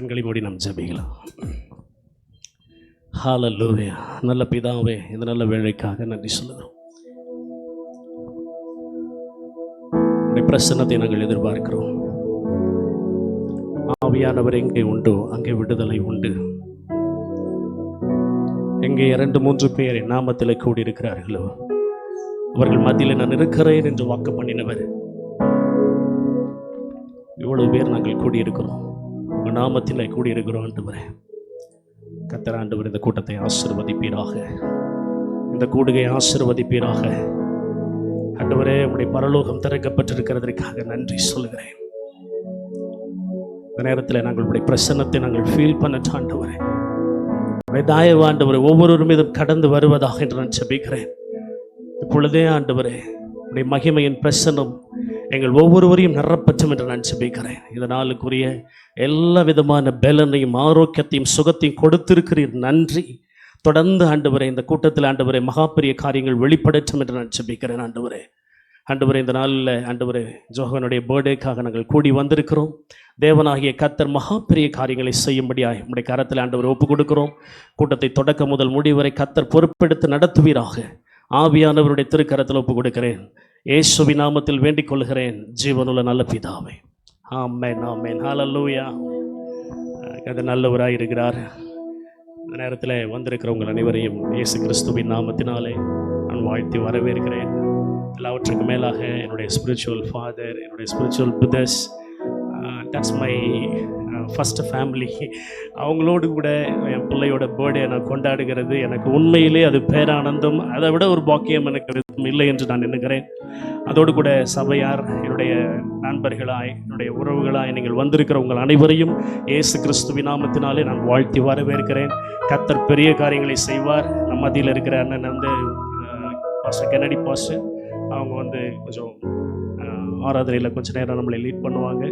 கண்களை மூடி நாம் ஜெபிக்கலாம். ஹல்லேலூயா. நல்ல பிதாவே, இந்த நல்ல வேளைக்காக நன்றி சொல்லுகிறோம். உம்முடைய பிரசன்னத்தை நாங்கள் எதிர்பார்க்கிறோம். ஆவியானவர் எங்கே உண்டோ அங்கே விடுதலை உண்டு. எங்கே 2-3 பேர் என் நாமத்தில் கூடியிருக்கிறார்களோ அவர்கள் மத்தியில் நான் இருக்கிறேன் என்று வாக்கு பண்ணினவர். இவ்வளவு பேர் நாங்கள் கூடியிருக்கிறோம், உங்கள் நாமத்தில் கூடியிருக்கிறோம். ஆண்டவரே, கர்த்தர் ஆண்டவர் இந்த கூட்டத்தை ஆசீர்வதிப்பீராக, இந்த கூடுகை ஆசீர்வதிப்பீராக. ஆண்டவரே, உம்முடைய பரலோகம் திறக்கப்பட்டிருக்கிறதற்காக நன்றி சொல்கிறேன். இந்த நேரத்தில் நாங்கள் உடைய பிரசன்னத்தை நாங்கள் ஃபீல் பண்ண ஆண்டவரே, தயவு ஆண்டவரே ஒவ்வொரு மீதும் கடந்து வருவதாக என்று நான் ஜெபிக்கிறேன். இப்பொழுதே ஆண்டவரே உடைய மகிமையின் பிரசன்னம் எங்கள் ஒவ்வொருவரையும் நிரப்பற்றும் என்று நான் ஜெபிக்கிறேன். இந்த நாளுக்குரிய எல்லா விதமான பலனையும் ஆரோக்கியத்தையும் சுகத்தையும் கொடுத்திருக்கிறீர், நன்றி. தொடர்ந்து ஆண்டவரே இந்த கூட்டத்தில் ஆண்டவரே மகாபெரிய காரியங்கள் வெளிப்படற்றும் என்று நான் ஜெபிக்கிறேன். ஆண்டவரே இந்த நாளில் ஆண்டவரே ஜோகனுடைய பர்த்டேக்காக நாங்கள் கூடி வந்திருக்கிறோம். தேவனாகிய கர்த்தர் மகாபெரிய காரியங்களை செய்யும்படியாய் உம்முடைய கரத்தில் ஆண்டவரை ஒப்புக் கொடுக்கிறோம். கூட்டத்தை தொடக்க முதல் முடிவரை கர்த்தர் பொறுப்பெடுத்து நடத்துவீராக. ஆவியானவருடைய திருக்கரத்தில் ஒப்புக் கொடுக்கிறேன். இயேசுவின் நாமத்தில் வேண்டிக் கொள்கிறேன், ஜீவனுள்ள நல்ல பிதாவே. ஆமென், ஆமென். ஹல்லேலூயா. கர்த்தர் நல்லவராய் இருக்கிறார். இந்த நேரத்தில் வந்திருக்கிறவங்க அனைவரையும் இயேசு கிறிஸ்துவின் நாமத்தினாலே நான் வாழ்த்தி வரவேற்கிறேன். எல்லாவற்றுக்கும் மேலாக என்னுடைய ஸ்பிரிச்சுவல் ஃபாதர், என்னுடைய spiritual brothers, that's my first family. அவங்களோடு கூட என் பிள்ளையோட பர்த்டே நான் கொண்டாடுகிறது எனக்கு உண்மையிலே அது பேரானந்தம். அதை விட ஒரு பாக்கியம் எனக்கு இல்லை என்று நான் எண்ணுகிறேன். அதோடு கூட சபையார், என்னுடைய நண்பர்களாய், என்னுடைய உறவுகளாய் நீங்கள் வந்திருக்கிற உங்கள் அனைவரையும் இயேசு கிறிஸ்துவின் நாமத்தினாலே நான் வாழ்த்தி வரவேற்கிறேன். கர்த்தர் பெரிய காரியங்களை செய்வார். நம்ம மத்தியில் இருக்கிற அண்ணன் வந்து பாஸ்டர் கென்னடி பாஸ்டர், அவங்க வந்து கொஞ்சம் ஆராதனையில் கொஞ்சம் நேரம் நம்மளை லீட் பண்ணுவாங்க.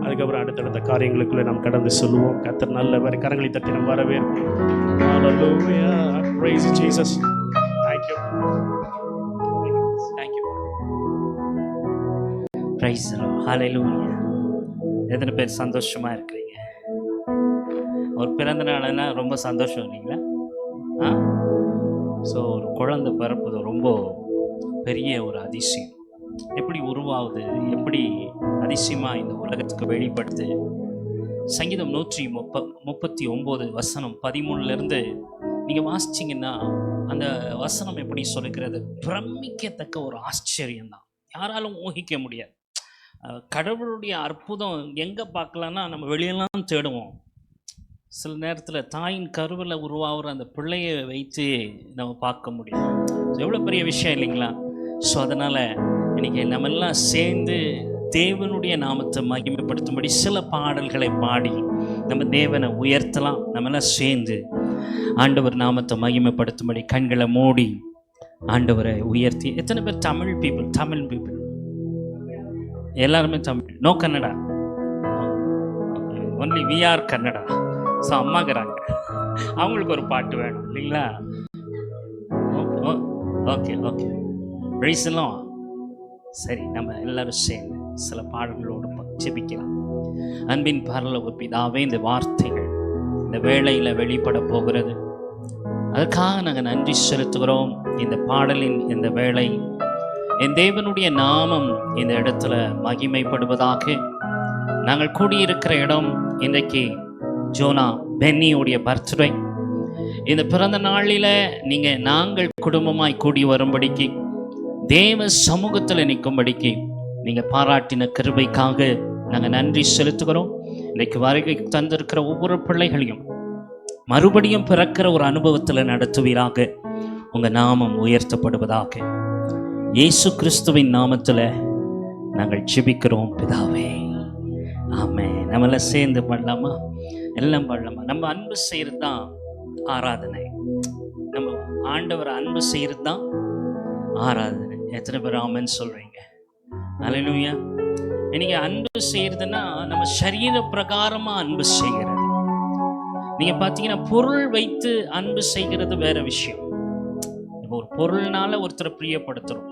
அதுக்கப்புறம் அடுத்தடுத்த காரியங்களுக்குள்ளே நாம் கடந்து சொல்லுவோம். கர்த்தர் நல்லவர். கரங்களை தட்டி நம்ம வரவேற்போம். Hallelujah. Praise Jesus. Thank you. Thank you. Praise the Lord. Hallelujah. எத்தனை பேர் சந்தோஷமாக இருக்கிறீங்க? ஒரு பிறந்த நாள்னா ரொம்ப சந்தோஷம் இல்லைங்களா? ஸோ ஒரு குழந்தை பிறப்பது ரொம்ப பெரிய ஒரு அதிசயம். எப்படி உருவாகுது, எப்படி அதிசயமாக இந்த உலகத்துக்கு வெளிப்படுது. சங்கீதம் 139 வசனம் 13 நீங்கள் வாசிச்சிங்கன்னா அந்த வசனம் எப்படி சொல்லுகிறது, பிரமிக்கத்தக்க ஒரு ஆச்சரியம்தான், யாராலும் ஊகிக்க முடியாது. கடவுளுடைய அற்புதம் எங்கே பார்க்கலான்னா நம்ம வெளியெல்லாம் தேடுவோம். சில நேரத்தில் தாயின் கருவில் உருவாகிற அந்த பிள்ளையை வைத்து நம்ம பார்க்க முடியும். எவ்வளோ பெரிய விஷயம் இல்லைங்களா? ஸோ அதனால் இன்றைக்கி நம்மெல்லாம் சேர்ந்து தேவனுடைய நாமத்தை மகிமைப்படுத்தும்படி சில பாடல்களை பாடி நம்ம தேவனை உயர்த்தலாம். நம்மெல்லாம் சேர்ந்து ஆண்டவர் நாமத்தை மகிமைப்படுத்தும்படி கண்களை மூடி ஆண்டவரை உயர்த்தி. எத்தனை பேர் தமிழ் பீப்புள்? எல்லாருமே Tamil, no Kannada, only we are Kannada. So அம்மாங்கிறாங்க, அவங்களுக்கு ஒரு பாட்டு வேணும் இல்லைங்களா? ஓகே ஓகே பிரைஸ்லாம். சரி, நம்ம எல்லாரும் சேர்ந்து சில பாடல்களோடு ஜெபிக்கலாம். அன்பின் பரலோக பிதாவே, இந்த வார்த்தைகள் இந்த வேளையில் வெளிப்பட போகிறது. அதுக்காக நாங்கள் நன்றி செலுத்துகிறோம். இந்த பாடலின் இந்த வேளை என் தேவனுடைய நாமம் இந்த இடத்துல மகிமைப்படுவதாக. நாங்கள் கூடியிருக்கிற இடம் இன்றைக்கு ஜோனா பென்னியுடைய பர்த்டே. இந்த பிறந்த நாளில் நாங்கள் குடும்பமாய் கூடி வரும்படிக்கு, தேவ சமூகத்தில் நிற்கும்படிக்கு நீங்கள் பாராட்டின கிருபைக்காக நாங்கள் நன்றி செலுத்துகிறோம். இன்றைக்கு வருகை தந்திருக்கிற ஒவ்வொரு பிள்ளைகளையும் மறுபடியும் பிறக்கிற ஒரு அனுபவத்தில் நடத்துவீராக. உங்கள் நாமம் உயர்த்தப்படுவதாக. இயேசு கிறிஸ்துவின் நாமத்தில் நாங்கள் ஜெபிக்கிறோம் பிதாவே, ஆமென். நம்மளாம் சேர்ந்து பண்ணலாமா? எல்லாம் பண்ணலாமா? நம்ம அன்பு செய்கிறது தான் ஆராதனை. நம்ம ஆண்டவரை அன்பு செய்கிறது தான் ஆராதனை. எத்தனை பேர் ஆமென் சொல்கிறீங்க? ஹல்லேலூயா. இன்னைக்கு அன்பு செய்கிறதுனா நம்ம சரீர பிரகாரமாக அன்பு செய்கிறது. நீங்கள் பார்த்தீங்கன்னா பொருள் வைத்து அன்பு செய்கிறது வேற விஷயம். இப்போ ஒரு பொருள்னால ஒருத்தரை பிரியப்படுத்துகிறோம்.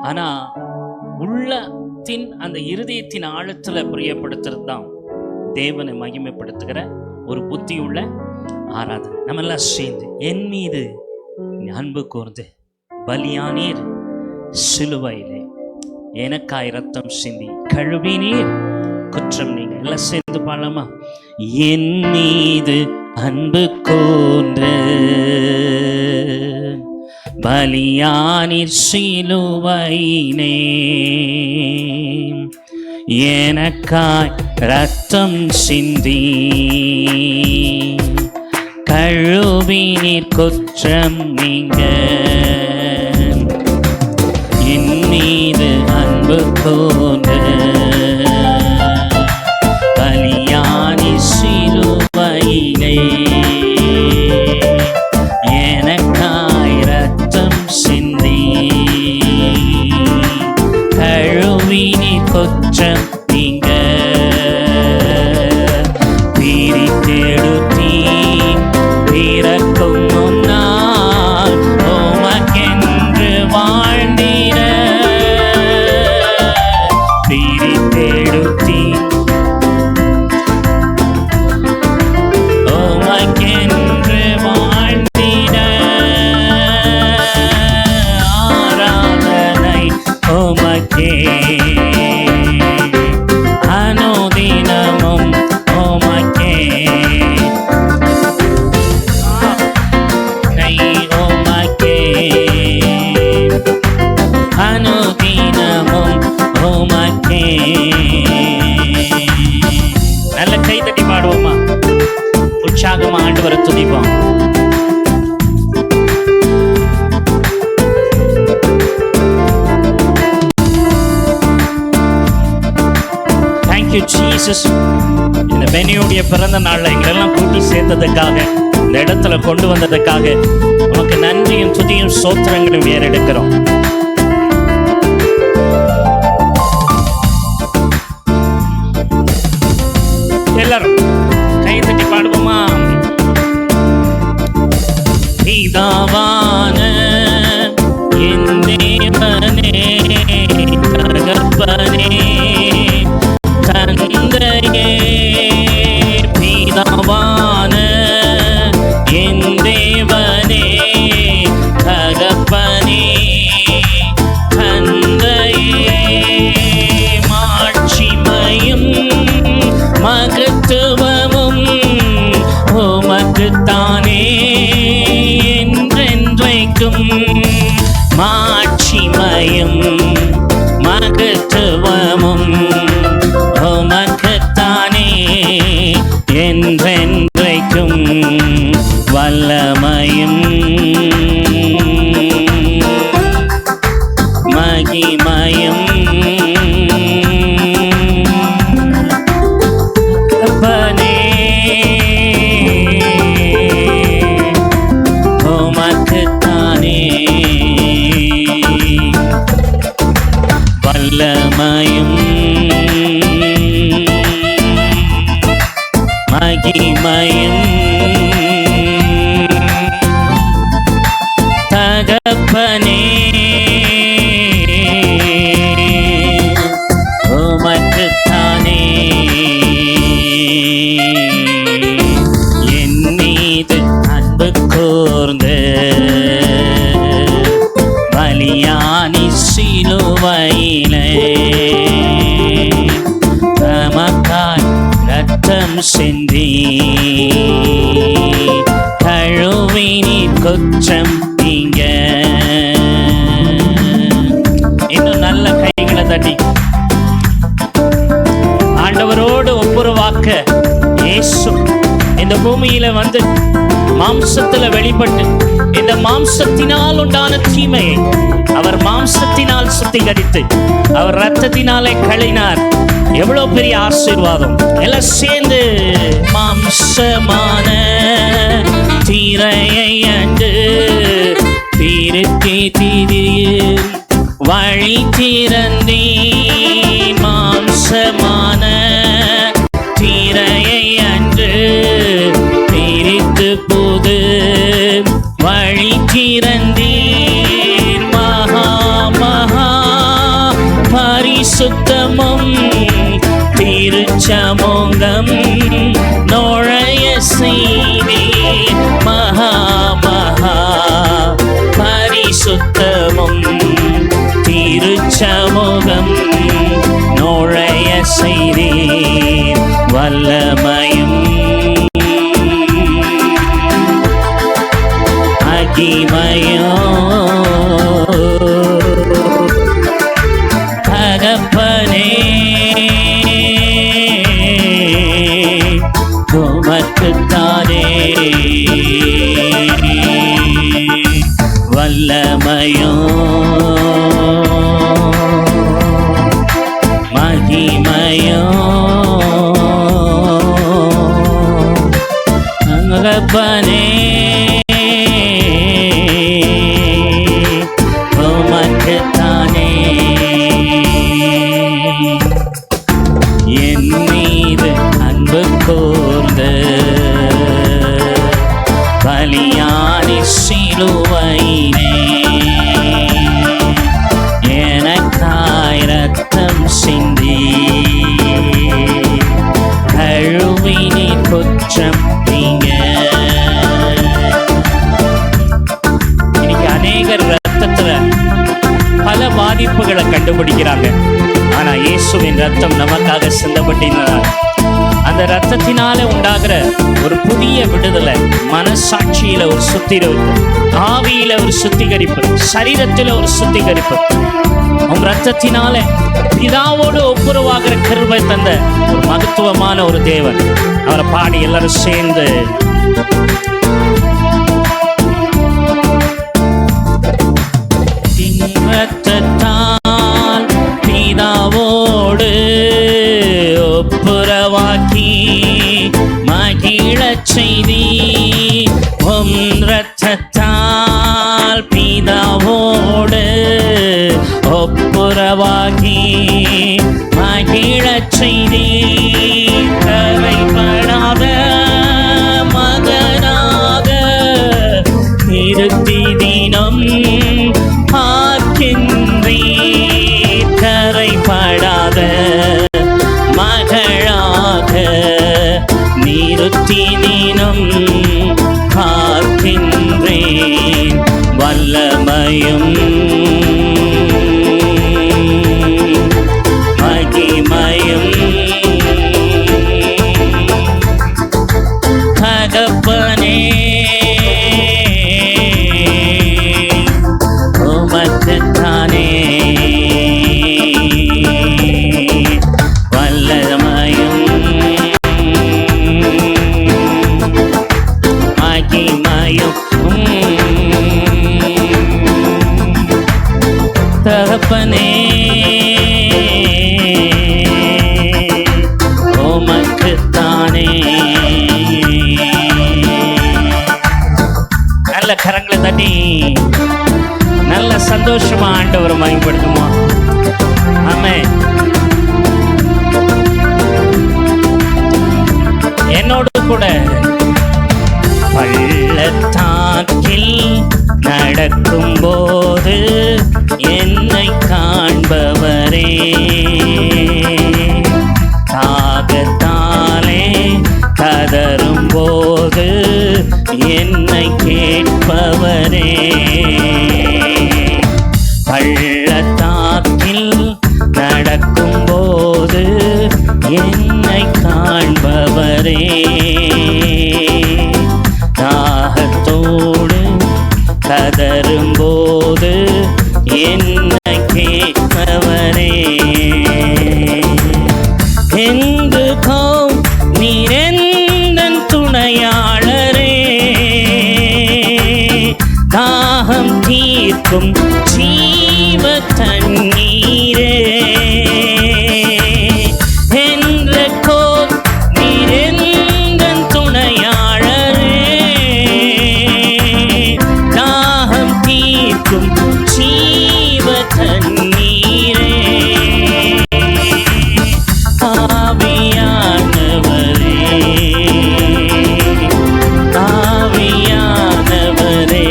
ஆனால் உள்ளத்தின் அந்த இருதயத்தின் ஆழத்தில் பிரியப்படுத்துறது தான் தேவனை மகிமைப்படுத்துகிற ஒரு புத்தியுள்ள ஆராதனை. நம்ம எல்லாம் சேர்ந்து என் மீது அன்பு கூர்ந்து பலியானீர், சிலுவையிலே எனக்காய் ரத்தம் சிந்தி கழுவினீர், குற்றம் நீங்க. எல்லாம் சேர்ந்து பாடலாமா? என் மீது அன்பு கூர்ந்து பலியானீர், சிலுவையிலே எனக்காய் ரத்தம் சிந்தி கழுவினீர், குற்றம் நீங்க. என் மீது அன்பு கூர்ந்து பலியானீர், சிலுவையிலே எனக்காய் ரத்தம் சிந்தி கழுவினீர், குற்றம் நீங்க. பிரித்தெடுத்தீ பிறக்கும் முன்னால் உமக்கென்று வாழ்ந்திட, பிரித்தெடுத்தீ உமக்கென்று வாழ்ந்திட, ஆராதனை உமக்கே அனுதினமும் உமக்கே, உமக்கே அனுதினமும் உமக்கே. நல்ல கை தட்டி பாடுவோமா? உற்சாகமா ஆண்டவரை துதிப்போம். Thank you Jesus. இந்த பெனியுடைய பிறந்த நாள்ல எங்களெல்லாம் கூட்டி சேர்த்ததுக்காக, இந்த இடத்துல கொண்டு வந்ததுக்காக உனக்கு நன்றியும் துதியும் சோத்திரங்களும் ஏறெடுக்கிறோம். எல்லாரும் கை தட்டி பாடுவோமா? பிதாவான என் தேவனே, தகப்பனே, தந்தையே, பிதாவான என் தேவனே, தகப்பனே, தந்தையே, மாட்சிமையும் மகத்துவமும் உமக்குத்தானே என்றென்றைக்கும். மாட்சிமையும் மகத்துவமும் உமக்குத்தானே என்றென்றைக்கும். வல்லமையும் மகிமையும் அப்பனே உமக்குத்தானே. வல்லமையும் மகிமையும் தகப்பனே உமக்குத்தானே. என் மீது அன்பு கூர்ந்து பலியானீர், சிலுவையிலே தமக்காய் ரத்தம் சிந்தி கழுவினீர், குற்றம் நீங்க. இன்னும் நல்ல கைகளை தட்டி ஆண்டவரோடு ஒப்புரவாக்க இயேசு இந்த பூமியில வந்து மாம்சத்துல வெளிப்பட்டு இந்த மாம்சத்தினால் உண்டான தீமையை அவர் மாம்சத்தினால் சுத்திகரித்து அவர் ரத்தத்தினாலே கழினார். எவ்வளவு பெரிய ஆசீர்வாதம்! எல்லாம் சேர்ந்து மாம்சமான தீரையை அண்டு பிரித்தி திரியில் வழி திறந்தீ, மாம்சமான தீரையை அன்று பிரித்து புது வழி திறந்தீர். மகா மகா பரிசுத்தமும் திருச்சமூகம் பரிசுத்தமும் திருச்சமூகம் நுழைய செய்தீர். வல்லமையும் மகிமையும் தகப்பனே உமக்குத்தானே. வல்லமையும் மகிமையும் தகப்பனே உமக்குத்தானே. என் மீது அன்பு கூர்ந்து பலியானி சிலுவையிலே எனக்காய் ரத்தம் சிந்தி கழுவினி குற்றம் நீங்க. இன்னைக்கு அநேகர் ரத்தத்துல பல பாதிப்புகளை கண்டுபிடிக்கிறாங்க. ஆனா இயேசுவின் ரத்தம் நமக்காக சிந்தப்பட்டினார். அந்த ரத்தத்தினால உண்டாகிற ஒரு புதிய விடுதலை, மனசாட்சியில ஒரு சுத்திகரிப்பு, ஆவியில ஒரு சுத்திகரிப்பு, சரீரத்தில ஒரு சுத்திகரிப்பு. உங்க ரத்தத்தினால பிதாவோடு ஒப்புரவாகிற கிருபை தந்த ஒரு மகத்துவமான ஒரு தேவன். அவரை பாடி எல்லாரும் சேர்ந்து ரத்தத்தால் பிதாவோடு ஒப்புரவாக்கி மகிழச் செய்தி. உம் ரத்தத்தால் பிதாவோடு ஒப்புரவாக்கி மகிழச் செய்தி. கரைபடாத மகனாக நிறுத்தி தினம் பார்க்கின்றீர். கரைபடாத மகளாக நிறுத்தி தினம் பார்க்கின்றேன். வல்லமையும் மகிமையும் தகப்பனே உமக்குத்தானே. வல்லமையும் மகிமையும் தகப்பனே உமக்குத்தானே. நல்ல கரங்களை தட்டி நல்ல சந்தோஷமா ஆண்டவரை மகிமைப்படுத்துமா. ஆமென். என்னோடு கூட பள்ளத்தாக்கில் நடக்கும் போது என்னை காண்பவரே, தாகத்தாலே கதரும் போது என்னை கேட்பவரே. பள்ளத்தாக்கில் நடக்கும் போது என்னை காண்பவரே, தாகத்தோடு கதரும் போது என்னை கேட்பவரே. என்று நீரெந்தன் துணையாளரே, தாகம் தீர்க்கும் ஜீவ தண்ணீரே. என்ற நீரெந்தன் துணையாளரே, தாகம் தீர்க்கும் ஜீவ தண்ணீரே. ஆவியானவரே, ஆவியானவரே,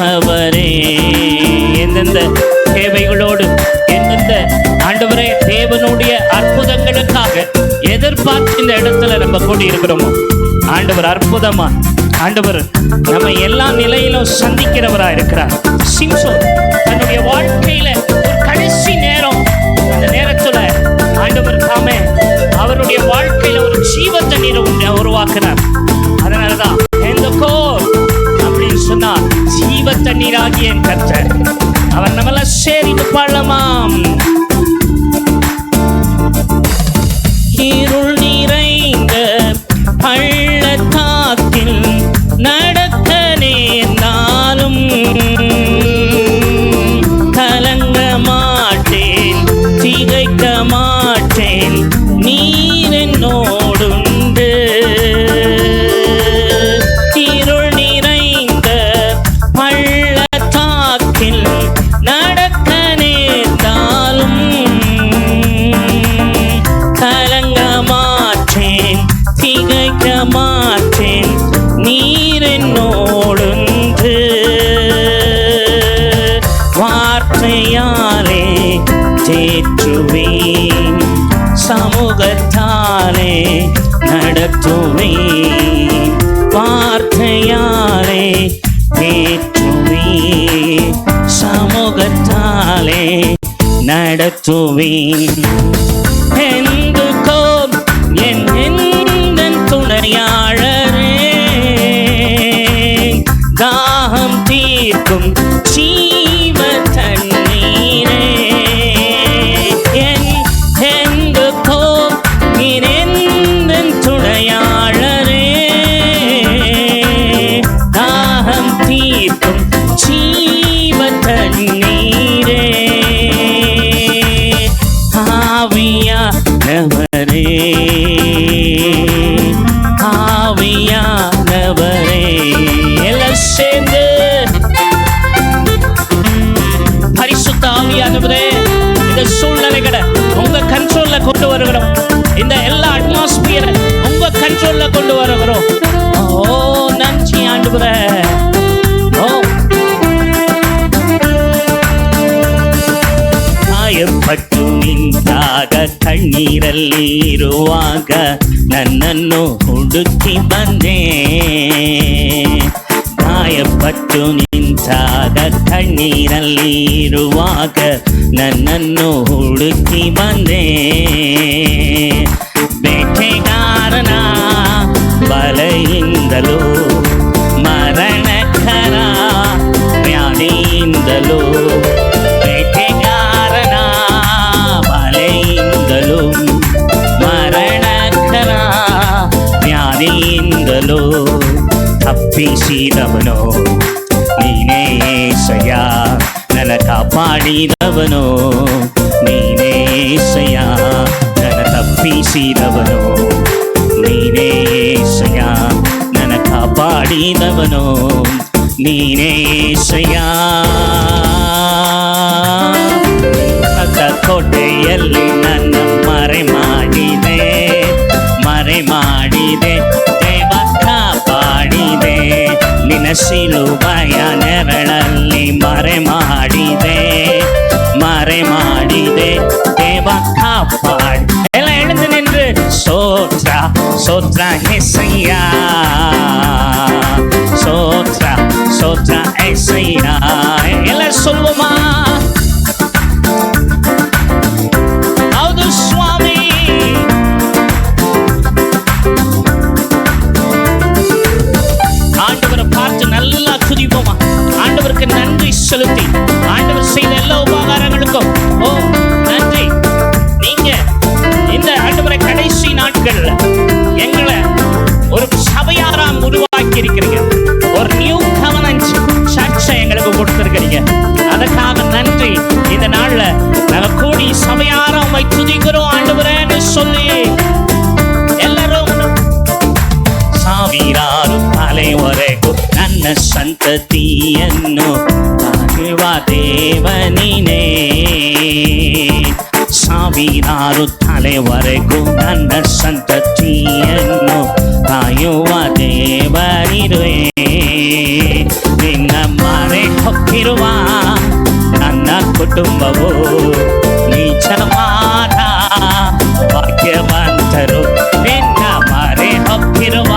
நல்லவரே. எந்தெந்த தேவைகளோடு, எந்தெந்த ஆண்டவரே தேவனுடைய அற்புதங்களுக்காக எதிர்பார்த்து இந்த இடத்துல நம்ம கூடி இருக்கிறோமோ, ஆண்டவர் அற்புதமா ஆண்டவர் நம்ம எல்லா நிலையிலும் சந்திக்கிறவரா இருக்கிறார். சிம்சோன் தன்னுடைய வாழ்க்கையில ஒரு கடைசி நேரம், அந்த நேரத்துல ஆண்டவர் தாமே அவருடைய வாழ்க்கையில ஒரு ஜீவ தண்ணீரை உருவாக்குனார். அதனாலதான் அப்படின்னு சொன்னா ஜீவ தண்ணீராகிய என் கர்த்தர் அவர் நம்மள சேரிட்டு பாடலாமாம். இருள் நிறைந்த பள்ளத்தாக்கில் நடக்க நேர்ந்தாலும் கலங்க மாட்டேன், திகைக்க மாட்டேன், நீர் என்னோடுண்டு. இருள் நிறைந்த பள்ளத்தாக்கில் நடக்க நேர்ந்தாலும் கலங்க மாட்டேன், திகைக்க மாட்டேன், நீர் என்னோடுண்டு. வார்த்தையாலே தேற்றுவேன், சமூகத்தாலே நடத்துவேன். வார்த்தையாலே தேற்றுவேன், சமூகத்தாலே நடத்துவேன். எங்குகோம் என் துணையாளரே, தாகம் தீர்க்கும் ஜீவ தண்ணீரே. எங்குகோம் என் துணையாளரே, தாகம் தீர்க்கும் ஜீவ தண்ணீரே. ஆவியானவரே, ஆவியானவரே, எல்லாம் சேர்ந்து பரிசுத்த ஆவியானவரே, இந்த சூழ்நிலைகளை உங்க கண்ட்ரோல்ல கொண்டு வருகிறோம். இந்த எல்லா அட்மாஸ்பியரை உங்க கண்ட்ரோல்ல கொண்டு வருகிறோம். ஓ நன்றி ஆண்டவரே. ಕಾಯಪಟ್ಟು ನಿಂತಾಗ ಕಣ್ಣೀರಲ್ಲಿ ಇರುವಾಗ ನನ್ನನ್ನು ಹುಡುಕಿ ಬಂದೆ. ಕಾಯಪಟ್ಟು ನಿಂತಾಗ ಕಣ್ಣೀರಲ್ಲಿ ಇರುವಾಗ ನನ್ನನ್ನು ಹುಡುಕಿ ಬಂದೆ. ಬೇಟೆಗಾರನ ಬಲೆಯಿಂದಲೂ ಮರಣಕರ ವ್ಯಾಧಿಯಿಂದಲೂ, ಬೇಟೆಗಾರನ ಬಲೆಯಿಂದಲೂ ಮರಣಕರ ವ್ಯಾಧಿಯಿಂದಲೂ ತಪ್ಪಿಸಿದವನು ನೀನೇ ಏಸಯ್ಯ, ನನ್ನ ಕಾಪಾಡಿದವನು ನೀನೇ ಏಸಯ್ಯ, ನನ್ನ ತಪ್ಪಿಸಿದವನು ನೀನೇ ಏಸಯ್ಯ, ನನ್ನ ಕಾಪಾಡಿದವನು ನೀನೇ ಏಸಯ್ಯ. ಕೋಟೆಯಲ್ಲಿ ನನ್ನ ಮರೆ ಮಾಡಿದೆ, ಮರೆ ಮಾಡಿದೆ, ದೇವ ಕಾಪಾಡಿದೆ. ನಿನ್ನ ಶಿಲುಬೆಯ ನೆರಳಲ್ಲಿ ಮರೆ ಮಾಡಿದೆ, ಮರೆ ಮಾಡಿದೆ, ದೇವ ಕಾಪಾಡಿ. ಎಲ್ಲ எழுந்து நின்று சோத்ரா சோத்ரா ஏசையா, சோத்ரா சோத்ரா ஏசையா. எல்லாம் சொல்லுமா? ಹೌದು ಸ್ವಾಮಿ. ஆண்டவரை பார்த்து நல்லா துதிப்போமா? ஆண்டவருக்கு நன்றி செலுத்தி, ஆண்டவர் செய்த எல்லா உபகாரங்களுக்கும் ஓ நன்றி. நீங்க இந்த ஆண்டவரை கடைசி நாட்கள்ல எங்களை ஒரு சபையாராம் உருவாக்கி இருக்கிறீங்க, ஒரு நியூ கவர்னன்ட் சர்ச்சை எங்களுக்கு கொடுத்திருக்கிறீங்க. அதுக்காக நன்றி. இந்த நாள்ல நாங்க கூடி சபையாராம் துதிக்கிறோம் ஆண்டவரேன்னு சொல்லி ಎಲ್ಲರೂ ಸಾವಿರಾರು ತಲೆವರೆಗೂ ನನ್ನ ಸಂತತಿಯನ್ನು ಕಾಯುವ ದೇವನಿನೇ. ಸಾವಿರಾರು ತಲೆವರೆಗೂ ನನ್ನ ಸಂತತಿಯನ್ನು ಕಾಯುವ ದೇವನಿರುವೆ. ನಿನ್ನ ಮರೆ ಒಪ್ಪಿರುವ ನನ್ನ ಕುಟುಂಬವು ನಿಜವಾದ ಭಾಗ್ಯವಂತರು. ನಿನ್ನ ಮರೆ ಒಪ್ಪಿರುವ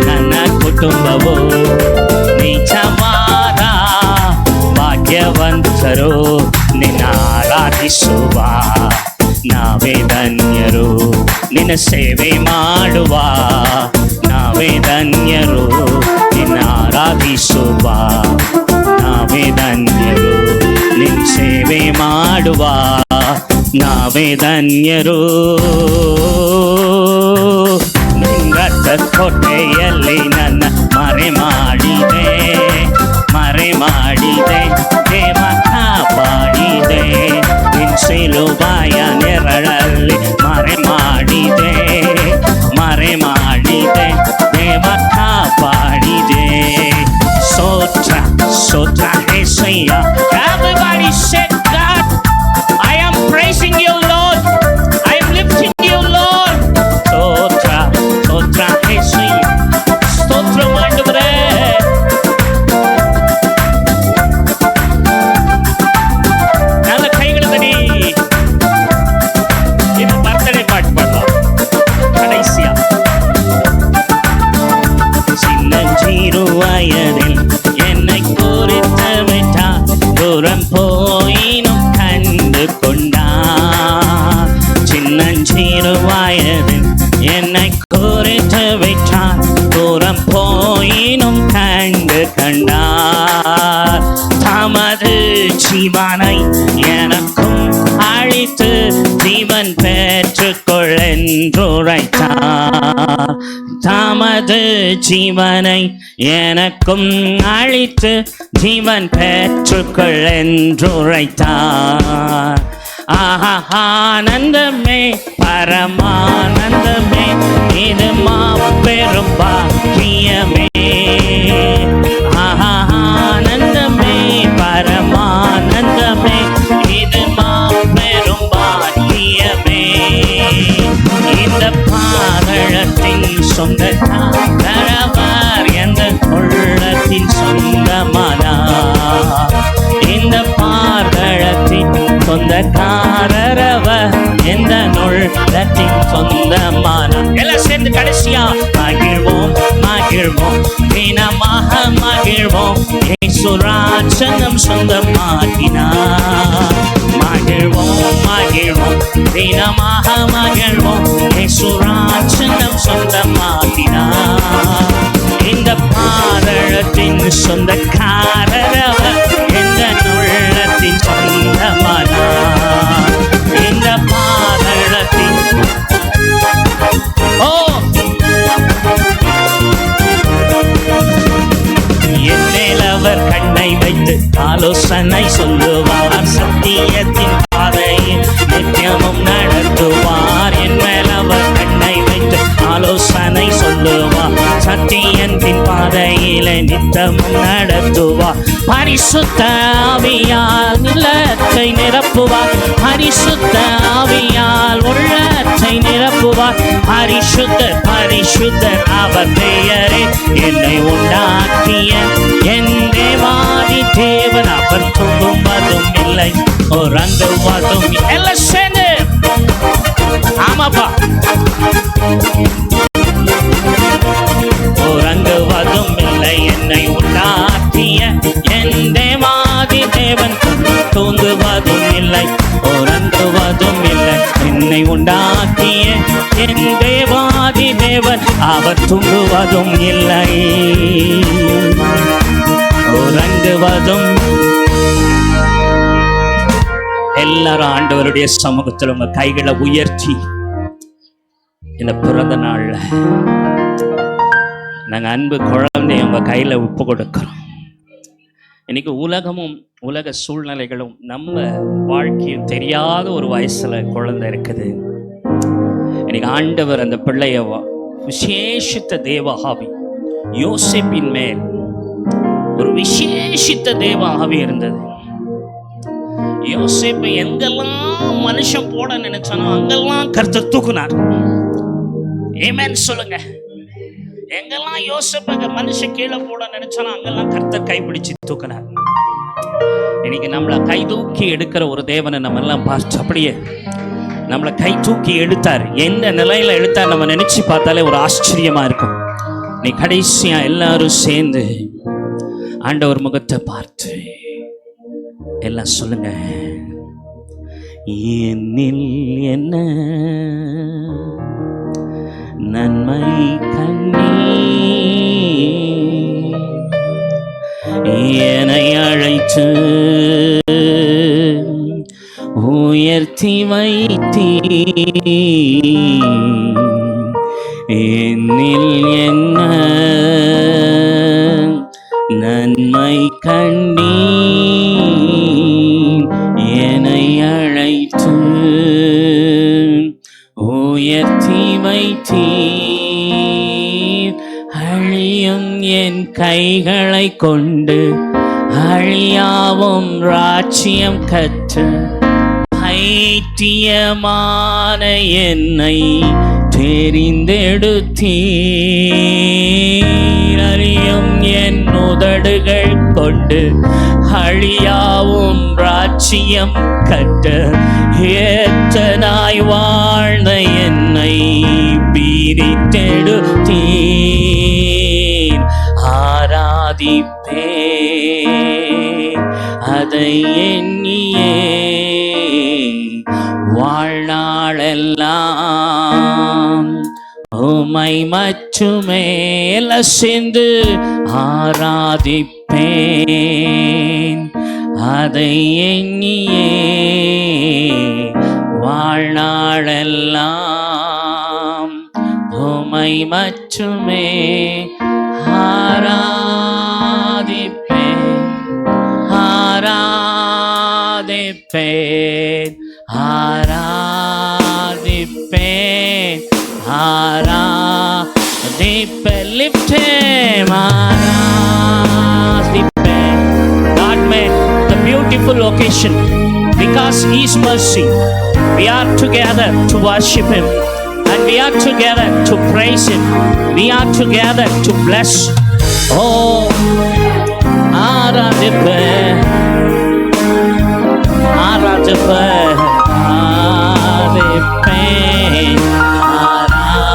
ನನ್ನ ಕುಟುಂಬವು ನಿಜವಾದ ಭಾಗ್ಯವಂತರು. ನಿನ್ನ ಆರಾಧಿಸುವ ನಾವೇ ಧನ್ಯರು, ನಿನ್ನ ಸೇವೆ ಮಾಡುವ ನಾವೇ ಧನ್ಯರು, ನಿನ್ನ ಆರಾಧಿಸುವ ನಾವೇ ಧನ್ಯರು, ನಿನ್ನ ಸೇವೆ ಮಾಡುವ ನಾವೇ ಧನ್ಯರು. ನಿನ್ನ ಕೋಟೆಯಲ್ಲಿ ನನ್ನ ಮರೆ ಮಾಡಿದೆ, ಮರೆ ಮಾಡಿದೆ, ದೇವ ಕಾಪಾಡಿದೆ. ನಿನ್ನ ಸಿಲುಬೆಯ ನೆರಳಲ್ಲಿ ಮರೆ ಮಾಡಿದೆ, ಮರೆ ಮಾಡಿದೆ, ದೇವ ಕಾಪಾಡಿದೆ. ಸ್ತೋತ್ರ ಸ್ತೋತ್ರ యేసయ్య. Everybody said, God, I am praising you, Lord. I am lifting you, Lord. ಸ್ತೋತ್ರ ಸ್ತೋತ್ರ యేసయ్య. ಸ್ತೋತ್ರ ಮಾಡುವರೇ. நல்ல கைகளை தடி. இது பர்த்டே பாட்டு பாடலாம் கடைசியா. சின்னஞ்சிறு வயதில் என்னை குறித்து விட்டார், தூரம் போயினும் கண்டு கொண்டார். சின்னஞ்சிறு வயதில் என்னை குறித்து விட்டார், தூரம் போயினும் கண்டு கண்டார். தமது ஜீவனை எனக்கும் அழித்து ஜீவன் பெற்றுக்கொள் என்றுரைத்தார். தமது ஜீவனை எனக்கும் அழித்து ஜீவன் பெற்றுக்கொள் என்றுரைத்தார். ஆஹா ஆனந்தமே பரமானந்தமே, இது மாபெரும் பாக்கியமே. ஆஹா ஆனந்தமே பரமானந்தமே, இது மாபெரும் பாக்கியமே. இந்த பாதளத்தின் சொந்தக்காரவர் எந்த உள்ளத்தின் சொந்தமானார். இந்த பாதளத்தின் சொந்தக்காரவர் எந்த உள்ளத்தின் சொந்தமானார். எல்லாம் சேர்ந்து கடைசியா மகிழ்வோம் மகிழ்வோம் தினமாக மகிழ்வோம், இயேசு ராஜ்யம் சொந்தமாக்கினார். மகிழ்வோம் மகிழ்வோம் தினமாக மகிழ்வோம், இயேசு ராஜ்யம் சொந்தமாக்கினார். இந்த பாதளத்தின் சொந்தக்காரவர் எந்த உள்ளத்தின் சொந்தமானார். இந்த பாதளத்தின் என் மேல் அவர் கண்ணை வைத்து ஆலோசனை சொல்லுவார், சத்தியத்தின் பாதையில் நித்தியமும் நடத்துவார். என் மேல் அவர் கண்ணை வைத்து ஆலோசனை சொல்லுவார், சத்தியத்தின் பாதையில நித்தமும் நடத்துவார். பரிசுத்த ஆவியால் உள்ளத்தை நிரப்புவார், பரிசுத்த ஆவியால் உள்ளத்தை நிரப்புவார். பரிசுத்தர் பரிசுத்தர் அவர் பெயரே, என்னை உண்டாக்கிய என் தேவாதி தேவன். அவர் தூங்குவதும் இல்லை, உறங்குவதும் எல்லாம் சேர்ந்து ஆமாப்பா. உறங்குவதும் இல்லை, என்னை உண்டாக்கிய என் தேவாதி தேவன். தூங்குவதும் இல்லை, உறங்குவதும் இல்லை, என்னை உண்டாக்கிய என் தேவாதி தேவன். அவர் தூங்குவதும் இல்லை, உறங்குவதும். எல்லாரும் ஆண்டவருடைய சமூகத்தில் உங்க கைகளை உயர்த்தி இந்த பிறந்த நாள்ல நாங்கள் அன்பு குழந்தைய உங்க கையில ஒப்பு கொடுக்கிறோம். இன்னைக்கு உலகமும் உலக சூழ்நிலைகளும் நம்ம வாழ்க்கையும் தெரியாத ஒரு வயசுல குழந்தை இருக்குது. இன்னைக்கு ஆண்டவர் அந்த பிள்ளைய விசேஷித்த தேவ ஆவி யோசேப்பின் மேல் ஒரு விசேஷித்த தேவ ஆவி இருந்தது. யோசேப்பை எங்கெல்லாம் மனுஷன் போட நினைச்சானோ அங்கெல்லாம் கர்த்தர் தூக்குனார். ஆமென் சொல்லுங்க. எங்கெல்லாம் யோசேப்பை மனுஷன் கீழே போட நினைச்சானோ அங்கெல்லாம் கர்த்தர் கைப்பிடிச்சு தூக்குனார். இன்னைக்கு நம்மளை கை தூக்கி எடுக்கிற ஒரு தேவனை நம்ம எல்லாம் பார்த்து அப்படியே நம்மளை கை தூக்கி எடுத்தார். எந்த நிலையில எடுத்தார் நம்ம நினைச்சு பார்த்தாலே ஒரு ஆச்சரியமா இருக்கும். நீ கடைசியா எல்லாரும் சேர்ந்து ஆண்டவர் முகத்தை பார்த்து எல்லாம் சொல்லுங்க, என்னில் என்ன நன்மை கண்ணீ என்னை அழைத்து உயர்த்தி வைத்தீ, என்னில் என்ன நன்மை கண்டீ என்னை அழைத்து உயர்த்தி வைத்தீர். அழியும் என் கைகளை கொண்டு அழியாவும் ராஜ்யம் கற்று பைத்தியமான என்னை தெரிந்தெடுத்தீர். அழியும் என் உதடுகள் கொண்டு அழியாவும் ராஜ்யம் கட்ட ஏற்றனாய் வாழ்ந்த என்னை பிரித்தெடுத்தீர். ஆராதிப்பே அதை எண்ணியே வாழ்நாளெல்லாம் உமை மட்டுமே சென்று ஆராதிப்பேன். அதை எண்ணியே வாழ்நாளெல்லாம் உமை மட்டுமே ஆராதிப்பேன், ஆராதிப்பேன், ஆராதிப்பேன், ஆராதிப்பேன். Lift him, ஆராதிப்பேன். God made the beautiful occasion because His mercy. We are together to worship Him, and we are together to praise Him. We are together to bless. Oh, ஆராதிப்பேன், ஆராதிப்பேன், ஆராதிப்பேன், ஆராதிப்பேன்.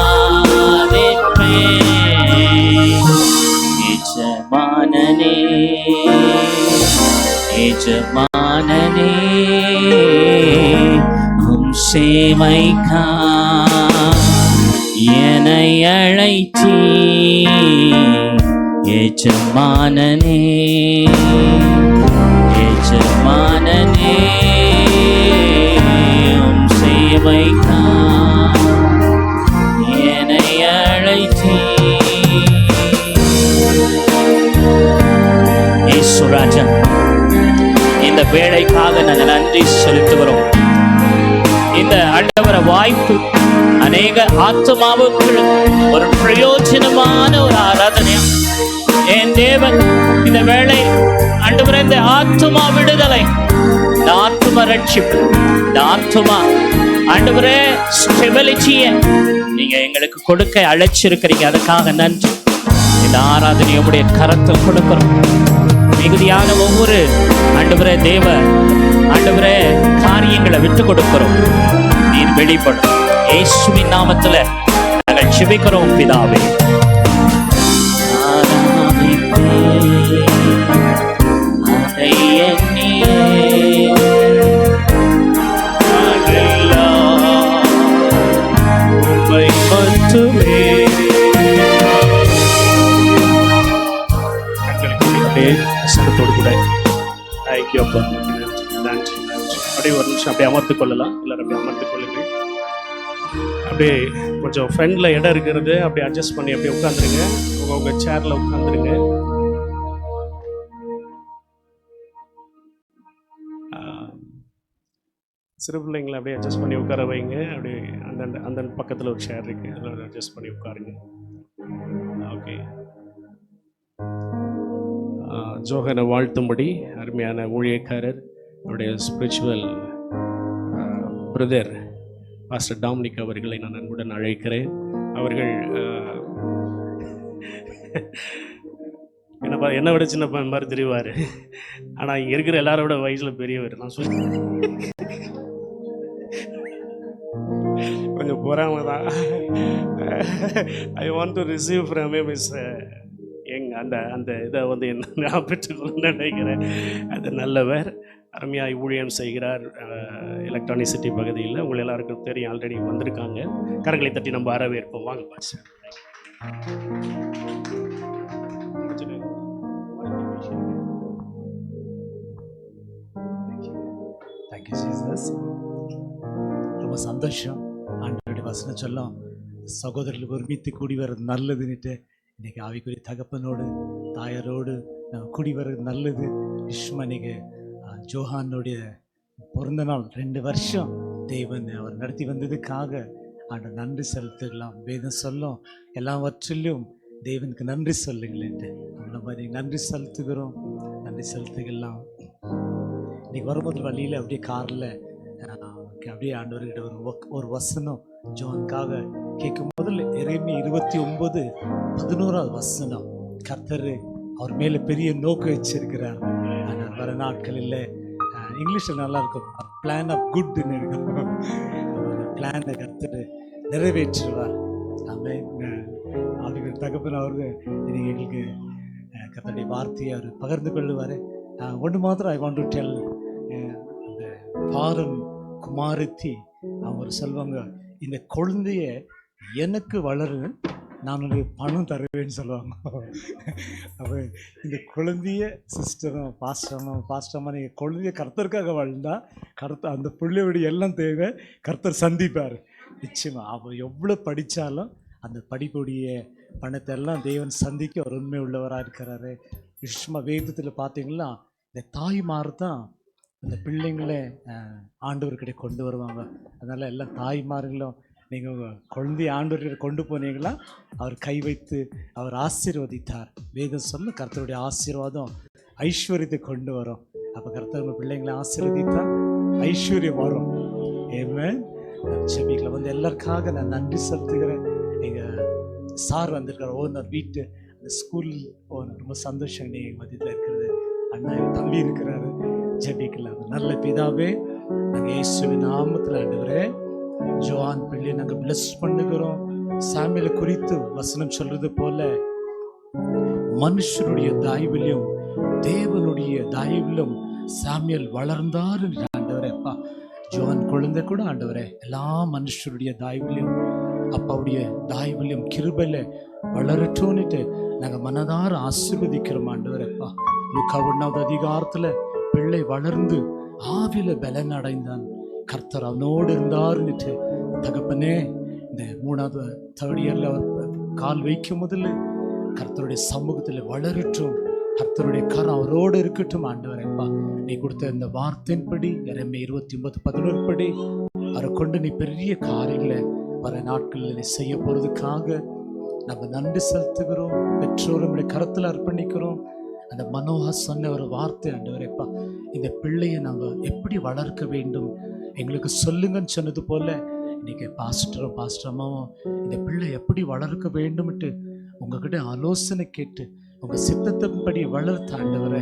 எஜமானனே, எஜமானனே, உம் சேவைக்கா என்னை அழைத்தீ. எஜமானனே, எஜமானனே, உம் சேவைக்கா என்னை அழைத்தீ. இயேசு ராஜா, இந்த வேளைக்காக நாங்கள் நன்றி செலுத்துகிறோம். இந்த ஆண்டவர வாய்ப்பு அநேக ஆத்மாவுக்கு ஒரு பிரயோஜனமான ஒரு ஆராதனை. என் தேவன் இந்த வேளை ஆண்டவரே, இந்த ஆத்மா விடுதலை, இந்த ஆத்மா ரட்சிப்பு, இந்த ஆத்மா ஆண்டவரே ஸ்டெபிலிட்டியை நீங்க எங்களுக்கு கொடுக்க அழைச்சிருக்கிறீங்க. அதுக்காக நன்றி. இந்த ஆராதனை உடைய கரத்தில் கொடுக்கிறோம். மிகுதியான ஒவ்வொரு ஆண்டவரே தேவ ஆண்டவரே காரியங்களை விட்டு கொடுக்கிறோம். நீர் வெளிப்படும். இயேசுவின் நாமத்துல நாங்கள் ஜெபிக்கிறோம் பிதாவே. அதை எண்ணியே உம்மை மட்டுமே சத்தத்தோடு கூட ஐக்கியப்பா. நன்றி, நன்றி. அப்படியே ஒரு நிமிஷம் அப்படியே அமர்ந்து கொள்ளலாம். எல்லாரும் அப்படியே அமர்ந்து கொள்ளுங்கள். அப்படியே கொஞ்சம் ஃப்ரெண்டில் இடம் இருக்கிறது அப்படியே அட்ஜஸ்ட் பண்ணி அப்படியே உட்காந்துருங்க. உங்கள் சேரில் உட்காந்துருங்க. சிறு பிள்ளைங்களை அப்படியே அட்ஜஸ்ட் பண்ணி உட்கார வைங்க. அப்படியே அந்தந்த அந்தந்த பக்கத்தில் ஒரு சேர் இருக்குது, அதில் அட்ஜஸ்ட் பண்ணி உட்காருங்க. ஓகே. ஜோகனை வாழ்த்தும்படி அருமையான ஊழியக்காரர், அவருடைய ஸ்பிரிச்சுவல் பிரதர் பாஸ்டர் டாமினிக் அவர்களை நான் அன்புடன் அழைக்கிறேன். அவர்கள் என்ன என்னை விட சின்ன பையன் மாதிரி தெரிவார். ஆனால் இங்கே இருக்கிற எல்லாரை விட வயசில் பெரியவர். நான் சொல்லி கொஞ்சம் பொறாம தான். I want to receive from miss அந்த அந்த இதை வந்து என்ன நான் பெற்றுக்கொள்ள நினைக்கிறேன். அது நல்லவர், அருமையாக ஊழியம் செய்கிறார் எலக்ட்ரானிக் சிட்டி பகுதியில். உங்கள் எல்லாருக்கும் தெரியும், ஆல்ரெடி வந்திருக்காங்க. கரங்களை தட்டி நம்ம வரவேற்போம். வாங்க பாஸ்டர். Thank you Jesus. ரொம்ப சந்தோஷம். ஆண்டவருடைய வசனம் சொல்லும், சகோதரர்கள் ஒருமித்து கூடி வர்றது நல்லதுன்னுட்டு. இன்னைக்கு ஆவிக்குரிய தகப்பனோடு தாயாரோடு நம்ம கூடி வர்றது நல்லது. விஷ்மா இன்னைக்கு ஜோஹானுடைய பிறந்த நாள் 2 வருஷம் தேவன் அவர் நடத்தி வந்ததுக்காக ஆண்டவர் நன்றி செலுத்திடலாம். வேதம் சொல்லும், எல்லாவற்றிலும் தேவனுக்கு நன்றி சொல்லுங்களேன்ட்டு. நம்மள மாதிரி நன்றி செலுத்துகிறோம், நன்றி செலுத்துக்கலாம். இன்னைக்கு வரும்போது வழியில் அப்படியே காரில் அப்படியே ஆண்டவர்கிட்ட ஒரு வசனம் ஜோனுக்காக கேட்கும் முதல்ல எரேமியா 29:11 வசனம். கர்த்தர் அவர் மேலே பெரிய நோக்கம் வச்சிருக்கிறார். ஆனால் வர நாட்களில் இங்கிலீஷில் நல்லா இருக்கும், பிளான் ஆஃப் குட்னு இருக்கும். பிளானை கர்த்தர் நிறைவேற்றுவார். அவர்கள் தகப்பன் அவர்கள் இன்னைக்கு எங்களுக்கு கர்த்தருடைய வார்த்தையை அவர் பகிர்ந்து கொள்ளுவார். ஒன்று மாத்திரம் ஐ வாண்ட் டு டெல், அந்த பாரம் குமாரத்தி அவங்க சொல்லுவாங்க, இந்த குழந்தைய எனக்கு வளரு, நான் உனக்கு பணம் தருவேன்னு சொல்லுவாங்க. அப்போ இந்த குழந்தைய சிஸ்டரும் பாஸ்டரமா நீங்கள் குழந்தைய கர்த்தருக்காக வளர்ந்தா கர்த்தர் அந்த பிள்ளையோடைய எல்லாம் தேவை கர்த்தர் சந்திப்பார் நிச்சயமாக. அவர் எவ்வளோ படித்தாலும் அந்த படிப்புடைய பணத்தை எல்லாம் தேவன் சந்திக்க அவர் உண்மை உள்ளவராக இருக்கிறாரு. விஷ்மா வேதத்தில் பார்த்தீங்கன்னா இந்த தாய்மார் தான் அந்த பிள்ளைங்களை ஆண்டவர்கிட்ட கொண்டு வருவாங்க. அதனால் எல்லா தாய்மார்களும் நீங்கள் குழந்தைய ஆண்டவர்கிட்ட கொண்டு போனீங்களா அவர் கை வைத்து அவர் ஆசீர்வதித்தார். வேதம் சொல்ல கர்த்தருடைய ஆசீர்வாதம் ஐஸ்வர்யத்தை கொண்டு வரும். அப்போ கர்த்தர் பிள்ளைங்களை ஆசீர்வதித்தா ஐஸ்வர்யம் வரும். ஏமே செபிக்கல வந்து எல்லாருக்காக நான் நன்றி செலுத்துகிறேன். எங்கள் சார் வந்திருக்கார், ஓனர் வீட்டு அந்த ஸ்கூல் ஓனர். ரொம்ப சந்தோஷம் நீ மதியத்தில் இருக்கிறது. அண்ணா தம்பி இருக்கிறாரு. ஜெபிக்கலாம். நல்ல பிதாவே, நாங்கள் இயேசுவின் நாமத்தில் ஆண்டவரே ஜோவான் பிள்ளையை நாங்கள் பிளஸ் பண்ணுகிறோம். சாமியலை குறித்து வசனம் சொல்றது போல மனுஷனுடைய தயவிலும் தேவனுடைய தயவிலும் சாமியல் வளர்ந்தார் என்று ஆண்டவரே. அப்பா ஜோவான் குழந்தை கூட ஆண்டவரே எல்லா மனுஷருடைய தயவிலும் அப்பாவுடைய தயவிலும் கிருபையில வளரட்டோன்னுட்டு நாங்கள் மனதார ஆசீர்வதிக்கிறோம் ஆண்டவரே. அப்பா லூக்கா 1வது அதிகாரத்தில் பிள்ளை வளர்ந்து ஆவில பலன் அடைந்தான், கர்த்தர் அவனோடு இருந்தாருன்னுட்டு. தகப்பனே இந்த 3வது 3rd இயர்ல அவர் கால் வைக்கும் முதல்ல கர்த்தருடைய சமூகத்தில் வளரட்டும், கர்த்தருடைய கரம் அவரோடு இருக்கட்டும் ஆண்டவரேப்பா. நீ கொடுத்த இந்த வார்த்தையின்படி எரேமியா 29:11 படி அவரை கொண்டு நீ பெரிய காரியங்களை வர நாட்களில் நீ செய்ய போறதுக்காக நம்ம நன்றி செலுத்துகிறோம். பெற்றோர் நம்முடைய கரத்தில் அர்ப்பணிக்கிறோம். அந்த மனோகா சொன்ன ஒரு வார்த்தை ஆண்டவரேப்பா, இந்த பிள்ளையை நாங்கள் எப்படி வளர்க்க வேண்டும் எங்களுக்கு சொல்லுங்கன்னு சொன்னது போல இன்னைக்கு பாஸ்டரும் பாஸ்டரமாவும் இந்த பிள்ளை எப்படி வளர்க்க வேண்டும்ட்டு உங்ககிட்ட ஆலோசனை கேட்டு உங்க சித்தத்தின்படி வளர்த்த ஆண்டவரை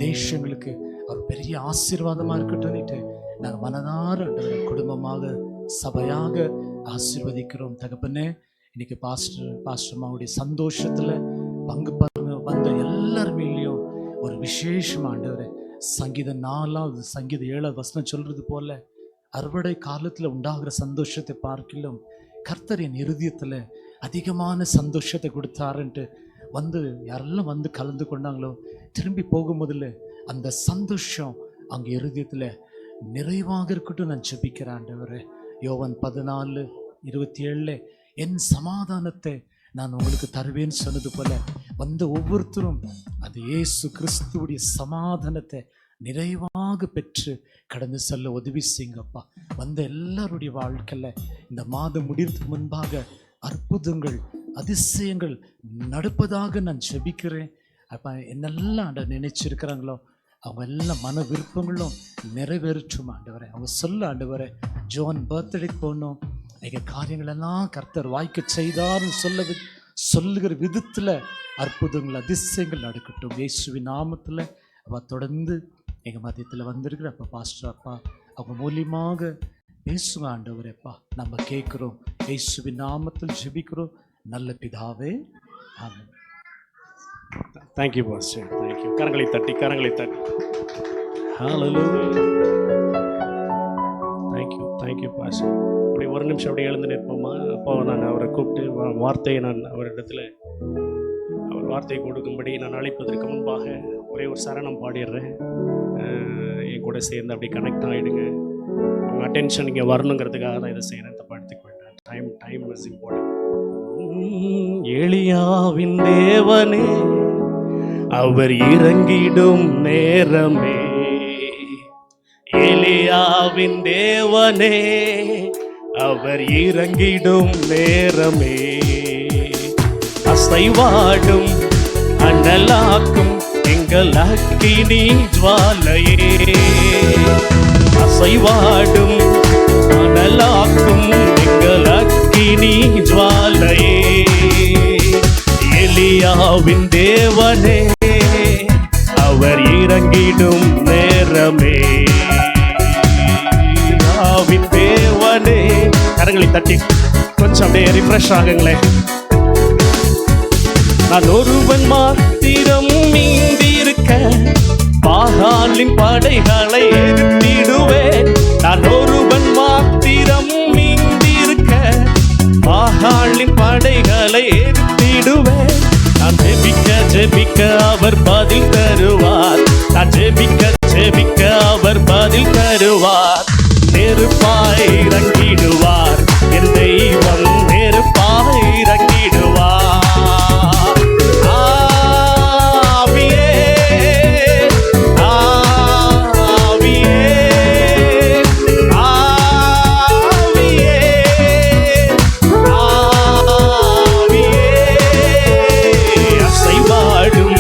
தேசங்களுக்கு அவர் பெரிய ஆசீர்வாதமா இருக்கட்டும்னுட்டு நாங்கள் மனதார ஆண்டவரை குடும்பமாக சபையாக ஆசீர்வதிக்கிறோம். தகப்பனே இன்னைக்கு பாஸ்டர்மாவுடைய சந்தோஷத்துல பங்கு வந்த எல்லாருமேலையும் ஒரு விசேஷம் ஆண்டவரை. சங்கீதம் 4வது சங்கீதம் 7வது வசனம் சொல்றது போல அறுவடை காலத்துல உண்டாகிற சந்தோஷத்தை பார்க்கலாம் கர்த்தர் என் இருதயத்துல அதிகமான சந்தோஷத்தை கொடுத்தாருன்ட்டு வந்து யாரெல்லாம் வந்து கலந்து கொண்டாங்களோ திரும்பி போகும்போதில் அந்த சந்தோஷம் அங்கே இருதயத்துல நிறைவாக இருக்கட்டும் நான் ஜெபிக்கிறேன் ஆண்டவரே. யோவான் 14:27 என் சமாதானத்தை நான் உங்களுக்கு தருவேன்னு சொன்னது போல வந்த ஒவ்வொருத்தரும் அது இயேசு கிறிஸ்துவுடைய சமாதானத்தை நிறைவாக பெற்று கடந்து செல்ல உதவி செய்யுங்கப்பா. வந்த எல்லாருடைய வாழ்க்கையில் இந்த மாதம் முடிவுக்கு முன்பாக அற்புதங்கள் அதிசயங்கள் நடப்பதாக நான் ஜெபிக்கிறேன். அப்போ என்னெல்லாம் நினைச்சிருக்கிறாங்களோ அவங்க எல்லாம் மன விருப்பங்களும் நிறைவேற்றும் ஆண்டவரே. அவங்க சொல்ல ஆண்டவரே ஜோன் பர்த்டேக்கு போகணும், எங்கள் காரியங்களெல்லாம் கர்த்தர் வாய்க்க செய்தார்னு சொல்லுகிற விதத்துல அற்புதங்கள் அதிசயங்கள் நடக்கட்டும். இயேசுவின் நாமத்துல அவ தொடர்ந்து எங்க மத்தியத்துல வந்திருக்கிற அப்பா பாஸ்டர் அப்பா அவங்க மூலியமாக பேசுங்க ஆண்டவரே. அப்பா நம்ம கேட்கிறோம், இயேசுவின் நாமத்தில் ஜெபிக்கிறோம் நல்ல பிதாவே, ஆமென். Thank you pastor, thank you. கரங்களை தட்டி ஹalleluya. Thank you pastor. அப்படி ஒரு நிமிஷம் அப்படியே எழுந்து நிற்போமா? அப்போ நான் அவரை கூப்பிட்டு வார்த்தையை நான் அவரிடத்துல அவர் வார்த்தையை கொடுக்கும்படி நான் அழைப்பதற்கு முன்பாக ஒரே ஒரு சரணம் பாடிடுறேன். என் கூட சேர்ந்து அப்படி கனெக்ட் ஆகிடுங்க. உங்கள் அட்டென்ஷன் இங்கே வரணுங்கிறதுக்காக தான் இதை செய்கிறேன். தப்பா எடுத்துக்க வேண்டாம். Time is important. எலியாவின் தேவனே அவர் இறங்கிடும் நேரமே, எலியாவின் தேவனே அவர் இறங்கிடும் நேரமே, அசைவாடும் அனலாக்கும் எங்கள் அக்கினி ஜுவாலையே, அசைவாடும் அனலாக்கும் எங்கள் அக்கினி ஜுவாலையே, எலியாவின் தேவனே அவர் இறங்கிடும் நேரமே, எலியாவின் தேவனே. கரங்களை தட்டி கொஞ்சம் அப்படியே ரிஃப்ரெஷ் ஆகுங்களேன். நான் ஒருவன் மாத்திரம் மீந்திருக்க பாகாலின் படைகளை எதிர்த்திடுவேன். நான் ஒருவன் மாத்திரம் மீந்திருக்க பாகாலின் படைகளை எதிர்த்திடுவேன். நான் ஜெபிக்க அவர் பதில் தருவார். நான் ஜெபிக்க அவர் பதில் தருவார். நெருப்பாய் இறங்கிடுவார் என் தெய்வம், நெருப்பாய் இறங்கிடுவார். ஆவியே ஆவியே ஆவியே ஆவியே, அசைவாடும்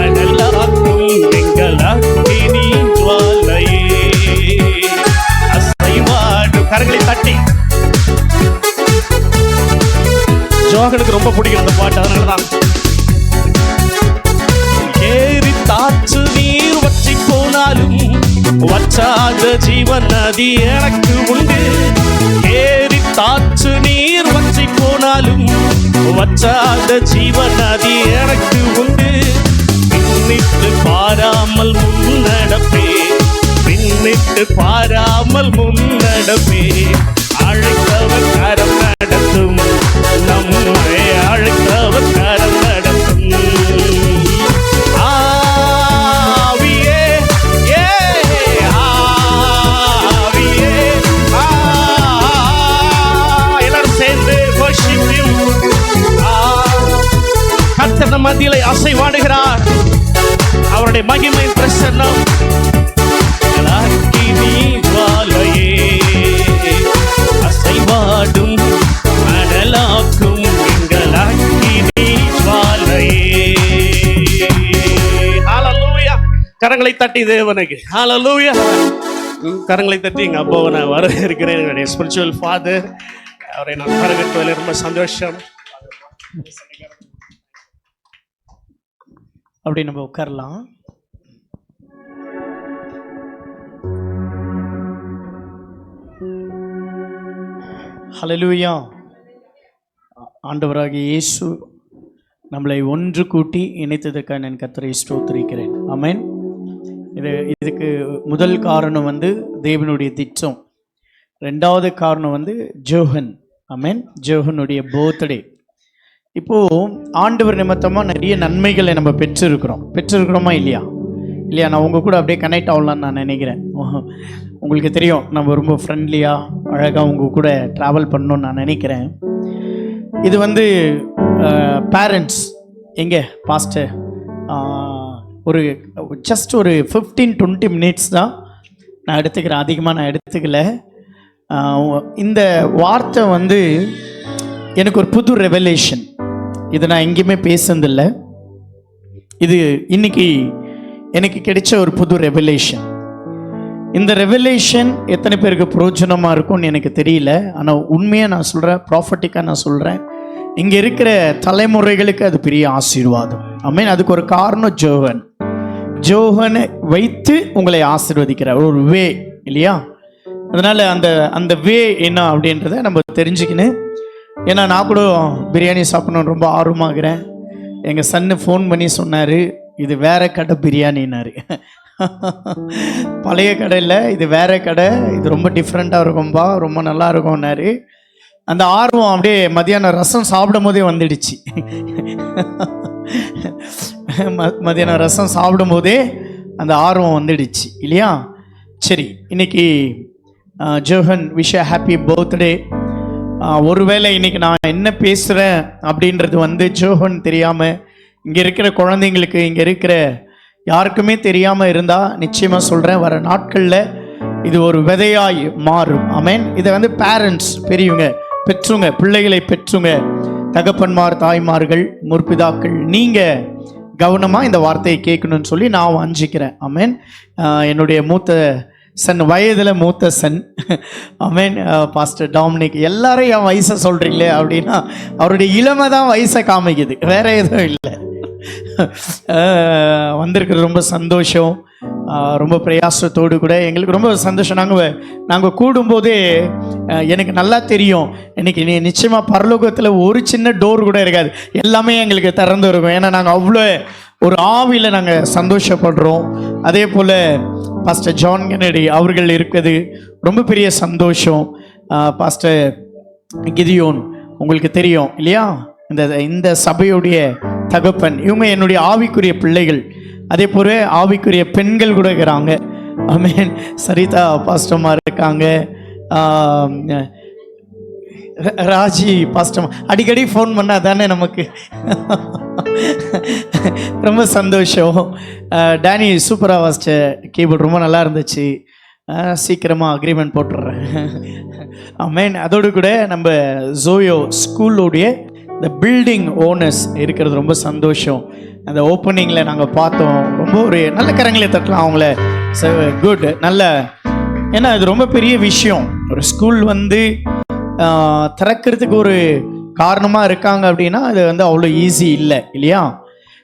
அனலாக்கும் எங்கள் அக்கினி ஜுவாலையே, அசைவாடும். கரங்களை தட்டி. ஜோகனுக்கு ரொம்ப பிடிக்கும் அந்த பாட்டு, அதனாலதான். ஏறி தாற்று நீர் வற்றி போனாலும் வற்றாத ஜீவன் நதி எனக்கு உண்டு. ஏறி தாற்று நீர் வற்றி போனாலும் வற்றாத ஜீவன் நதி எனக்கு உண்டு. பின்னிட்டு பாராமல் முன்னடப்பே, பின்னிட்டு பாராமல் முன்னடப்பே, அழைத்தவர் கரம் நடத்தும், நம்மை அழைத்தவர் கரம் நடத்தும். ஆவியே ஏ ஆவியே எல்லாரும் சேர்ந்து worship him. கர்த்தர் நம் மத்தியிலே அசைவாடுகிறார். அவருடைய மகிமையின் பிரசன்னம் அக்கினி ஜுவாலையே, அசைவாடும் அனலாக்கும் எங்கள் அக்கினி ஜுவாலையே. ஹalleluya. கரங்களை தட்டி தேவனுக்கு ஹalleluya. கரங்களை தட்டி எங்கள் அப்பாவை நான் வரவேற்கிறேன். என்னுடைய ஸ்பிரிச்சுவல் ஃபாதர், அவரை நான் வரவேற்பதில் ரொம்ப சந்தோஷம். அப்படி நம்ம உட்காரலாம். ஹல்லேலூயா. ஆண்டவராகிய இயேசு நம்மளை ஒன்று கூட்டி இணைத்ததற்காக நான் கர்த்தரை ஸ்தோத்திரிக்கிறேன். ஆமென். இதுக்கு முதல் காரணம் வந்து தேவனுடைய திட்டம். ரெண்டாவது காரணம் வந்து ஜோஹன். ஆமென். ஜோஹனுடைய பர்த்டே. இப்போது ஆண்டவர் நிமித்தமாக நிறைய நன்மைகளை நம்ம பெற்றிருக்கிறோமா இல்லையா? நான் உங்கள் கூட அப்படியே கனெக்ட் ஆகலான்னு நான் நினைக்கிறேன். உங்களுக்கு தெரியும், நம்ம ரொம்ப ஃப்ரெண்ட்லியாக அழகாக உங்கள் கூட ட்ராவல் பண்ணணுன்னு நான் நினைக்கிறேன். இது வந்து பேரண்ட்ஸ் எங்கே பாஸ்டர் ஒரு ஜஸ்ட் ஒரு 15-20 மினிட்ஸ் தான் நான் எடுத்துக்கிறேன், அதிகமாக நான் எடுத்துக்கல. இந்த வார்த்தை வந்து எனக்கு ஒரு புது ரெவலேஷன். இதை நான் எங்கேயுமே பேசுனதில்லை. இது இன்னைக்கு எனக்கு கிடைச்ச ஒரு புது ரெவலேஷன். இந்த ரெவலேஷன் எத்தனை பேருக்கு பிரயோஜனமாக இருக்கும்னு எனக்கு தெரியல. ஆனால் உண்மையாக நான் சொல்கிறேன், ப்ராஃபட்டிக்காக நான் சொல்கிறேன், இங்கே இருக்கிற தலைமுறைகளுக்கு அது பெரிய ஆசீர்வாதம். ஆமென். அதுக்கு ஒரு காரணம் ஜோஹனை வைத்து உங்களை ஆசீர்வதிக்கிறார், ஒரு வே இல்லையா? அதனால் அந்த வே என்ன அப்படின்றத நம்ம தெரிஞ்சுக்கின்னு, ஏன்னா நான் கூட பிரியாணி சாப்பிடணும்னு ரொம்ப ஆர்வமாகிறேன். எங்கள் சன்னு ஃபோன் பண்ணி சொன்னார், இது வேற கடை பிரியாணின்னாரு. பழைய கடையில் இது வேற கடை, இது ரொம்ப டிஃப்ரெண்ட்டாக இருக்கும்பா, ரொம்ப நல்லா இருக்கும்னாரு. அந்த ஆர்வம் அப்படியே மதியானம் ரசம் சாப்பிடும் போதே வந்துடுச்சு. மதியானம் ரசம் சாப்பிடும் போதே அந்த ஆர்வம் வந்துடுச்சு இல்லையா? சரி, இன்னைக்கு ஜோஹன் விஷ் ஹாப்பி பர்த்டே. ஒருவேளை இன்னைக்கு நான் என்ன பேசுகிறேன் அப்படின்றது வந்து ஜோஹன் தெரியாமல், இங்கே இருக்கிற குழந்தைங்களுக்கு, இங்கே இருக்கிற யாருக்குமே தெரியாமல் இருந்தால் நிச்சயமாக சொல்கிறேன், வர நாட்களில் இது ஒரு விதையாய் மாறும். ஆமென். இதை வந்து பேரண்ட்ஸ், பெரியவங்க, பெற்றுங்க, பிள்ளைகளை பெற்றுங்க, தகப்பன்மார், தாய்மார்கள், முற்பிதாக்கள், நீங்கள் கவனமாக இந்த வார்த்தையை கேட்கணும்னு சொல்லி நான் வாஞ்சிக்கிறேன். ஆமென். என்னுடைய மூத்த சன், வயதில் மூத்த சன், ஆமென், பாஸ்டர் டாமினிக். எல்லாரும் என் வயசை சொல்கிறீங்களே அப்படின்னா அவருடைய இளமை தான் வயசை காமிக்குது, வேற எதுவும் இல்லை. வந்திருக்கிறது ரொம்ப சந்தோஷம். ரொம்ப பிரயாசத்தோடு கூட எங்களுக்கு ரொம்ப சந்தோஷம். நாங்கள் கூடும்போதே எனக்கு நல்லா தெரியும், இன்னைக்கு நிச்சயமாக பரலோகத்தில் ஒரு சின்ன டோர் கூட இருக்காது, எல்லாமே எங்களுக்கு திறந்து இருக்கும். ஏன்னா நாங்கள் அவ்வளோ ஒரு ஆவியில் நாங்கள் சந்தோஷப்படுறோம். அதே போல் பாஸ்டர் ஜான் கென்னடி அவர்கள் இருக்குது, ரொம்ப பெரிய சந்தோஷம். பாஸ்டர் கிதியோன் உங்களுக்கு தெரியும் இல்லையா, இந்த சபையுடைய தகப்பன். இவங்க என்னுடைய ஆவிக்குரிய பிள்ளைகள். அதே போல ஆவிக்குரிய பெண்கள் கூட இருக்கிறாங்க. ஆமென். சரிதா பாஸ்டமா இருக்காங்க, ராஜி பாஸ்டமா. அடிக்கடி ஃபோன் பண்ணால் தானே நமக்கு ரொம்ப சந்தோஷம். டேனி சூப்பராக வாசிச்ச கீபோர்ட் ரொம்ப நல்லா இருந்துச்சு. சீக்கிரமாக அக்ரிமெண்ட் போட்டுடுறேன். ஆமென். அதோடு கூட நம்ம ஜோயோ ஸ்கூலோடைய இந்த பில்டிங் ஓனர்ஸ் இருக்கிறது ரொம்ப சந்தோஷம். அந்த ஓப்பனிங்கில் நாங்கள் பார்த்தோம், ரொம்ப ஒரு நல்ல கரங்களை தட்டலாம் அவங்கள. குட், நல்ல, ஏன்னா இது ரொம்ப பெரிய விஷயம். ஒரு ஸ்கூல் வந்து திறக்கிறதுக்கு ஒரு காரணமாக இருக்காங்க அப்படின்னா அது வந்து அவ்வளோ ஈஸி இல்லை இல்லையா?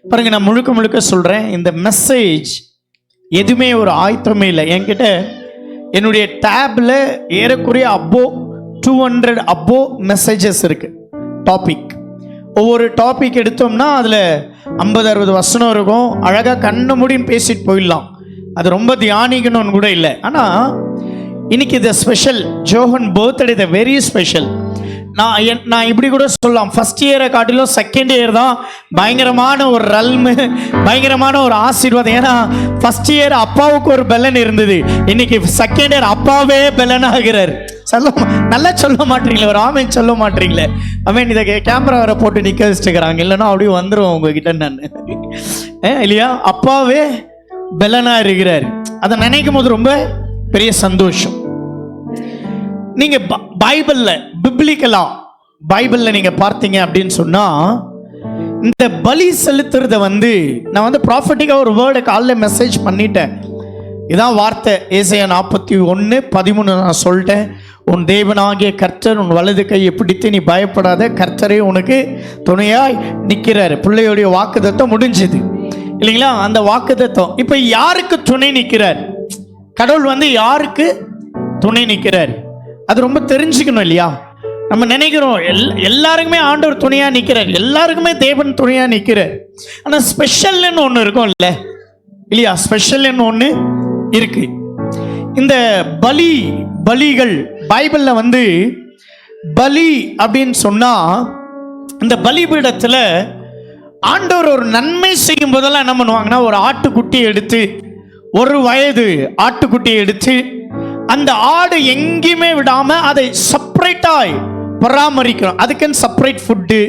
பாருங்க, நான் முழுக்க சொல்கிறேன், இந்த மெசேஜ் எதுவுமே ஒரு ஆயத்தமே இல்லை. என்கிட்ட என்னுடைய டேப்பில் ஏறக்குறைய 200 மெசேஜஸ் இருக்கு. டாபிக், ஒவ்வொரு டாபிக் எடுத்தோம்னா அதில் 50-60 வசனம் இருக்கும். அழகாக கண்ணு மூடின்னு பேசிட்டு போயிடலாம், அது ரொம்ப தியானிக்கணும்னு கூட இல்லை. ஆனால் இன்னைக்கு இது ஸ்பெஷல். ஜோஹன் பர்த்டே இது வெரி ஸ்பெஷல். நான் இப்படி கூட சொல்லலாம், ஃபர்ஸ்ட் இயரை காட்டிலும் செகண்ட் இயர் தான் பயங்கரமான ஒரு ரல்மு, பயங்கரமான ஒரு ஆசீர்வாதம். ஏன்னா ஃபர்ஸ்ட் இயர் அப்பாவுக்கு ஒரு பெலன் இருந்தது, இன்னைக்கு செகண்ட் இயர் அப்பாவே பெலன் ஆகிறார். நல்லா சொல்ல மாட்டீங்களே, ஒரு ஆமேன் சொல்ல மாட்டீங்களே. ஆமேன். இதை கேமரா வர போட்டு நிற்க வச்சுக்கிறாங்க, இல்லைன்னா அப்படியே வந்துடும் உங்ககிட்ட நான் இல்லையா? அப்பாவே பெலனா இருக்கிறார். அதை நினைக்கும் போது ரொம்ப பெரிய சந்தோஷம். நீங்க பைபிள்ல நீங்க பார்த்தீங்க அப்படின்னு சொன்னா, இந்த பலி செலுத்துறத வந்து நான் வந்து ப்ராஃபட்டிக்கா ஒரு வேர்டை காலைல மெசேஜ் பண்ணிட்டேன். இதான் வார்த்தை, ஏசாயா 41:13 நான் சொல்லிட்டேன். உன் தேவனாகிய கர்த்தர் உன் வலது கையை பிடித்து நீ பயப்படாத, கர்த்தரே உனக்கு துணையாய் நிற்கிறாரு. பிள்ளையோடைய வாக்குத்தத்தம் முடிஞ்சது இல்லைங்களா? அந்த வாக்குத்தத்தம் இப்ப யாருக்கு துணை நிற்கிறார்? கடவுள் வந்து யாருக்கு துணை நிற்கிறார்? அது ரொம்ப தெரிஞ்சுக்கணும் இல்லையா? நம்ம நினைக்கிறோம் எல்லாருக்குமே ஆண்டவர் துணையா நிற்கிறார், எல்லாருக்குமே தேவன் துணையா நிற்கிறார். ஆனா ஸ்பெஷல்னு ஒன்று இருக்கும் இல்லையா? ஸ்பெஷல்னு ஒன்று இருக்கு. இந்த பலிகள் பைபிள்ல வந்து பலி அப்படின்னு சொன்னா, இந்த பலிபீடத்துல ஆண்டவர் ஒரு நன்மை செய்யும் போதெல்லாம் என்ன பண்ணுவாங்கன்னா, ஒரு ஆட்டுக்குட்டி எடுத்து, ஒரு வயது ஆட்டுக்குட்டியை எடுத்து, அந்த ஆடு எங்கேயுமே விடாம அதை செப்பரேட்டாய் பராமரிக்கணும். அதுக்குன்னு செப்பரேட் ஃபுட்டு,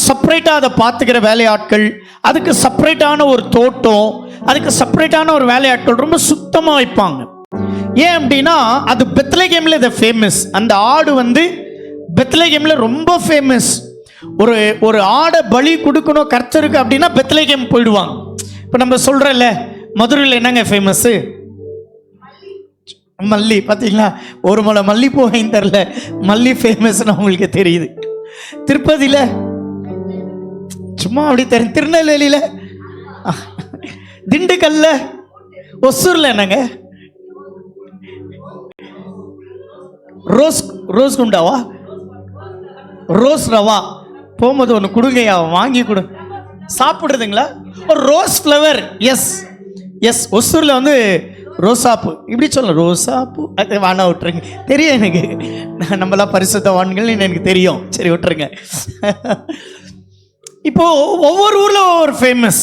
செப்பரேட்டா அதை பார்த்துக்கிற வேலையாட்கள், அதுக்கு செப்பரேட்டான ஒரு தோட்டம், அதுக்கு செப்பரேட்டான ஒரு வேலையாட்கள் ரொம்ப சுத்தமா வைப்பாங்க. ஏன் அப்படின்னா அது பெத்லகேம்ல இது ஃபேமஸ். அந்த ஆடு வந்து பெத்லகேம்ல ரொம்ப ஃபேமஸ். ஒரு ஆடை பலி கொடுக்கணும் கர்த்தருக்கு அப்படின்னா பெத்லகேம் போயிடுவாங்க. இப்போ நம்ம சொல்றோம்ல, மதுரையில் என்னங்க ஃபேமஸ்? மல்லி. பார்த்தீங்களா, ஒரு மலை மல்லிப்பூ வாங்கி தரல, மல்லி ஃபேமஸ்ன்னு உங்களுக்கு தெரியுது. திருப்பதியில் சும்மா அப்படி திருநெல்வேலியில், திண்டுக்கல்ல, ஒசூரில் என்னங்க ரோஸ் குண்டாவா, ரோஸ் ரவா போகும்போது ஒன்று கொடுங்கய்யா, வாங்கி கொடு. சாப்பிடுறதுங்களா? ஒரு ரோஸ் ஃப்ளவர். எஸ் எஸ், ஒசூரில் வந்து ரோசாப்பூ, இப்படி சொல்லலாம், ரோசாப்பூ. அது வானா விட்டுருங்க, தெரியும் எனக்கு, நம்மளாம் பரிசுத்தவான்கள் எனக்கு தெரியும். சரி விட்டுருங்க. இப்போது ஒவ்வொரு ஊரில் ஒவ்வொரு ஃபேமஸ்,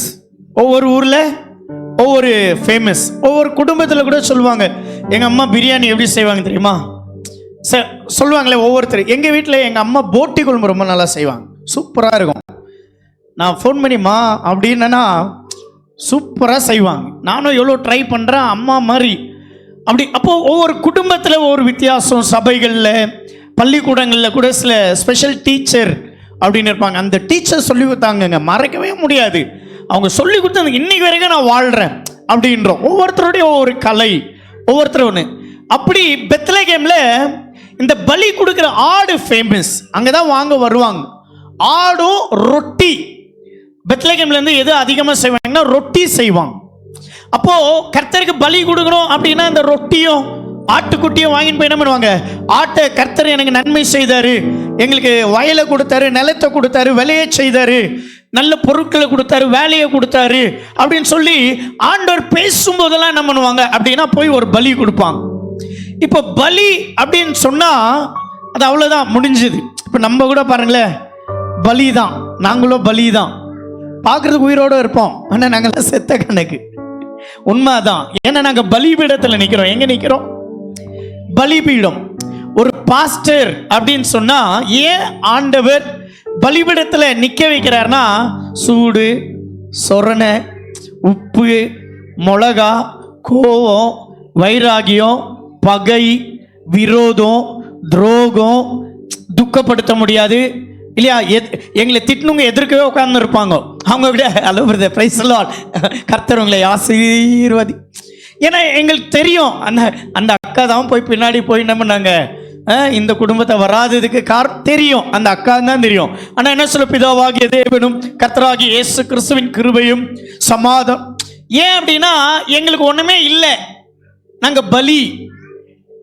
ஒவ்வொரு ஊரில் ஒவ்வொரு ஃபேமஸ். ஒவ்வொரு குடும்பத்தில் கூட சொல்லுவாங்க, எங்கள் அம்மா பிரியாணி எப்படி செய்வாங்க தெரியுமா சொல்லுவாங்களே ஒவ்வொருத்தர். எங்கள் வீட்டில் எங்கள் அம்மா போட்டி குழம்பு ரொம்ப நல்லா செய்வாங்க, சூப்பராக இருக்கும். நான் ஃபோன் பண்ணிம்மா அப்படின்னா சூப்பராக செய்வாங்க. நானும் எவ்வளோ ட்ரை பண்ணுறேன் அம்மா மாதிரி அப்படி. அப்போது ஒவ்வொரு குடும்பத்தில் ஒவ்வொரு வித்தியாசம். சபைகளில், பள்ளிக்கூடங்களில் கூட சில ஸ்பெஷல் டீச்சர் அப்படின்னு இருப்பாங்க. அந்த டீச்சர் சொல்லி கொடுத்தாங்கங்க, மறக்கவே முடியாது. அவங்க சொல்லி கொடுத்தாங்க, இன்னைக்கு வரைக்கும் நான் வாழ்கிறேன் அப்படின்றோம். ஒவ்வொருத்தருடைய ஒவ்வொரு கலை, ஒவ்வொருத்தர் ஒன்று. அப்படி பெத்லகேமில் இந்த பலி கொடுக்குற ஆடு ஃபேமஸ், அங்கே தான் வாங்க வருவாங்க. ஆடும் ரொட்டி. பெத்லகேம்லேருந்து எது அதிகமாக செய்வாங்கன்னா ரொட்டி செய்வாங்க. அப்போது கர்த்தருக்கு பலி கொடுக்கணும் அப்படின்னா அந்த ரொட்டியும் ஆட்டுக்குட்டியும் வாங்கிட்டு போய் என்ன பண்ணுவாங்க, ஆட்டை கர்த்தர் எனக்கு நன்மை செய்தார், எங்களுக்கு வயலை கொடுத்தாரு, நிலத்தை கொடுத்தாரு, விலையை செய்தார், நல்ல பொருட்களை கொடுத்தாரு, வேலையை கொடுத்தாரு அப்படின்னு சொல்லி ஆண்டவர் பேசும்போதெல்லாம் என்ன பண்ணுவாங்க அப்படின்னா போய் ஒரு பலி கொடுப்பாங்க. இப்போ பலி அப்படின்னு சொன்னால் அது அவ்வளோதான், முடிஞ்சுது. இப்போ நம்ம கூட பாருங்களேன், பலி தான், நாங்களும் பலி தான். பார்க்குறதுக்கு உயிரோடு இருப்போம், ஆனால் நாங்கள்லாம் செத்த கணக்கு. உண்மைதான். ஏன்னா நாங்கள் பலிபீடத்தில் நிற்கிறோம். எங்கே நிற்கிறோம்? பலிபீடம். ஒரு பாஸ்டர் அப்படின்னு சொன்னால் ஏன் ஆண்டவர் பலிபீடத்தில் நிற்க வைக்கிறார்னா, சூடு, சொரணை, உப்பு, மிளகா, கோவம், வைராகியம், பகை, விரோதம், துரோகம், துக்கப்படுத்த முடியாது இல்லையா? எங்களை திட்டினவங்க எதிர்க்கவே உட்கார்ந்து இருப்பாங்க. அவங்க விட அளவு பிரைஸ் எல்லாம் கர்த்தர் உங்களை ஆசீர்வதி. ஏன்னா எங்களுக்கு தெரியும், அந்த அக்கா தான் போய் பின்னாடி போய் என்ன பண்ணாங்க, இந்த குடும்பத்தை வராததுக்கு காரணம் தெரியும், அந்த அக்கா தான் தெரியும். ஆனால் என்ன சொல்ல, பிதாவாகிய தேவனும் கர்த்தராகிய இயேசு கிறிஸ்துவின் கிருபையும் சமாதானம். ஏன் அப்படின்னா எங்களுக்கு ஒன்றுமே இல்லை, நாங்கள் பலி.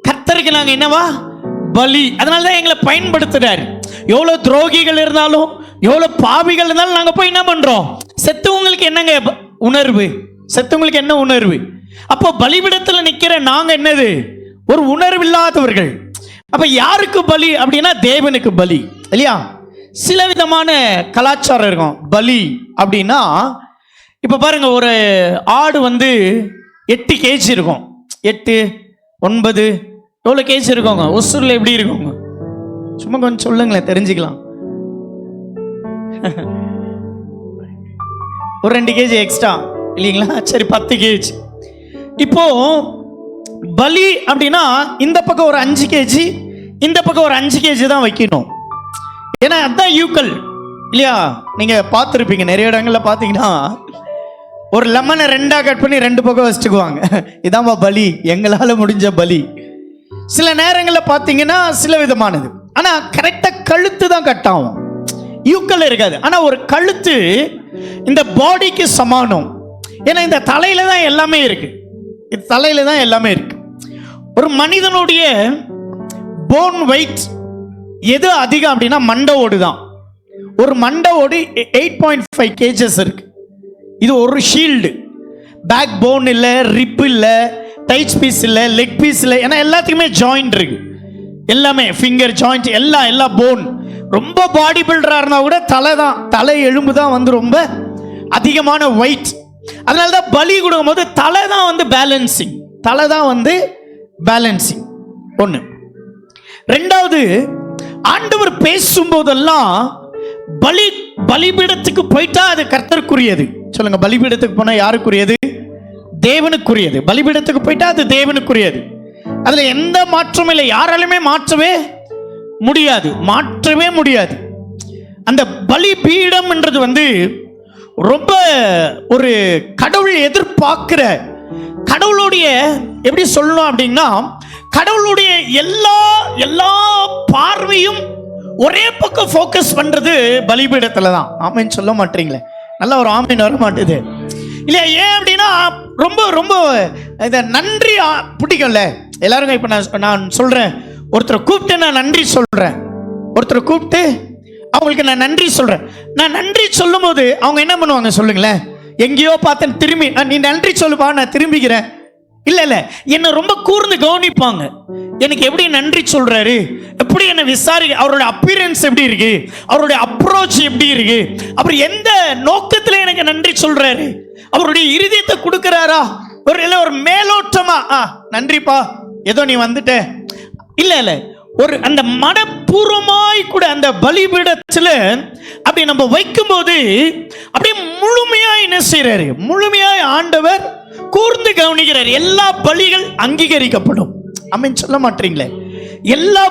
கர்த்தருக்கு நாங்கள் என்னவா, பலி. அதனால தான் எங்களை பயன்படுத்துறாரு. எவ்வளோ துரோகிகள் இருந்தாலும், எவ்வளோ பாவிகள் இருந்தாலும் நாங்கள் போய் என்ன பண்ணுறோம், செத்தவங்களுக்கு என்னங்க உணர்வு, செத்தவங்களுக்கு என்ன உணர்வு? அப்போ பலிபீடத்தில் நிற்கிற நாங்கள் என்னது, ஒரு உணர்வு இல்லாதவர்கள். அப்போ யாருக்கு பலி அப்படின்னா தேவனுக்கு பலி இல்லையா? சில விதமான கலாச்சாரம் இருக்கும். பலி அப்படின்னா இப்போ பாருங்க, ஒரு ஆடு வந்து 8 kg இருக்கும், 8, 9 எவ்வளோ கேஜி இருக்கோங்க? ஒசூரில் எப்படி இருக்கோங்க? சும்மா கொஞ்சம் சொல்லுங்களேன், தெரிஞ்சுக்கலாம். ஒரு 2 kg எக்ஸ்ட்ரா இல்லைங்களா? சரி, 10 kg. இப்போ பலி அப்படின்னா இந்த பக்கம் ஒரு 5 kg, இந்த பக்கம் ஒரு 5 kg தான் வைக்கணும். ஏன்னா அதுதான் யூக்கல் இல்லையா? நீங்கள் பார்த்துருப்பீங்க, நிறைய இடங்களில் பார்த்தீங்கன்னா ஒரு லெமனை 2ஆக கட் பண்ணி 2 பக்கம் வச்சுக்குவாங்க. இதான்ப்பா பலி, எங்களால் முடிஞ்ச பலி. சில நேரங்களில் பார்த்தீங்கன்னா சில விதமானது, ஆனால் கரெக்டாக கழுத்து தான் கட் ஆகும், யூக்கல் இருக்காது. ஆனால் ஒரு கழுத்து இந்த பாடிக்கு சமானம். ஏன்னா இந்த தலையில தான் எல்லாமே இருக்கு, இது தலையில தான் எல்லாமே இருக்கு. ஒரு மனிதனுடைய போன் வெயிட் எது அதிகம் அப்படின்னா மண்டை ஓடு தான். ஒரு மண்டை ஓடு 8.5 kg இருக்கு. இது ஒரு ஷீல்டு. பேக் போன் இல்லை, ரிப் இல்லை, டைச் பீஸ் இல்லை, லெக் பீஸ் இல்லை. ஏன்னா எல்லாத்துக்குமே ஜாயிண்ட் இருக்கு, எல்லாமே ஃபிங்கர் ஜாயிண்ட், எல்லா போன். ரொம்ப பாடி பில்டராக இருந்தால் கூட தலை எலும்பு தான் வந்து ரொம்ப அதிகமான வெயிட். அதனால தான் பலி கொடுக்கும் போது தலை தான் வந்து பேலன்சிங், தலை தான் வந்து பேலன்சிங். ஒன்று. ரெண்டாவது, ஆண்டவர் பேசும்போதெல்லாம் பலிபீடத்துக்கு போயிட்டா அது கர்த்தருக்குரியது. சொல்லுங்க, பலிபீடத்துக்கு போனா யாருக்குரியது? தேவனுக்குரியது. பலிபீடத்துக்கு போயிட்டா அது தேவனுக்குரியது. அதுல எந்த மாற்றமும் இல்லை, யாராலுமே மாற்றவே முடியாது. அந்த பலிபீடம்ன்றது வந்து ரொம்ப ஒரு கடவுள் எதிர்பார்க்கிற, கடவுளுடைய எப்படி சொல்லணும் அப்படின்னா, கடவுளுடைய எல்லா பார்வையும் ஒரே பக்கம் ஃபோக்கஸ் பண்றது பலிபீடத்துல தான். ஆமேன்னு சொல்ல மாட்டீங்களே, நல்ல ஒரு ஆமேன் வர மாட்டேது இல்லையா? ஏன் அப்படின்னா ரொம்ப ரொம்ப இதை நன்றி பிடிக்கும்ல எல்லாருக்கும். இப்போ நான் சொல்றேன், ஒருத்தரை கூப்பிட்டு நான் நன்றி சொல்றேன், ஒருத்தரை கூப்பிட்டு அவங்களுக்கு நான் நன்றி சொல்றேன். நான் நன்றி சொல்லும் போது அவங்க என்ன பண்ணுவாங்க சொல்லுங்களேன்? எங்கேயோ பார்த்தேன் திரும்பி நீ நன்றி சொல்லுப்பா நான் திரும்பிக்கிறேன். இல்ல என்னை ரொம்ப கூர்ந்து கவனிப்பாங்க. எனக்கு எப்படி நன்றி சொல்றாரு, எப்படி என்ன விசாரிக்க, அவருடைய அப்பியரன்ஸ் எப்படி இருக்கு, அவருடைய அப்ரோச் எப்படி இருக்கு, அப்புறம் எந்த நோக்கத்துல எனக்கு நன்றி சொல்றாரு, அவருடைய இருதயத்தை கொடுக்கிறாரா, ஒரு மேலோட்டமா நன்றிப்பா ஏதோ நீ வந்துட்ட, இல்ல ஒரு அந்த மனப்பூர்வமாய் கூட அந்த பலிபீடத்துல அப்படி நம்ம வைக்கும் போது அப்படியே முழுமையா என்ன செய்யறாரு, முழுமையாய் ஆண்டவர் கூர்ந்து கவனிக்கிறார். எல்லா பலிகள் அங்கீகரிக்கப்படும். ஆமென் சொல்ல மாட்டீங்களே? எல்லா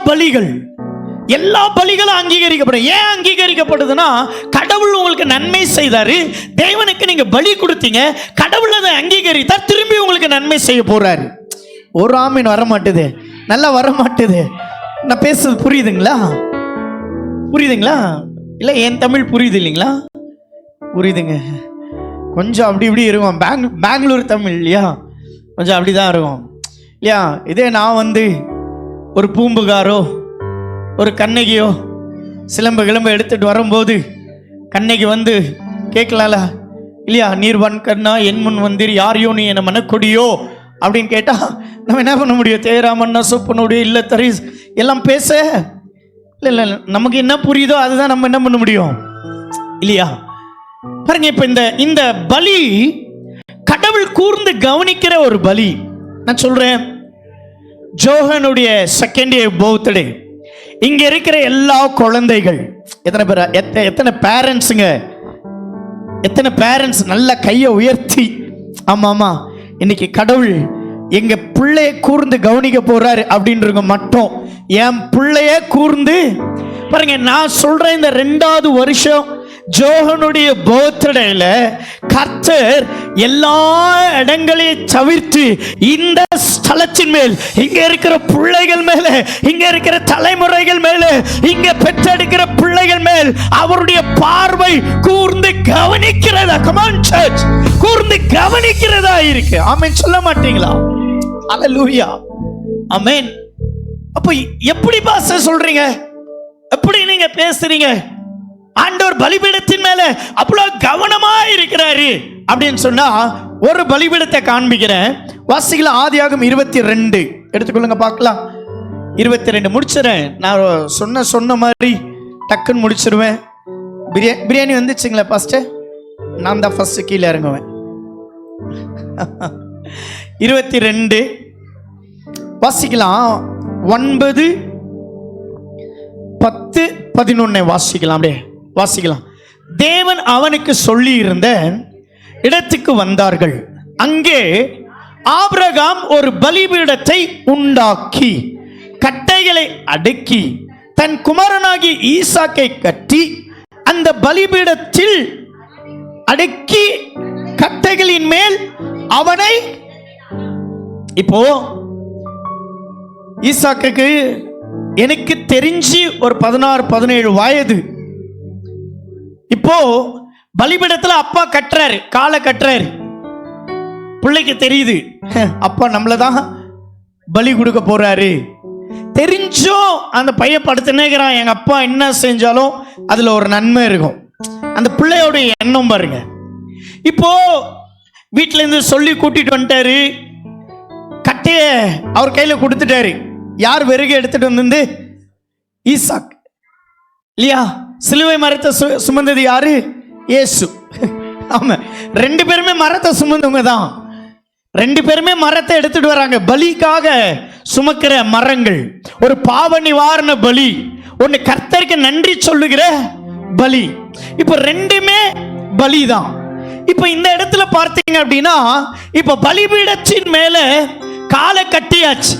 பலிகளும் அங்கீகரிக்கப்படும். ஏன் அங்கீகரிக்கப்படுதுன்னா, கடவுள் உங்களுக்கு நன்மை செய்தாரு, தேவனுக்கு நீங்க பலி கொடுத்தீங்க, கடவுள் அதை அங்கீகரித்தார், திரும்பி உங்களுக்கு நன்மை செய்ய போறாரு. ஒரு ஆமீன் வர மாட்டுது, நல்லா வர மாட்டுது. நான் பேசுறது புரியுதுங்களா? இல்லை என் தமிழ் புரியுது இல்லைங்களா? புரியுதுங்க. கொஞ்சம் அப்படி இப்படி இருக்கும். பெங்களூர் தமிழ் இல்லையா, கொஞ்சம் அப்படிதான் இருக்கும் இல்லையா? இதே நான் ஒரு பூம்புகாரோ ஒரு கண்ணகியோ சிலம்பு கிளம்ப எடுத்துட்டு வரும்போது கண்ணகி கேட்கலாம்ல இல்லையா? நீர் வன்கண்ணா என் முன் வந்தீர், யாரையோ நீ என்ன மனக்கொடியோ அப்படின்னு கேட்டா நம்ம என்ன பண்ண முடியும்? தேராமண்ணா சூப்பனுடைய இல்லை தரிஸ் எல்லாம் பேச இல்லை நமக்கு என்ன புரியுதோ அதுதான் நம்ம என்ன பண்ண முடியும் இல்லையா? பாருங்க, இப்ப இந்த பலி கடவுள் கூர்ந்து கவனிக்கிற ஒரு பலி. நான் சொல்றேன், ஜோஹனுடைய செகண்ட் இயர் பர்த்டே, இங்க இருக்கிற எல்லா குழந்தைகள் எத்தனை பேர், எத்தனை பேரண்ட்ஸுங்க, எத்தனை பேரண்ட்ஸ் நல்ல கையை உயர்த்தி ஆமா இன்னைக்கு கடவுள் எங்க பிள்ளைய கூர்ந்து கவனிக்க போறாரு அப்படின்றவங்க மட்டும் என் பிள்ளைய கூர்ந்து பாருங்க. நான் சொல்றேன், இந்த 2வது வருஷம் ஜோஹனுடைய பர்த்டேல கர்த்தர் எல்லா இடங்களையும் தவிர்த்து இந்த ஸ்தலத்தின் மேல், இங்க இருக்கிற பிள்ளைகள் மேல, இங்க இருக்கிற தலைமுறைகள் மேல, இங்க பெற்றெடுக்கிற பிள்ளைகள் மேல் அவருடைய பார்வை கூர்ந்து கவனிக்கிறதா, கமான் சர்ச், கூர்ந்து கவனிக்கிறதா இருக்கு. ஆமென் சொல்ல மாட்டீங்களா? அல்லேலூயா, ஆமென். அப்ப எப்படி பாஸ்டர் சொல்றீங்க, எப்படி நீங்க பேசுறீங்க? ஆண்டவர் பலிபீடத்தின் மேல அவ்வளவு கவனமா இருக்கிறாரு அப்படின்னு சொன்னா, ஒரு பலிபீடத்தை காண்பிக்கிறேன். வாசிக்கலாம், ஆதியாகமம் 22 எடுத்துக்கொள்ளுங்க பார்க்கலாம். 22 முடிச்சிடறேன். நான் சொன்ன மாதிரி டக்குன்னு முடிச்சிருவேன். பிரியாணி வந்துச்சுங்களா பாஸ்டர்? நான் தான் ஃபர்ஸ்ட் கீழே இறங்குவேன். 22 வாசிக்கலாம். 9, 10, 11 வாசிக்கலாம். அப்படியே வாசிக்கலாம். தேவன் அவனுக்கு சொல்லி இருந்த இடத்துக்கு வந்தார்கள். அங்கே ஆபிரகாம் ஒரு பலிபீடத்தை உண்டாக்கி கட்டைகளை அடுக்கி தன் குமாரனாகி ஈசாக்கை கட்டி அந்த பலிபீடத்தில் அடுக்கி கட்டைகளின் மேல் அவனை, இப்போ ஈசாக்குக்கு எனக்கு தெரிஞ்சு ஒரு 16-17 வயது. இப்போ பலிபீடத்துல அப்பா கட்டுறாரு, காலை கட்டுறாரு. பிள்ளைக்கு தெரியுது அப்பா நம்மளதான் பலி கொடுக்க போறாரு. தெரிஞ்சும் அந்த பையன் படுத்துனேங்கிறான், எங்க அப்பா என்ன செஞ்சாலும் அதுல ஒரு நன்மை இருக்கும். அந்த பிள்ளையோட எண்ணம் பாருங்க. இப்போ வீட்டுல இருந்து சொல்லி கூட்டிட்டு வந்துட்டாரு, கட்டைய அவர் கையில கொடுத்துட்டாரு. யார் விறகு எடுத்துட்டு வந்து? ஈசாக் இல்லையா? சிலுவை மரத்தை சுமந்தது யாரு? இயேசு. ஆமா, 2 பேருமே மரத்தை சுமந்தவங்க தான். 2 பேருமே மரத்தை எடுத்துட்டு வராங்க. பலிக்காக சுமக்கிற மரங்கள், ஒரு பாவ நிவாரண பலி, ஒன்னு கர்த்தருக்கு நன்றி சொல்லுகிற பலி. இப்ப 2மே பலி தான். இப்ப இந்த இடத்துல பார்த்தீங்க அப்படின்னா, இப்ப பலிபீடத்தின் மேல காலை கட்டியாச்சு,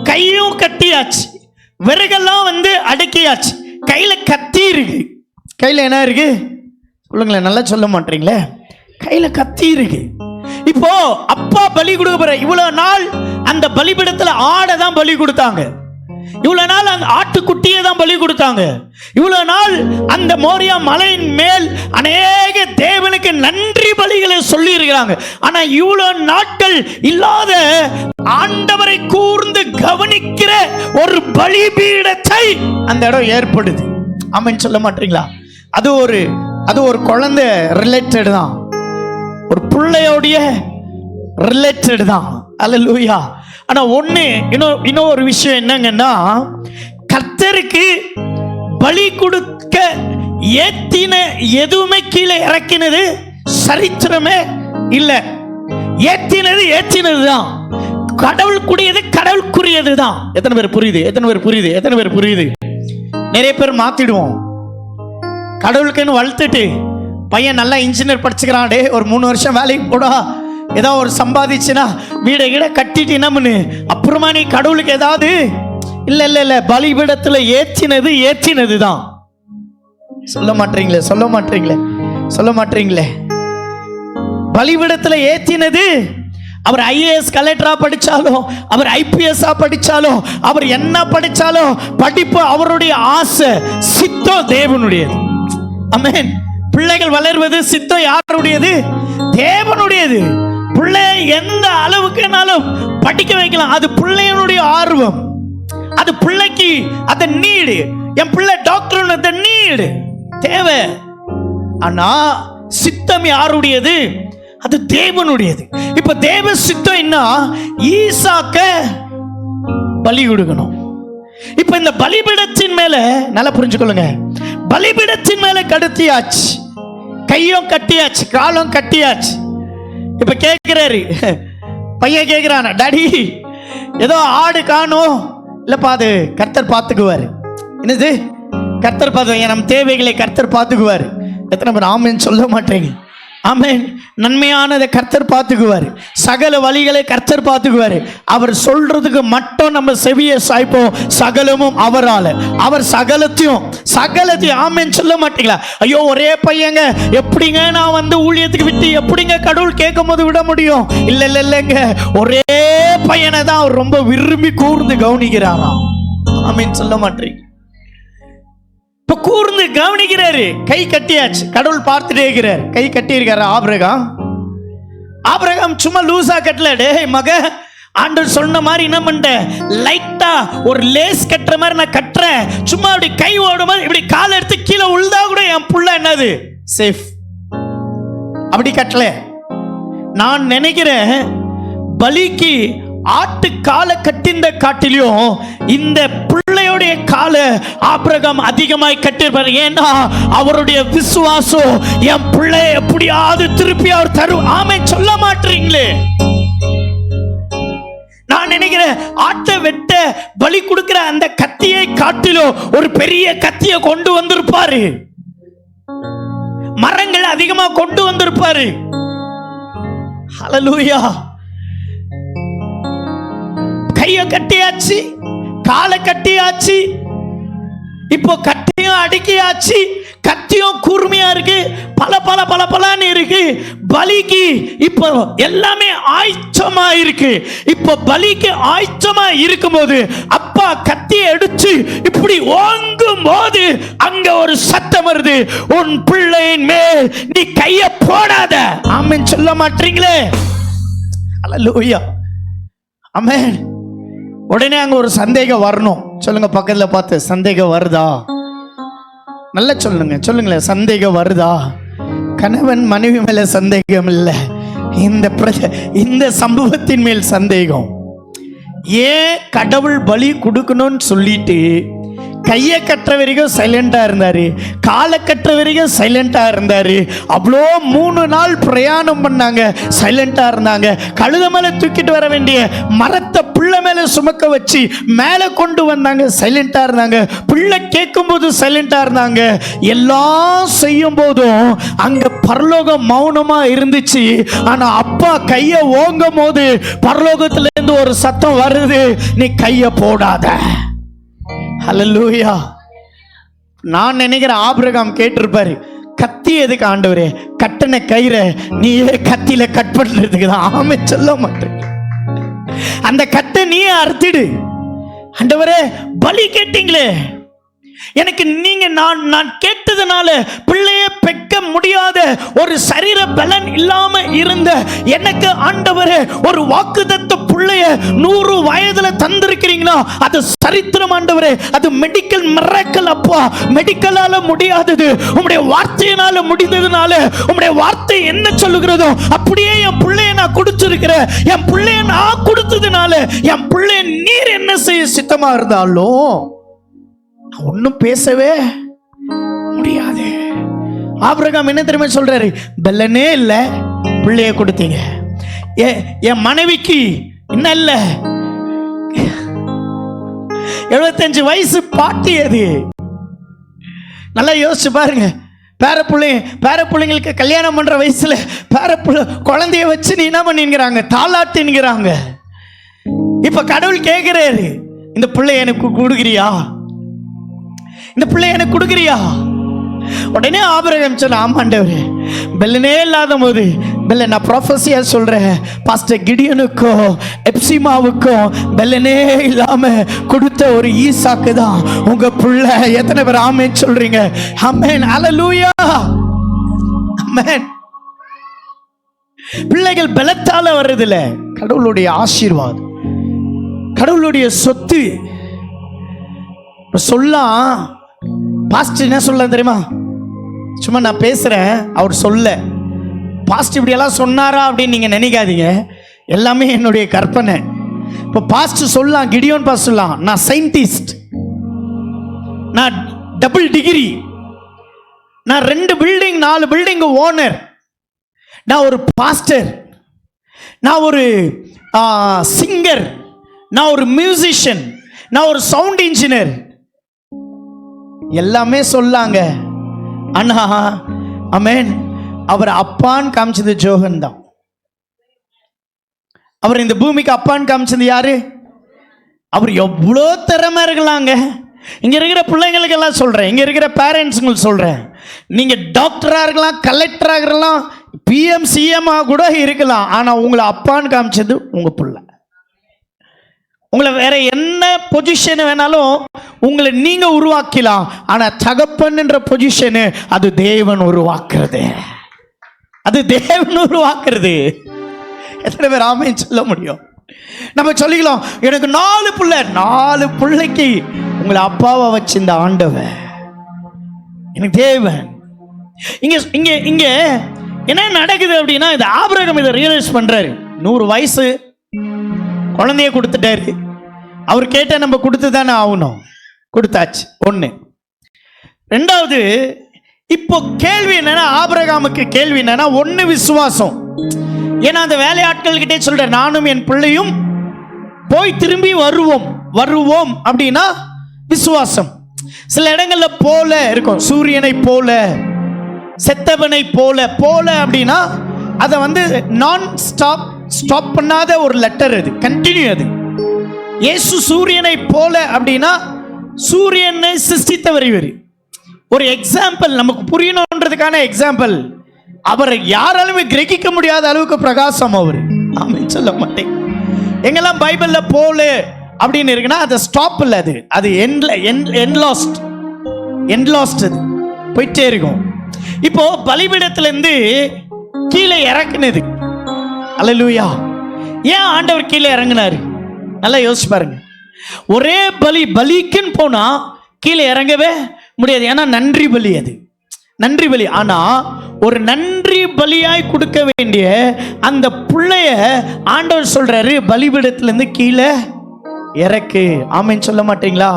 கையும் கட்டியாச்சு, விறகெல்லாம் அடக்கியாச்சு, கையில கத்தி இருக்கு. கையில என்ன இருக்கு சொல்லுங்களேன், நல்லா சொல்ல மாட்டீங்களே? கையில கத்தி இருக்கு. இப்போ அப்பா பலி கொடுக்க போற. இவ்வளவு நாள் அந்த பலிபீடத்துல ஆடை தான் பலி கொடுத்தாங்க. இவ்வளவு நாள் அந்த ஆட்டுக்குட்டியை தான் பலி கொடுத்தாங்க. இவ்வளவு நாள் அந்த மோரியா மலையின் மேல் அநேக தேவனுக்கு நன்றி பலிகளை சொல்லி இருக்கிறாங்க. ஆனா இவ்வளவு நாட்கள் இல்லாத ஆண்டவரை கூர்ந்து கவனிக்கிற ஒரு பலிபீடத்தை அந்த இடம் ஏற்படுது. ஆமென் சொல்ல மாட்டீங்களா? அது ஒரு குழந்தை ரிலேட்டட் தான், ஒரு பிள்ளையோடைய ரிலேட்டட் தான். அல்லேலூயா. ஆனா இன்னொரு விஷயம் என்னங்கன்னா, கர்த்தருக்கு பலி கொடுக்க ஏத்தின எதுவுமே கீழே இறக்கினது சரித்திரமே இல்லை. ஏத்தினது தான். கடவுளுக்குரியது கடவுளுக்குரியது தான். எத்தனை பேர் புரியுது? நிறைய பேர் மாத்திடுவோம். கடவுளுக்குன்னு வளர்த்துட்டு பையன் நல்லா இன்ஜினியர் படிச்சுக்கிறான், டே ஒரு 3 வருஷம் வேலைக்கு போடா, ஏதோ ஒரு சம்பாதிச்சுனா வீடை கட்டிட்டு என்ன பண்ணு, அப்புறமா நீ கடவுளுக்கு ஏதாவது. இல்ல பலிபீடத்துல ஏற்றினது தான். சொல்ல மாட்டீங்களே. பலிபீடத்துல ஏற்றினது. அவர் ஐஏஎஸ் கலெக்டரா படிச்சாலும், அவர் ஐபிஎஸ்ஆ படிச்சாலும், அவர் என்ன படிச்சாலும் படிப்பு அவருடைய ஆசை, சித்தம் தேவனுடையது. ஆமென். பிள்ளைகள் வளர்வது சித்தம் யாருடையது? தேவனுடையது. பிள்ளை எந்த அளவுக்குனாலும் படிக்க வைக்கலாம், அது பிள்ளையனுடைய ஆர்வம், அது பிள்ளைக்கு அந்த நீடு. என் பிள்ளை டாக்டர், அந்த நீடு தேவை. ஆனா சித்தம் யாருடையது? அது தேவனுடையது. இப்ப தேவ சித்தம் என்ன? ஈசாக்க பலி கொடுக்கணும். இப்ப இந்த பலிபீடத்தின் மேல நல்லா புரிஞ்சுக்கொள்ளுங்க, பலிபீடத்தின் மேல கடுத்தியாச்சு, கையும் கட்டியாச்சு, காலும் கட்டியாச்சு. இப்ப கேட்கிறாரு பையன், கேட்கிறான், டாடி ஏதோ ஆடு காணும். இல்லப்பா அது கர்த்தர் பார்த்துக்குவாரு. என்னது? கர்த்தர் பார்த்துக்குவார், நம் தேவைகளை கர்த்தர் பார்த்துக்குவார். எத்தனை பேர் ஆமென் சொல்ல மாட்டேங்க? ஆமென். நன்மையானதை கர்த்தர் பார்த்துக்குவார், சகல வழிகளை கர்த்தர் பார்த்துக்குவார். அவர் சொல்றதுக்கு மட்டும் நம்ம செவியை சாய்ப்போம், சகலமும் அவரால். அவர் சகலத்தையும் ஆமென் சொல்ல மாட்டீங்களா? ஐயோ ஒரே பையங்க, எப்படிங்க நான் ஊழியத்துக்கு விட்டு எப்படிங்க கடவுள் கேட்கும் போது விட முடியும்? இல்லைங்க, ஒரே பையனை தான் அவர் ரொம்ப விரும்பி கூர்ந்து கவனிக்கிறாராம். ஆமென் சொல்ல மாட்டீங்க? இப்ப கூர்ந்து கவனிக்கிறாரு. கை கட்டியாச்சு, கடவுள் பார்த்துட்டே இருக்கிறார். கை கட்டி இருக்காரு ஆபிரகாம் சும்மா லூசா கட்டல. டே மக, ஆண்டவர் சொன்ன மாதிரி என்ன பண்ண, லைட்டா ஒரு லேஸ் கட்டுற மாதிரி நான் கட்டுறேன். சும்மா அப்படி கை ஓடும் போது இப்படி காலை எடுத்து கீழே உழுதா கூட என் புள்ள என்னது சேஃப். அப்படி கட்டல. நான் நினைக்கிறேன் பலிக்கு ஆட்டு காலை கட்டிந்த காட்டிலும் இந்த பிள்ளையுடைய காலை ஆபிரகாம் அதிகமாய் கட்டிருப்பார். ஏன்னா அவருடைய விசுவாசம், என் பிள்ளை எப்படியாவது திருப்பி அவர் தரும். ஆமென் சொல்ல மாட்டீங்களே? நான் நினைக்கிறேன் ஆட்டை வெட்ட பலி கொடுக்கிற அந்த கத்தியை காட்டிலும் ஒரு பெரிய கத்தியை கொண்டு வந்திருப்பாரு, மரங்கள் அதிகமா கொண்டு வந்திருப்பாரு. ஹல்லேலூயா. கைய கட்டியாச்சு, காலை கட்டியாச்சு, இப்போ கட்டியும் அடுக்கியாச்சு, கத்தியும் கூர்மையா இருக்கு, பல இருக்கு. பலிக்கு இப்போ எல்லாமே ஆயத்தமா இருக்கு. இப்போ பலிக்கு ஆயத்தமா இருக்கும்போது அப்பா கத்தியை எடுத்து இப்படி ஓங்கும் போது அங்க ஒரு சத்தம் வருது, உன் பிள்ளையின் மேல் நீ கைய போடாத. ஆமென் சொல்ல மாட்டீங்களே? ஹல்லேலூயா. ஆமென். உடனே அங்க ஒரு சந்தேகம் வரணும். சொல்லுங்க, பக்கத்துல பார்த்து, சந்தேகம் வருதா? நல்லா சொல்லுங்களேன், சந்தேகம் வருதா? கணவன் மனைவி மேல சந்தேகம் இல்லை, இந்த சம்பவத்தின் மேல் சந்தேகம். ஏன் கடவுள் பலி கொடுக்கணும்னு சொல்லிட்டு கையை கட்டுற வரைக்கும் சைலண்டா இருந்தாரு, காலை கட்டுற வரைக்கும் சைலண்டா இருந்தாரு. அவ்வளோ 3 நாள் பிரயாணம் பண்ணாங்க, சைலண்டா இருந்தாங்க. கழுத மேல தூக்கிட்டு வர வேண்டிய மரத்தை பிள்ளை மேல சுமக்க வச்சு மேல கொண்டு வந்தாங்க, சைலண்டா இருந்தாங்க. பிள்ளை கேட்கும் போது சைலண்டா இருந்தாங்க. எல்லாம் செய்யும் போதும் அங்க பரலோகம் மௌனமா இருந்துச்சு. ஆனா அப்பா கையை ஓங்கும் போது பரலோகத்துல இருந்து ஒரு சத்தம் வருது, நீ கையை போடாத. ஹல்லேலூயா. நான் நினைக்கிறேன் ஆபிரகாம் கேட்டிருப்பாரு, கத்தி எதுக்கு ஆண்டவரே, கட்டண கயிறை நீயே கத்தியில கட் பண்றதுக்கு தான். ஆமென் சொல்ல மாட்டேன்? அந்த கட்டை நீயே அறுத்திடு, ஆண்டவரே பலி கேட்டீங்களே, எனக்கு நீங்க நான் கேட்டதுனால பிள்ளைய பெக்க முடியாத ஒரு சரீர பலன் இல்லாம இருந்த எனக்கு ஆண்டவரே ஒரு வாக்குத்தத்த பிள்ளைய 100 வயதுல தந்திருக்கிறீங்களா? அது சரித்திரம் ஆண்டவரே, அது மெடிக்கல் மிராக்கிள் அப்பா. மெடிக்கலால முடியாதது உம்முடைய வார்த்தையினால முடிந்ததுனால உம்முடைய வார்த்தை என்ன சொல்லுகிறதோ அப்படியே என் பிள்ளைய நான் கொடுத்திருக்கிறேன். என் பிள்ளைய நான் கொடுத்ததுனால என் பிள்ளைய நீர் என்ன செய்ய சித்தமா இருந்தாலும் ஒன்னும் பேசவே முடியாது. ஆபிரகாம் என்ன தெரியுமா சொல்றாரு? பெல்லனே இல்ல, பிள்ளைய கொடுத்தீங்க. என் மனைவிக்கு என்ன இல்ல, 75 வயசு பாட்டி. அது நல்லா யோசிச்சு பாருங்க. பேர பிள்ளைங்களுக்கு கல்யாணம் பண்ற வயசுல குழந்தைய வச்சு நீ என்ன பண்ணிங்கிறாங்க? தாளாட்டின்கிறாங்க. இப்ப கடவுள் கேட்கிறாரு, இந்த பிள்ளை எனக்கு கொடுக்குறியா? இந்த பிள்ளை எனக்கு கொடுக்குறியா? உடனே ஆபிரகாம் சொன்ன, ஆமாண்டவரே, பெல்லனே இல்லாத போது பெல்ல நான் ப்ரொஃபஸியா சொல்றேன், பாஸ்டர் கிடியனுக்கும் எப்சிமாவுக்கும் பெல்லனே இல்லாம கொடுத்த ஒரு ஈசாக்கு தான் உங்க பிள்ளை. எத்தனை பேர் ஆமென் சொல்றீங்க? ஆமென், ஹல்லேலூயா, ஆமென். பிள்ளைகள் பலத்தால வர்றதில்ல, கடவுளுடைய ஆசீர்வாதம், கடவுளுடைய சொத்து. சொல்லலாம் பாஸ்டர் என்ன சொல்ல தெரியுமா? சும்மா நான் பேசுறேன், அவர் சொல்ல. பாஸ்டர் இப்படி எல்லாம் சொன்னாரா அப்படின்னு நீங்க நினைக்காதீங்க, எல்லாமே என்னுடைய கற்பனை. இப்போ பாஸ்டர் சொல்லலாம், கிடியோன் பாஸ்டர் சொல்லலாம், நான் சயின்டிஸ்ட், நான் டபுள் டிகிரி, நான் 2 பில்டிங் 4 பில்டிங் ஓனர், நான் ஒரு பாஸ்டர், நான் ஒரு சிங்கர், நான் ஒரு மியூசிஷியன், நான் ஒரு சவுண்ட் இன்ஜினியர், எல்லாமே சொல்லாங்க. ஆனா ஆமென், அவர் அப்பான்னு காமிச்சது ஜோகன் தான். அவர் இந்த பூமிக்கு அப்பான்னு காமிச்சது யாரு? அவர் எவ்வளோ திறமை இருக்கலாங்க. இங்க இருக்கிற பிள்ளைங்களுக்கு எல்லாம் சொல்றேன், இங்க இருக்கிற பேரண்ட்ஸுங்களுக்கு சொல்றேன், நீங்க டாக்டரா இருக்கலாம், கலெக்டரா இருக்கலாம், பிஎம் சிஎம் கூட இருக்கலாம், ஆனா உங்களை அப்பான்னு காமிச்சது உங்க பிள்ளை. உங்களை வேற என்ன பொசிஷன் வேணாலும் உங்களை நீங்க உருவாக்கலாம், ஆனா தகப்பன் என்ற பொசிஷன் அது தேவன் உருவாக்குறது, அது தேவன் உருவாக்குறது. எத்தனை பேர் ஆமென் சொல்ல முடியும்? நம்ம சொல்லிக்கலாம், எனக்கு 4 பிள்ளை, 4 பிள்ளைக்கு உங்களை அப்பாவை வச்சிருந்த ஆண்டவன் எனக்கு தேவன். இங்க இங்க இங்க என்ன நடக்குது அப்படின்னா, இது ஆபிரகாம் இதை ரியலைஸ் பண்றாரு. 100 வயசு குழந்தைய கொடுத்துட்டாரு. அவர் கேட்ட நம்ம கொடுத்து தானே ஆகணும், கொடுத்தாச்சு. 1. 2வது, இப்போ கேள்வி என்னன்னா, ஆபிரகாமுக்கு கேள்வி என்னன்னா, 1 விசுவாசம். ஏன்னா அந்த வேலையாட்கள் கிட்டே சொல்ற, நானும் என் பிள்ளையும் போய் திரும்பி வருவோம் அப்படின்னா விசுவாசம். சில இடங்கள்ல போல இருக்கும், சூரியனை போல, செத்தவனை போல அப்படின்னா அதை நான் ஸ்டாப் பண்ணாத ஒரு லெட்டர், அது கண்டினியூ. அது இயேசு சூரியனை போல அப்படின்னா சூரியனை சிருஷ்டித்தவர் இவர். ஒரு எக்ஸாம்பிள் நமக்கு புரியணுன்றதுக்கான எக்ஸாம்பிள். அவர் யாராலுமே கிரகிக்க முடியாத அளவுக்கு பிரகாசம் அவர். ஆமென் சொல்ல மாட்டேன். எங்கெல்லாம் பைபிள்ல போல அப்படின்னு இருக்குன்னா அது ஸ்டாப் இல்லை, அது என்லாஸ்ட், அது போயிட்டே இருக்கும். இப்போ பலிபீடத்திலிருந்து கீழே இறக்குனது, அல்லேலூயா. ஏன் ஆண்டவர் கீழே இறங்கினாரு? நல்லா யோசிச்சு பாருங்க. ஒரே பலிக்குன்னு போனா கீழே இறங்கவே முடியாது, ஏன்னா நன்றி பலி, அது நன்றி பலி. ஆனா ஒரு நன்றி பலியாய் கொடுக்க வேண்டிய அந்த பிள்ளைய ஆண்டவர் சொல்றாரு, பலிபீடத்திலிருந்து கீழே இறக்கு. ஆமென் சொல்ல மாட்டீங்களா?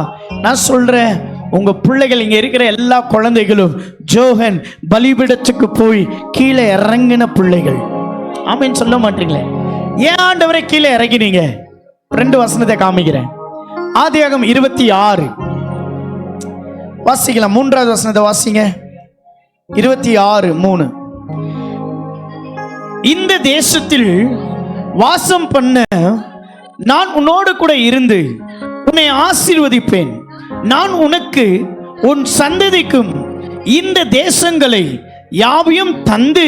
நான் சொல்றேன், உங்க பிள்ளைகள், இங்க இருக்கிற எல்லா குழந்தைகளும் ஜோகன் பலிபீடத்துக்கு போய் கீழே இறங்கின பிள்ளைகள். ஆமென் சொல்ல மாட்டீங்களே? ஏன் ஆண்டவரை கீழே இறங்கினீங்க? 2 வசனத்தை காமிக்கிறேன். ஆதியாகமம் 26 வாசிக்கலாம். 3வது வசனத்தை வாசிங்க. 26:3. இந்த தேசத்தில் வாசம் பண்ண நான் உன்னோடு கூட இருந்து உன்னை ஆசீர்வதிப்பேன். நான் உனக்கு உன் சந்ததிக்கும் இந்த தேசங்களை யாவையும் தந்து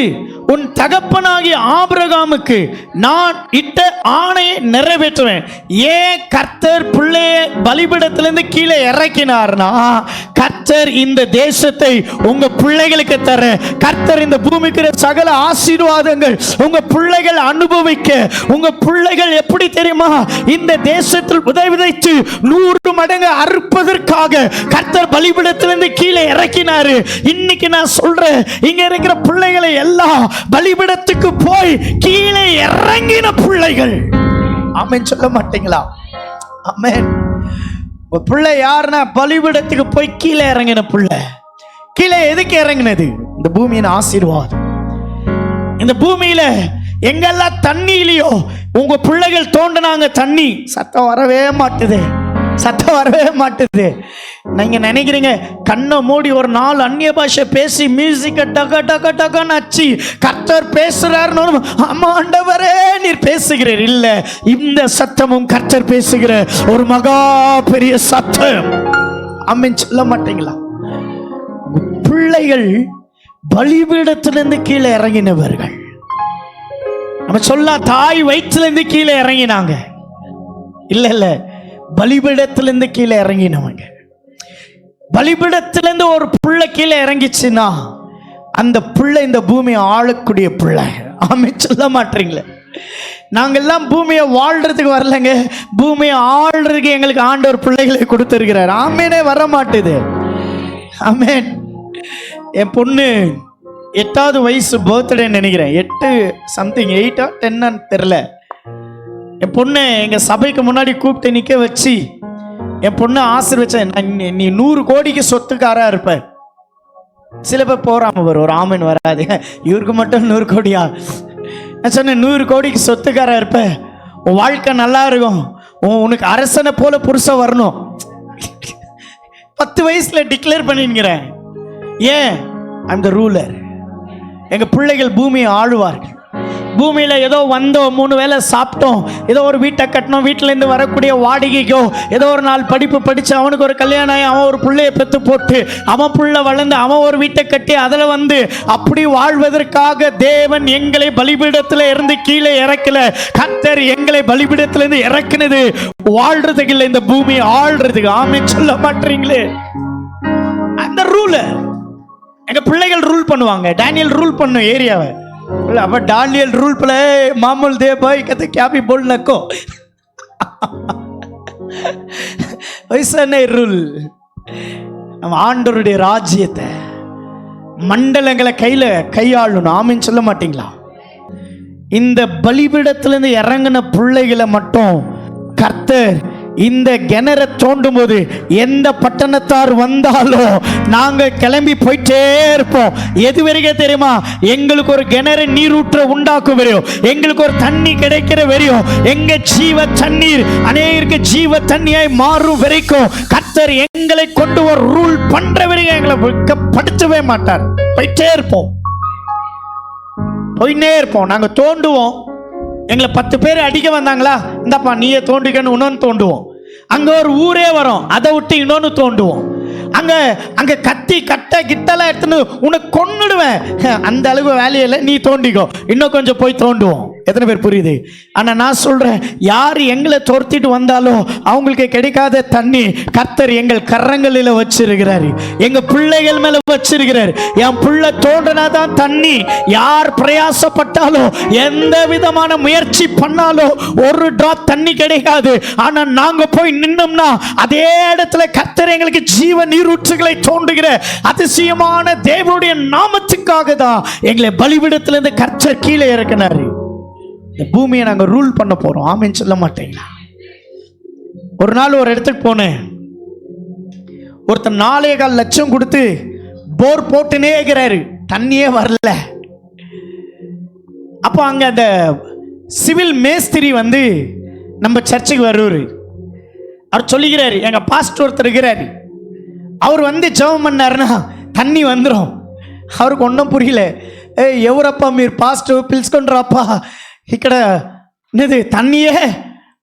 உன் தகப்பனாகிய ஆபிரகாமுக்கு நான் இட்ட ஆணையை நிறைவேற்றுவேன். ஏன் கர்த்தர் பிள்ளைய பலிபீடத்திலிருந்து கீழே இறக்கினார்னா, கர்த்தர் இந்த தேசத்தை உங்க பிள்ளைகளுக்கு தர, கர்த்தர் இந்த பூமிக்கு சகல ஆசீர்வாதங்கள் உங்க பிள்ளைகள் அனுபவிக்க, உங்க பிள்ளைகள் எப்படி தெரியுமா இந்த தேசத்தில் விதைத்து 100 மடங்கு அறுப்பதற்காக கர்த்தர் பலிபீடத்திலிருந்து கீழே இறக்கினாரு. இன்னைக்கு நான் சொல்றேன், இங்க இருக்கிற பிள்ளைகளை எல்லாம் பலிபீடத்துக்கு போய் கீழே இறங்கின பிள்ளைகள். ஆமென் சொல்ல மாட்டீங்களா? ஆமென். ஒரு பிள்ளை யாருன்னா பலிபீடத்துக்கு போய் கீழே இறங்கின பிள்ளை. கீழே எதுக்கு இறங்கினது? இந்த பூமியின் ஆசீர்வாதம். இந்த பூமியில எங்கெல்லாம் தண்ணி இல்லையோ உங்க பிள்ளைகள் தோண்டினாங்க, தண்ணி சத்தம் வரவே மாட்டுது, சத்தம் வரவே மாட்டுது. நீங்க நினைக்கிறீங்க கண்ணை மூடி ஒரு 4 அந்நிய பாஷை பேசி மியூசிக்கை டக டக டகன்னு அச்சு கர்த்தர் பேசுறாருன்னு ஆமா ஆண்டவரே நீர் பேசுகிறீர். இல்ல, இந்த சத்தமும் கர்த்தர் பேசுகிற ஒரு மகா பெரிய சத்தம். ஆமென் சொல்ல மாட்டீங்களா? பிள்ளைகள் பலிபீடத்திலிருந்து கீழே இறங்கினவர்கள். நம்ம சொல்ல தாய் வயிற்றிலிருந்து கீழே இறங்கினாங்க. இல்ல இல்ல, பலிபீடத்திலிருந்து கீழே இறங்கினவங்க. பலிபீடத்திலிருந்து ஒரு பிள்ளை கீழே இறங்கிச்சுன்னா அந்த பிள்ளை இந்த பூமியை ஆளக்கூடிய பிள்ளை. ஆமென் சொல்ல மாட்டீங்களே? நாங்கெல்லாம் பூமியை வாழ்றதுக்கு வரலங்க, பூமியை ஆள்றதுக்கு எங்களுக்கு ஆண்டவர் பிள்ளைகளை கொடுத்திருக்கிறார். ஆமேனே வர மாட்டுது. ஆமேன். என் பொண்ணு 8வது வயசு பர்த்டே நினைக்கிறேன், 8 சம்திங் 8 or 10 தெரியல. என் பொண்ணை எங்கள் சபைக்கு முன்னாடி கூப்பிட்டு நிற்க வச்சு என் பொண்ணை ஆசீர்வச்சேன். நீ 100 கோடிக்கு சொத்துக்காரா இருப்ப. சில பேர் போறாம வரும், ஒரு ஆமன் வராது, இவருக்கு மட்டும் 100 கோடியா? நான் சொன்னேன் 100 கோடிக்கு சொத்துக்காரா இருப்ப, உன் வாழ்க்கை நல்லா இருக்கும், உனக்கு அரசனை போல புருஷன் வரணும். 10 வயசுல டிக்ளேர் பண்ணிக்கிறேன். ஏன்? I'm the ruler. எங்க பிள்ளைகள் பூமியை ஆளுவார்கள். பூமியில ஏதோ வந்தோம், 3 வேளை சாப்பிட்டோம், ஏதோ ஒரு வீட்டை கட்டணும், வீட்டிலேருந்து வரக்கூடிய வாடகைக்கோ ஏதோ ஒரு நாள் படிப்பு படித்து அவனுக்கு ஒரு கல்யாணம் ஆகி அவன் ஒரு பிள்ளையை பெற்று போட்டு அவன் புள்ள வளர்ந்து அவன் ஒரு வீட்டை கட்டி அதில் வந்து அப்படி வாழ்வதற்காக தேவன் எங்களை பலிபீடத்தில் இருந்து கீழே இறக்கல. கர்த்தர் எங்களை பலிபீடத்திலிருந்து இறக்குனது வாழ்றதுக்கு இல்லை, இந்த பூமியை ஆள்றதுக்கு. ஆமென் சொல்ல மாட்டீங்களே? அந்த ரூலர். எங்க பிள்ளைகள் ரூல் பண்ணுவாங்க. டேனியல் ரூல் பண்ணும் ஏரியாவை. अब डानियल रूल प्ले मामूल दे भाई कहते क्या भी बोल नको वैसा नहीं रूल. நம்ம ஆண்டவருடைய ராஜ்யத்தை மண்டலங்களை கையில கையாளணும். ஆமென் சொல்ல மாட்டீங்களா? இந்த பலிபீடத்திலிருந்து இறங்கின பிள்ளைகளை மட்டும் கர்த்தர் இந்த கிணறை தோண்டும் போது எந்த பட்டணத்தார் வந்தாலும் நாங்க கிளம்பி போயிட்டே இருப்போம். எது வரைக்கும் தெரியுமா? எங்களுக்கு ஒரு கிணறு நீரூற்ற உண்டாக்கும் வரையும், எங்களுக்கு ஒரு தண்ணி கிடைக்கிற வரையும், எங்க ஜீவ தண்ணீர் அநேகருக்கு ஜீவ தண்ணியாய் மாறும் வரைக்கும் கர்த்தர் எங்களை கொண்டு ஒரு ரூல் பண்ற வரைக்கும் எங்களை வெட்கப்படுத்தவே மாட்டார். போயிட்டே இருப்போம், போயிட்டே இருப்போம். நாங்க தோண்டுவோம். எங்களை 10 பேர் அடிக்க வந்தாங்களா, இந்தப்பா நீயே தோண்டிக்கன்னு இன்னொன்று தோண்டுவோம். அங்க ஒரு ஊரே வரும், அதை விட்டு இன்னொன்று தோண்டுவோம். அங்க அங்க கத்தி கட்டை கிட்டெல்லாம் எடுத்துன்னு உனக்கு கொன்னுடுவேன், அந்த அளவு வேலையில நீ தோண்டிக்கோ, இன்னும் கொஞ்சம் போய் தோண்டுவோம். எத்தனை பேர் புரியுது? ஆனா நான் சொல்றேன், யார் எங்களை துரத்திட்டு வந்தாலும் அவங்களுக்கு கிடைக்காத தண்ணி கர்த்தர் எங்கள் கரங்களில் வச்சிருக்கிறாரு, எங்க பிள்ளைகள் மேல வச்சிருக்கிறார். என் பிள்ளை தோண்டினாதான் தண்ணி. யார் பிரயாசப்பட்டாலும் எந்த விதமான முயற்சி பண்ணாலும் ஒரு டிராப் தண்ணி கிடைக்காது. ஆனா நாங்க போய் நின்னோம்னா அதே இடத்துல கர்த்தர் எங்களுக்கு ஜீவ நீரூற்றுகளை தோண்டுகிற அதிசயமான தேவனுடைய நாமத்துக்காக தான் எங்களை பலிபீடத்திலிருந்து கர்த்தர் கீழே இறக்கினாரு. இந்த பூமியை நாங்கள் ரூல் பண்ண போறோம். ஆமென் சொல்ல மாட்டீங்களா? ஒரு நாள் ஒரு இடத்துக்கு போனேன். ஒருத்தர் 4.25 லட்சம் கொடுத்து போர் போட்டுனே இருக்கிறாரு, தண்ணியே வரல. அப்போ அங்க அந்த சிவில் மேஸ்திரி வந்து நம்ம சர்ச்சுக்கு வருவாரு. அவர் சொல்லுகிறாரு, எங்க பாஸ்டர் ஒருத்தர் இருக்கிறாரு, அவர் வந்து ஜெபம் பண்ணாருன்னா தண்ணி வந்துடும். அவருக்கு ஒன்றும் புரியல. ఎవరప్పా మీరు పాస్టర్ పిలుచుకుంటారప్పా, ఇక్కడ என்னது தண்ணியே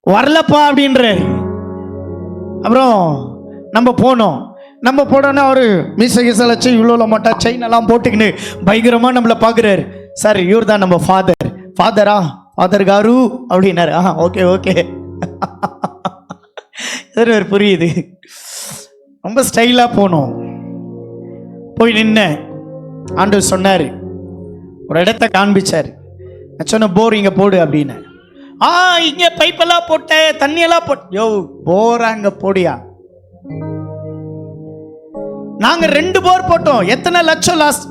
வரலப்பா அப்படின்றாரு. அப்புறம் நம்ம போனோம். நம்ம போனோன்னா அவர் மீச கீசல் வச்சு இவ்வளோ மாட்டா செயின் எல்லாம் போட்டுக்கின்னு பயங்கரமாக நம்மளை பார்க்குறாரு. சார் இவர் தான் நம்ம ஃபாதரா ஃபாதர் காரு அப்படின்னாரு. ஓகே ஓகே புரியுது. ரொம்ப ஸ்டைலாக போனோம். போய் நின்ன ஆண்டவர் சொன்னார், ஒரு இடத்த காண்பிச்சார். நான் சொன்ன போர் இங்கே போடு அப்படின்னு. இங்கே பைப்பெல்லாம் போட்ட தண்ணியெல்லாம் யோ போர் அங்கே போடியா. நாங்க 2 போர் போட்டோம், எத்தனை லட்சம் லாஸ்.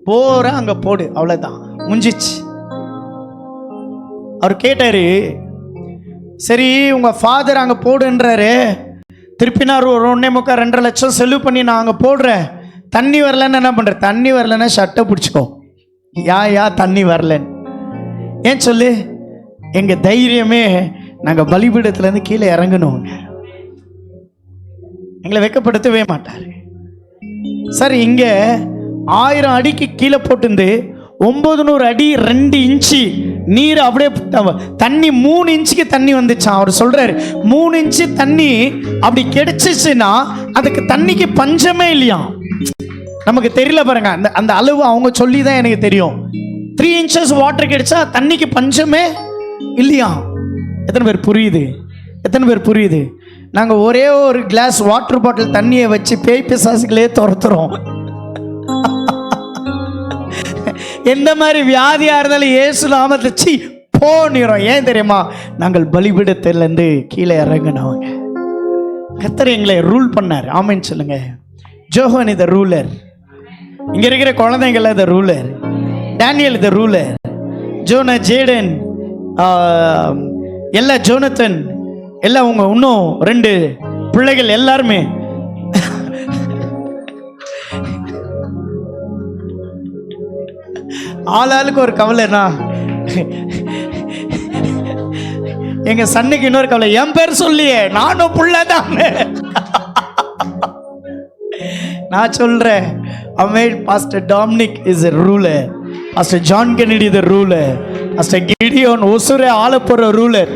போற அங்க போடு, அவ்வளவுதான், முடிஞ்சிச்சு. அவர் கேட்டாரு, சரி உங்க ஃபாதர் அங்க போடுன்றாரு, திருப்பி நான் 1.25 லட்சம் செலவு பண்ணி நான் அங்க போடுறேன், தண்ணி வரலன்னு என்ன பண்ற? தண்ணி வரலன்னா ஷட்டை பிடிச்சிக்கோ. யா தண்ணி வரலன்னு ஏன் சொல்லு. எங்க தைரியமே நாங்க பலிபீடத்துல இருந்து கீழே இறங்கணும். எங்களை வெக்கப்படுத்தவே மாட்டாரு. சார் இங்க 1000 அடிக்கு கீழே போட்டு 900 அடி 2 இன்ச்சு நீர் அப்படியே தண்ணி 3 இன்ச்சுக்கு தண்ணி வந்துச்சான். அவர் சொல்றாரு 3 இன்ச்சு தண்ணி அப்படி கிடைச்சிச்சுன்னா அதுக்கு தண்ணிக்கு பஞ்சமே இல்லையா. நமக்கு தெரியல பாருங்க, அந்த அளவு அவங்க சொல்லி தான் எனக்கு தெரியும். 3 inches வாட்டர் கிடைச்சா தண்ணிக்கு பஞ்சமே இல்லையா. எத்தனை பேர் புரியுது? எத்தனை பேர் புரியுது? நாங்கள் ஒரே ஒரு கிளாஸ் வாட்டர் பாட்டில் தண்ணியை வச்சு பேய் பிசாசுகளே துரத்துறோம். எந்த மாதிரி வியாதியா இருந்தாலும் இயேசு நாமத்தை சி போனிறோம். ஏன் தெரியுமா? நாங்கள் பலிபீடத்திலிருந்து கீழே இறங்கினவங்க. கர்த்தர் எங்களை ரூல் பண்ணார். ஆமென் சொல்லுங்க. ஜோஹன் இத ரூலர், இங்க இருக்கிற குழந்தைங்கள the ruler, Daniel the ruler, Jonah, Jaden, எல்லா ஜோனத்தன், எல்லாம் உங்க இன்னும் 2 பிள்ளைகள் எல்லாருமே ஆளாளுக்கு ஒரு கவலைனா. எங்க சன்னுக்கு இன்னொரு கவலை, என் பேர் சொல்லியே நானும் புள்ளதான். நான் சொல்றேன், Pastor Dominic is a ruler, Pastor John Kennedy the ruler, Pastor Gideon ஒசுரே ஆளப்போற ரூலர்.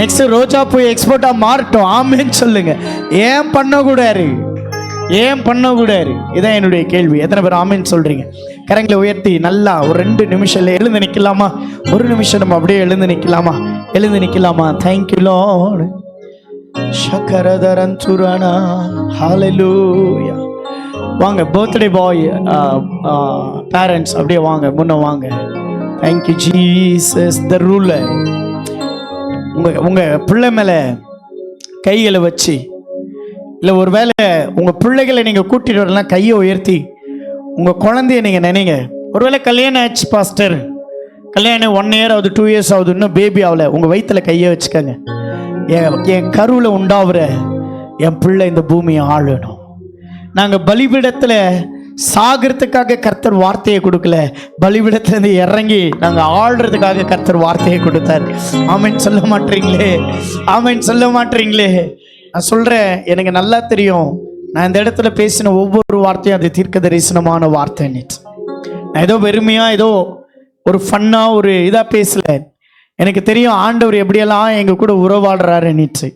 நெக்ஸ்ட் ரோஜா போய் எக்ஸ்போர்ட்டா மாறட்டும். ஆமென் சொல்லுங்க. ஏன் பண்ணக்கூடாது? ஏன் பண்ணக்கூடாது? இதான் என்னுடைய கேள்வி. எத்தனை பேர் ஆமென் சொல்றீங்க? கரங்களை உயர்த்தி நல்லா ஒரு 2 நிமிஷம் எழுந்து நிற்கலாமா? ஒரு நிமிஷம் நம்ம அப்படியே எழுந்து நிற்கலாமா? எழுந்து நிற்கலாமா? Thank you Lord. ஷக்கரதரன் சுரானா. ஹalleluya. வாங்க பர்த்டே பாய் பேரண்ட்ஸ் அப்படியே வாங்க, முன்ன வாங்க. Thank you Jesus the ruler. உங்க பிள்ளை மேல கைகளை வச்சு, இல்லை ஒரு வேளை உங்க பிள்ளைகளை நீங்க கூட்டிட்டு வரலாம், கையை உயர்த்தி உங்க குழந்தைய நீங்க நினைங்க. ஒருவேளை கல்யாணம் ஆச்சு பாஸ்டர், கல்யாணம் 1 year ஆகுது, 2 years ஆகுது, இன்னும் பேபி ஆகல, உங்க வயிற்றுல கையை வச்சுக்கோங்க. என் கருவில் உண்டாவுற என் பிள்ளை இந்த பூமியை ஆளணும். நாங்கள் பலிபீடத்தில் சாகிறதுக்காக கர்த்தர் வார்த்தையை கொடுக்கல, பலிபீடத்திலிருந்து இறங்கி நாங்கள் ஆள்றதுக்காக கர்த்தர் வார்த்தையை கொடுத்தார். ஆமென் சொல்ல மாட்டீங்களே? ஆமென் சொல்ல மாட்டீங்களே? நான் சொல்கிறேன், எனக்கு நல்லா தெரியும், நான் இந்த இடத்துல பேசின ஒவ்வொரு வார்த்தையும் அது தீர்க்க தரிசனமான வார்த்தை. நான் ஏதோ வெறுமையாக ஏதோ ஒரு ஃபன்னாக ஒரு இதாக பேசல. எனக்கு தெரியும் ஆண்டவர் எப்படியெல்லாம் எங்கள் கூட உறவாடுறாரு நிச்சு.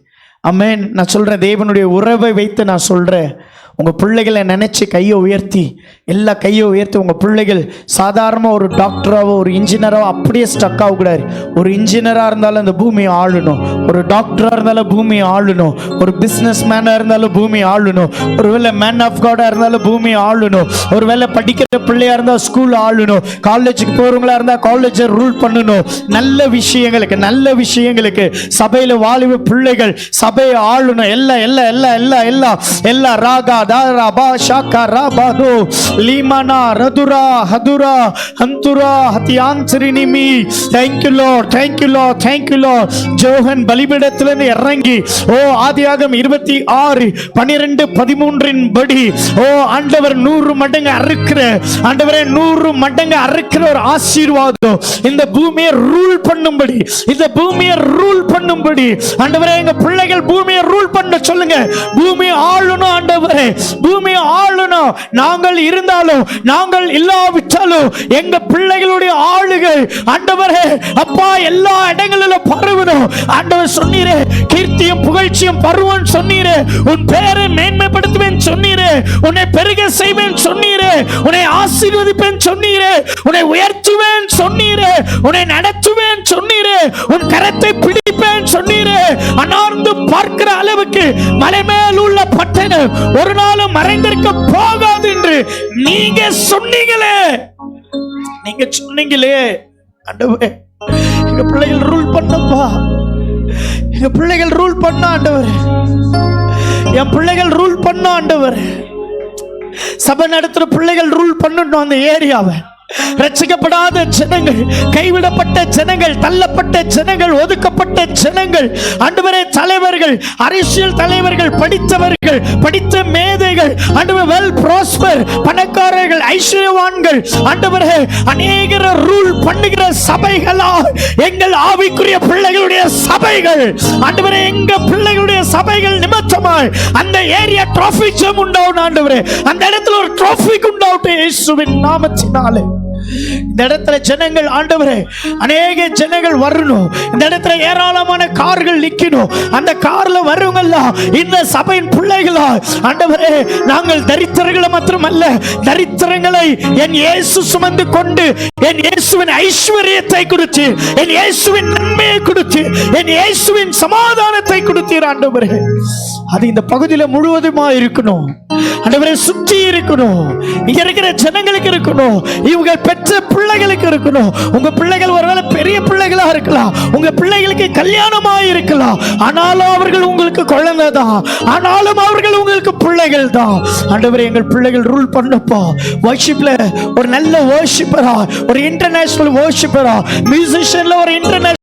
ஆமென். நான் சொல்கிறேன், தேவனுடைய உறவை வைத்து நான் சொல்கிறேன், உங்கள் பிள்ளைகளை நினச்சி கையை உயர்த்தி, எல்லா கையை உயர்த்தி, உங்கள் பிள்ளைகள் சாதாரணமாக ஒரு டாக்டராகவோ ஒரு இன்ஜினியராகவோ அப்படியே ஸ்டக் ஆகக்கூடாது. ஒரு இன்ஜினியராக இருந்தாலும் அந்த பூமியை ஆளணும், ஒரு டாக்டராக இருந்தாலும் பூமியை ஆளணும், ஒரு பிஸ்னஸ் மேனாக இருந்தாலும் பூமியை ஆளணும், ஒரு வேளை மேன் ஆஃப் காடாக இருந்தாலும் பூமியை ஆளணும், ஒரு வேளை படிக்கிற பிள்ளையாக இருந்தால் ஸ்கூல் ஆளணும், காலேஜுக்கு போகிறவங்களா இருந்தால் காலேஜை ரூல் பண்ணணும். நல்ல விஷயங்களுக்கு சபையில் வாலிப பிள்ளைகள் சபையை ஆளணும். எல்லா ராகா தாரா பா ஷாக்கா ராபாதோ லீமானா ரதுரா ஹதுரா ஹந்துரா ஹத்தியான்சிரினிமி. Thank you lord. ஜோஹன் பலிபீடத்திலிருந்து இறங்கி ஆதியாகமம் 26:12-13 படி ஆண்டவர் 100 மடங்கு அறுக்கிற ஆண்டவரே 100 மடங்கு அறுக்கிற ஒரு ஆசீர்வாதம் இந்த பூமியை ரூல் பண்ணும்படி ஆண்டவரே எங்க பிள்ளைகள் பூமியை ரூல் பண்ண சொல்லுங்க. பூமியை ஆளணும் ஆண்டவரே. பூமியை ஆளணும். நாங்கள் இருந்தாலும் நாங்கள் இல்லாவிட்டாலும் எங்க பிள்ளைகளுடைய ஆளுகை ஆண்டவரே அப்பா எல்லா இடங்களிலும் பரவணும். ஆண்டவர் சொன்னீரே, கீர்த்தியும் புகழ்ச்சியும் பருவன் சொன்னீரே, உன் பேரை மேன்மைப்படுத்துவேன் சொன்னீரே, உன்னை பெருக செய்வேன் சொன்னீரே, உன்னை ஆசீர்வதிப்பேன் சொன்னீரே, உன்னை உயர்த்துவேன் சொன்னீரே, உன்னை நடத்துவேன் சொன்னீரே, உன் கரத்தை பிடிப்பேன் சொன்னீரே. அனார்ந்து பார்க்கிற அளவுக்கு மலை மேல் உள்ள பட்டணம் ஒரு நாளும் மறைந்திருக்க போகாது என்று நீங்க சொன்னீங்களே. நீங்க சொன்னீங்களே ஆண்டவரே, எங்க பிள்ளைகள் ரூல் பண்ணப்பா, எங்க பிள்ளைகள் ரூல் பண்ண ஆண்டவர், என் பிள்ளைகள் ரூல் பண்ண ஆண்டவர். சபை நடத்துற பிள்ளைகள் ரூல் பண்ணணும் அந்த ஏரியாவை. ரட்சிக்கப்படாத ஜனங்கள், கைவிடப்பட்ட ஜனங்கள், தள்ளப்பட்ட ஜனங்கள், ஒதுக்கப்பட்ட ஜனங்கள் ஆண்டவரே, தலைவர்கள், அரசியல் தலைவர்கள், படித்தவர்கள், படித்த மேதைகள் ஆண்டவரே, வெல் ப்ராஸ்பர், பணக்காரர்கள், ஐஸ்வர்யவான்கள் ஆண்டவரே, அநேகர் ரூல் பண்ணுகிற சபைகளா எங்கள் ஆவிக்குரிய பிள்ளைகளுடைய சபைகள் ஆண்டவரே, எங்க பிள்ளைகளுடைய சபைகள் நிமித்தமாய் அந்த ஏரியா டிராபிக் ஜாம் உண்டாகும் ஆண்டவரே, அந்த இடத்துல ஒரு டிராபிக் உண்டாகட்டும் இயேசுவின் நாமத்தினாலே. இந்த இடத்துல ஜனங்கள் ஆண்டவரே, அநேக ஜனங்கள் வரணும். இந்த இடத்துல ஏராளமான கார்கள் நிக்கணும். அந்த கார்ல வருவங்களா இந்த சபையின் பிள்ளைகளா ஆண்டவரே, நாங்கள் தரித்திரங்களை மாத்திரமல்ல, தரித்திரங்களை என் இயேசு சுமந்து கொண்டு என் இயேசுவின் ஐஸ்வர்யத்தை கொடுத்து, என் இயேசுவின் நன்மையை கொடுத்து, என் இயேசுவின் சமாதானத்தை கொடுத்தீர் ஆண்டவரே. அது இந்த பகுதியில முழுவதுமா இருக்கணும் ஆண்டவரே, சுற்றி இருக்கணும். இங்க இருக்கிற ஜனங்களுக்கு இருக்கணும், இவங்க பெற்ற பிள்ளைகளுக்கு இருக்கணும். உங்க பிள்ளைகள் ஒருவேளை பெரிய பிள்ளைகளா இருக்கலாம், உங்க பிள்ளைகளுக்கு கல்யாணமா இருக்கலாம், ஆனாலும் அவர்கள் உங்களுக்கு குழந்தை தான், ஆனாலும் அவர்கள் உங்களுக்கு பிள்ளைகள் தான். ஆண்டவரே, எங்கள் பிள்ளைகள் ரூல் பண்ணப்பா. வர்ஷிப்ல ஒரு நல்ல வர்ஷிப்பரா, ஒரு இன்டர்நேஷனல் வர்ஷிப்பரா, மியூசிஷியன்ல ஒரு இன்டர்நேஷனல்,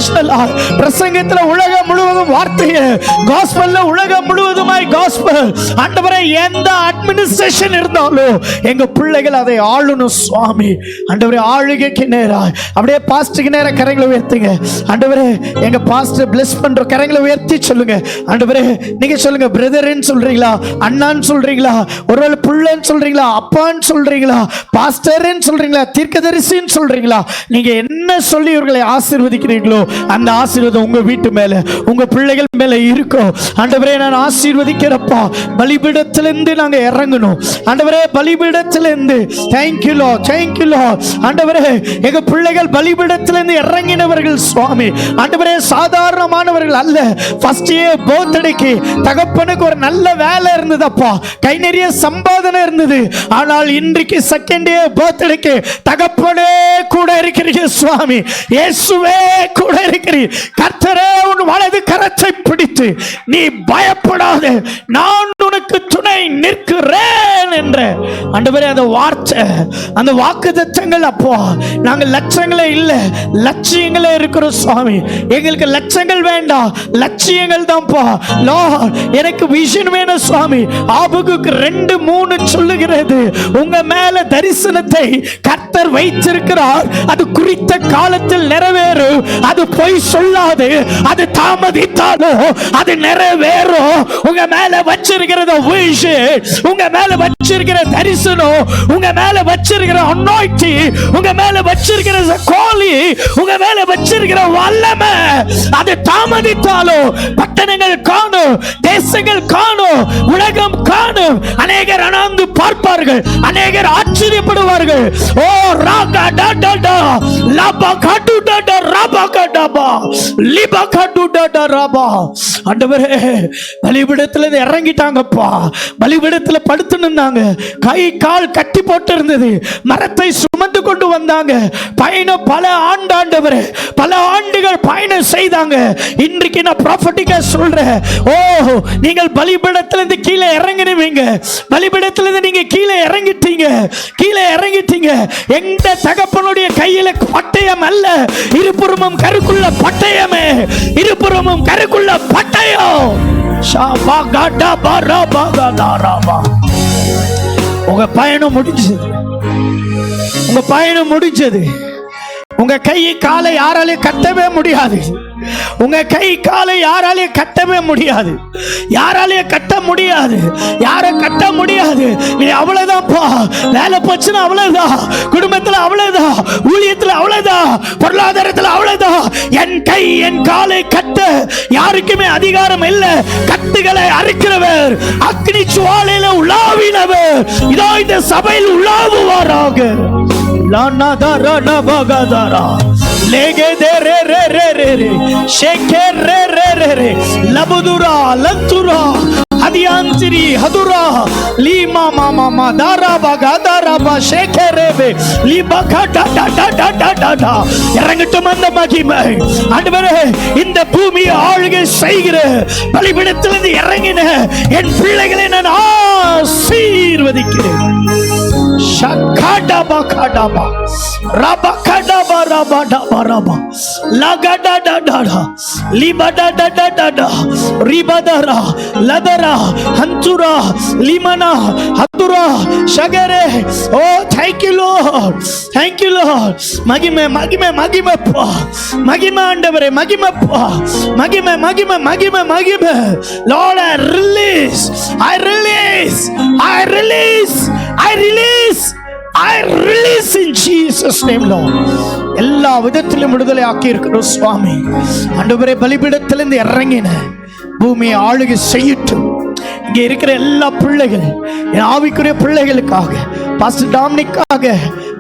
பிரசங்கத்துல உலகம் முழுவதும் வார்த்தையை, காஸ்பல்ல உலகம் முழுவதுமாய் காஸ்பல் ஆண்டவரே, எந்த அட்மினிஸ்ட்ரேஷன் இருந்தாலும் எங்க பிள்ளைகள் அதை ஆளணும் சுவாமி. ஆண்டவரே, ஆளுகைக்கு நேராக அப்படியே பாஸ்டருக்கு நேரா கரங்களை உயர்த்துங்க ஆண்டவரே. எங்க பாஸ்டர் பிளஸ் பண்ற கரங்களை உயர்த்தி சொல்லுங்க ஆண்டவரே. நீங்க சொல்லுங்க, பிரதர்ன்னு சொல்றீங்களா, அண்ணான்னு சொல்றீங்களா, ஒருவேளை புள்ளன்னு சொல்றீங்களா, அப்பான்னு சொல்றீங்களா, பாஸ்டர்ன்னு சொல்றீங்களா, தீர்க்கதரிசின்னு சொல்றீங்களா, நீங்க என்ன சொல்லி இவர்களை ஆசீர்வதிக்கிறீங்களோ அந்த ஆசீர்வாதம் உங்க வீட்டு மேல, உங்க பிள்ளைகள் மேல இருக்கும் ஆண்டவரே. நான் ஆசீர்வதிக்கிறப்பா, பலிபீடத்திலிருந்து நாங்க இறங்கணும் ஆண்டவரே, பலிபீடத்திலிருந்து. தேங்க்யூ லார்ட், தேங்க்யூ லார்ட் ஆண்டவரே. எங்க பிள்ளைகள் பலிபீடத்திலிருந்து இறங்கினவர்கள் சுவாமி ஆண்டவரே, சாதாரணமானவர்கள் அல்ல. ஃபர்ஸ்ட் இயர் பர்த்டேக்கு தகப்பனுக்கு ஒரு நல்ல வேலை இருந்ததப்பா, கை நிறைய சம்பாதனை இருந்தது. ஆனால் இன்றைக்கு செகண்ட் இயர் பர்த்டேக்கு தகப்பனே கூட இருக்கிறீங்க சுவாமி, இயேசுவே கூட இருக்கிறீர். கர்த்தரே, உன் வலது கரத்தை பிடித்து நீ பயப்படாதே, நான் உனக்கு துணை நிற்கிறேன் என்ற ஆண்டவரே அந்த வார்த்தை, அந்த வாக்குத்தத்தங்கள் அப்போ நாங்கள் லட்சங்களே இல்ல, லட்சியங்களே இருக்கிறோம் சுவாமி. எங்களுக்கு லட்சங்கள் வேண்டாம், லட்சியங்கள் தான்ப்பா. லார்ட், எனக்கு விஷன் வேணும் சுவாமி. ஆபகுக்கு 2:3 சொல்லுகிறது, உங்க மேல தரிசனத்தை கர்த்தர் வைத்திருக்கிறார், அது குறித்த காலத்தில் நிறைவேறும், அது பொய் சொல்லாது, அது தாமதித்தாலும் அது நிறைவேறும். உங்க மேல வச்சிருக்கிறது விஷன், உங்க மேல வச்சிருக்கிற தரிசனம், உங்க மேல வச்சிருக்கிற அனாயிண்டிங், உங்க மேல வச்சிருக்கிற கோலி, உங்க மேல வச்சிருக்கிற வல்லமை, அது தாமதித்தாலும் பட்டணங்கள் காணும், தேசங்கள் காணும், உலகம் காணும். அநேகர் அனாந்து பார்ப்பார்கள், அநேகர் ஆச்சரியப்படுவார்கள். ஓ ராகா டாடா டா லாபா காடு டாடா ராபா காடாபா லிபா காடு டாடா ராபா. ஆண்டவரே, பலிபீடத்துல இறங்கிட்டாங்கப்பா, பலிபீடத்துல படுத்து நின்னாங்க, கை கால் கட்டி போட்டு இருந்தது, மரத்தை சுமந்து கொண்டு வந்தாங்க. பயணம் பல ஆண்டவரே, பல ஆண்டுகள் பயணம் செய்தாங்க. இன்றைக்கு நான் ப்ராஃபட்டிக்கா சொல்றேன், ஓ நீங்கள் பலிபீடத்திலிருந்து கீழே இறங்கிடுவீங்க, பலிபீடத்திலிருந்து நீங்க கீழே இறங்கிட்டீங்க, கீழே இறங்கிட்டீங்க. எந்த தகப்பனுடைய கையில பட்டயம் அல்ல, இருபுறமும் கருக்குள்ள பட்டயமே, இருபுறமும் கருக்குள்ள பட்டயம். உங்க பயணம் முடிஞ்சது, உங்க பயணம் முடிஞ்சது. உங்க கை காலை யாராலையும் கட்டவே முடியாது. உங்க கை காலை யாராலையும் கட்டவே முடியாது, யாராலையும் கட்ட முடியாது, யாரும் கட்ட முடியாது. நீ அவ்வளவுதான்ப்பா, வேலை போச்சுன்னா அவ்வளவுதான், குடும்பத்துல அவ்வளவுதான், ஊழியத்துல அவ்வளவுதான், பொருளாதாரத்துல அவ்வளவுதான். என் கை என் காலை கட்ட யாருக்குமே அதிகாரம் இல்லை. கட்டுகளை அறுக்கிறவர், அக்னி ஜுவாலையில உலாவினவர் இதோ இந்த சபையில் உலாவுவாராக. लेगे दे रे रे रे रे रे शेखे रे रे रे रे लबुदुरा लंतुरा हदियांतिरी हदुरा लीमा मामा मा दारा बागा दारा बा शेखे रे बे लीबा का डा डा डा डा डा डा डा இறங்கட்டும் அந்த மகிமை. ஆண்டவரே, இந்த பூமியை ஆளுகை செய்கிற பலிபீடத்திலிருந்து இறங்கின என் பிள்ளைகளை நான் ஆசீர்வதிக்கிறேன். Shakadaba kadaba, rabakadaba rabadaba raba, lagada da da da, libada da da da da, ribadara, ladara, hantura, limana, hatura, shagare. Oh, thank you Lord, thank you Lord. Magime, magime, magime pa, magime andavare, magime pa, magime, magime, magime, magime. Lord, I release, I release, I release, I release, I release in Jesus name Lord. எல்லா விதத்திலும் விடுதலை ஆக்கி இருக்கிறோம் சுவாமி. ஆண்டவரே, பலிபீடத்திலிருந்து இறங்கின பூமியை ஆளுகை செய்யட்டும். இங்கே இருக்கிற எல்லா பிள்ளைகள், என் ஆவிக்குரிய பிள்ளைகளுக்காக, பாஸ்டர் டாமினிக்காக,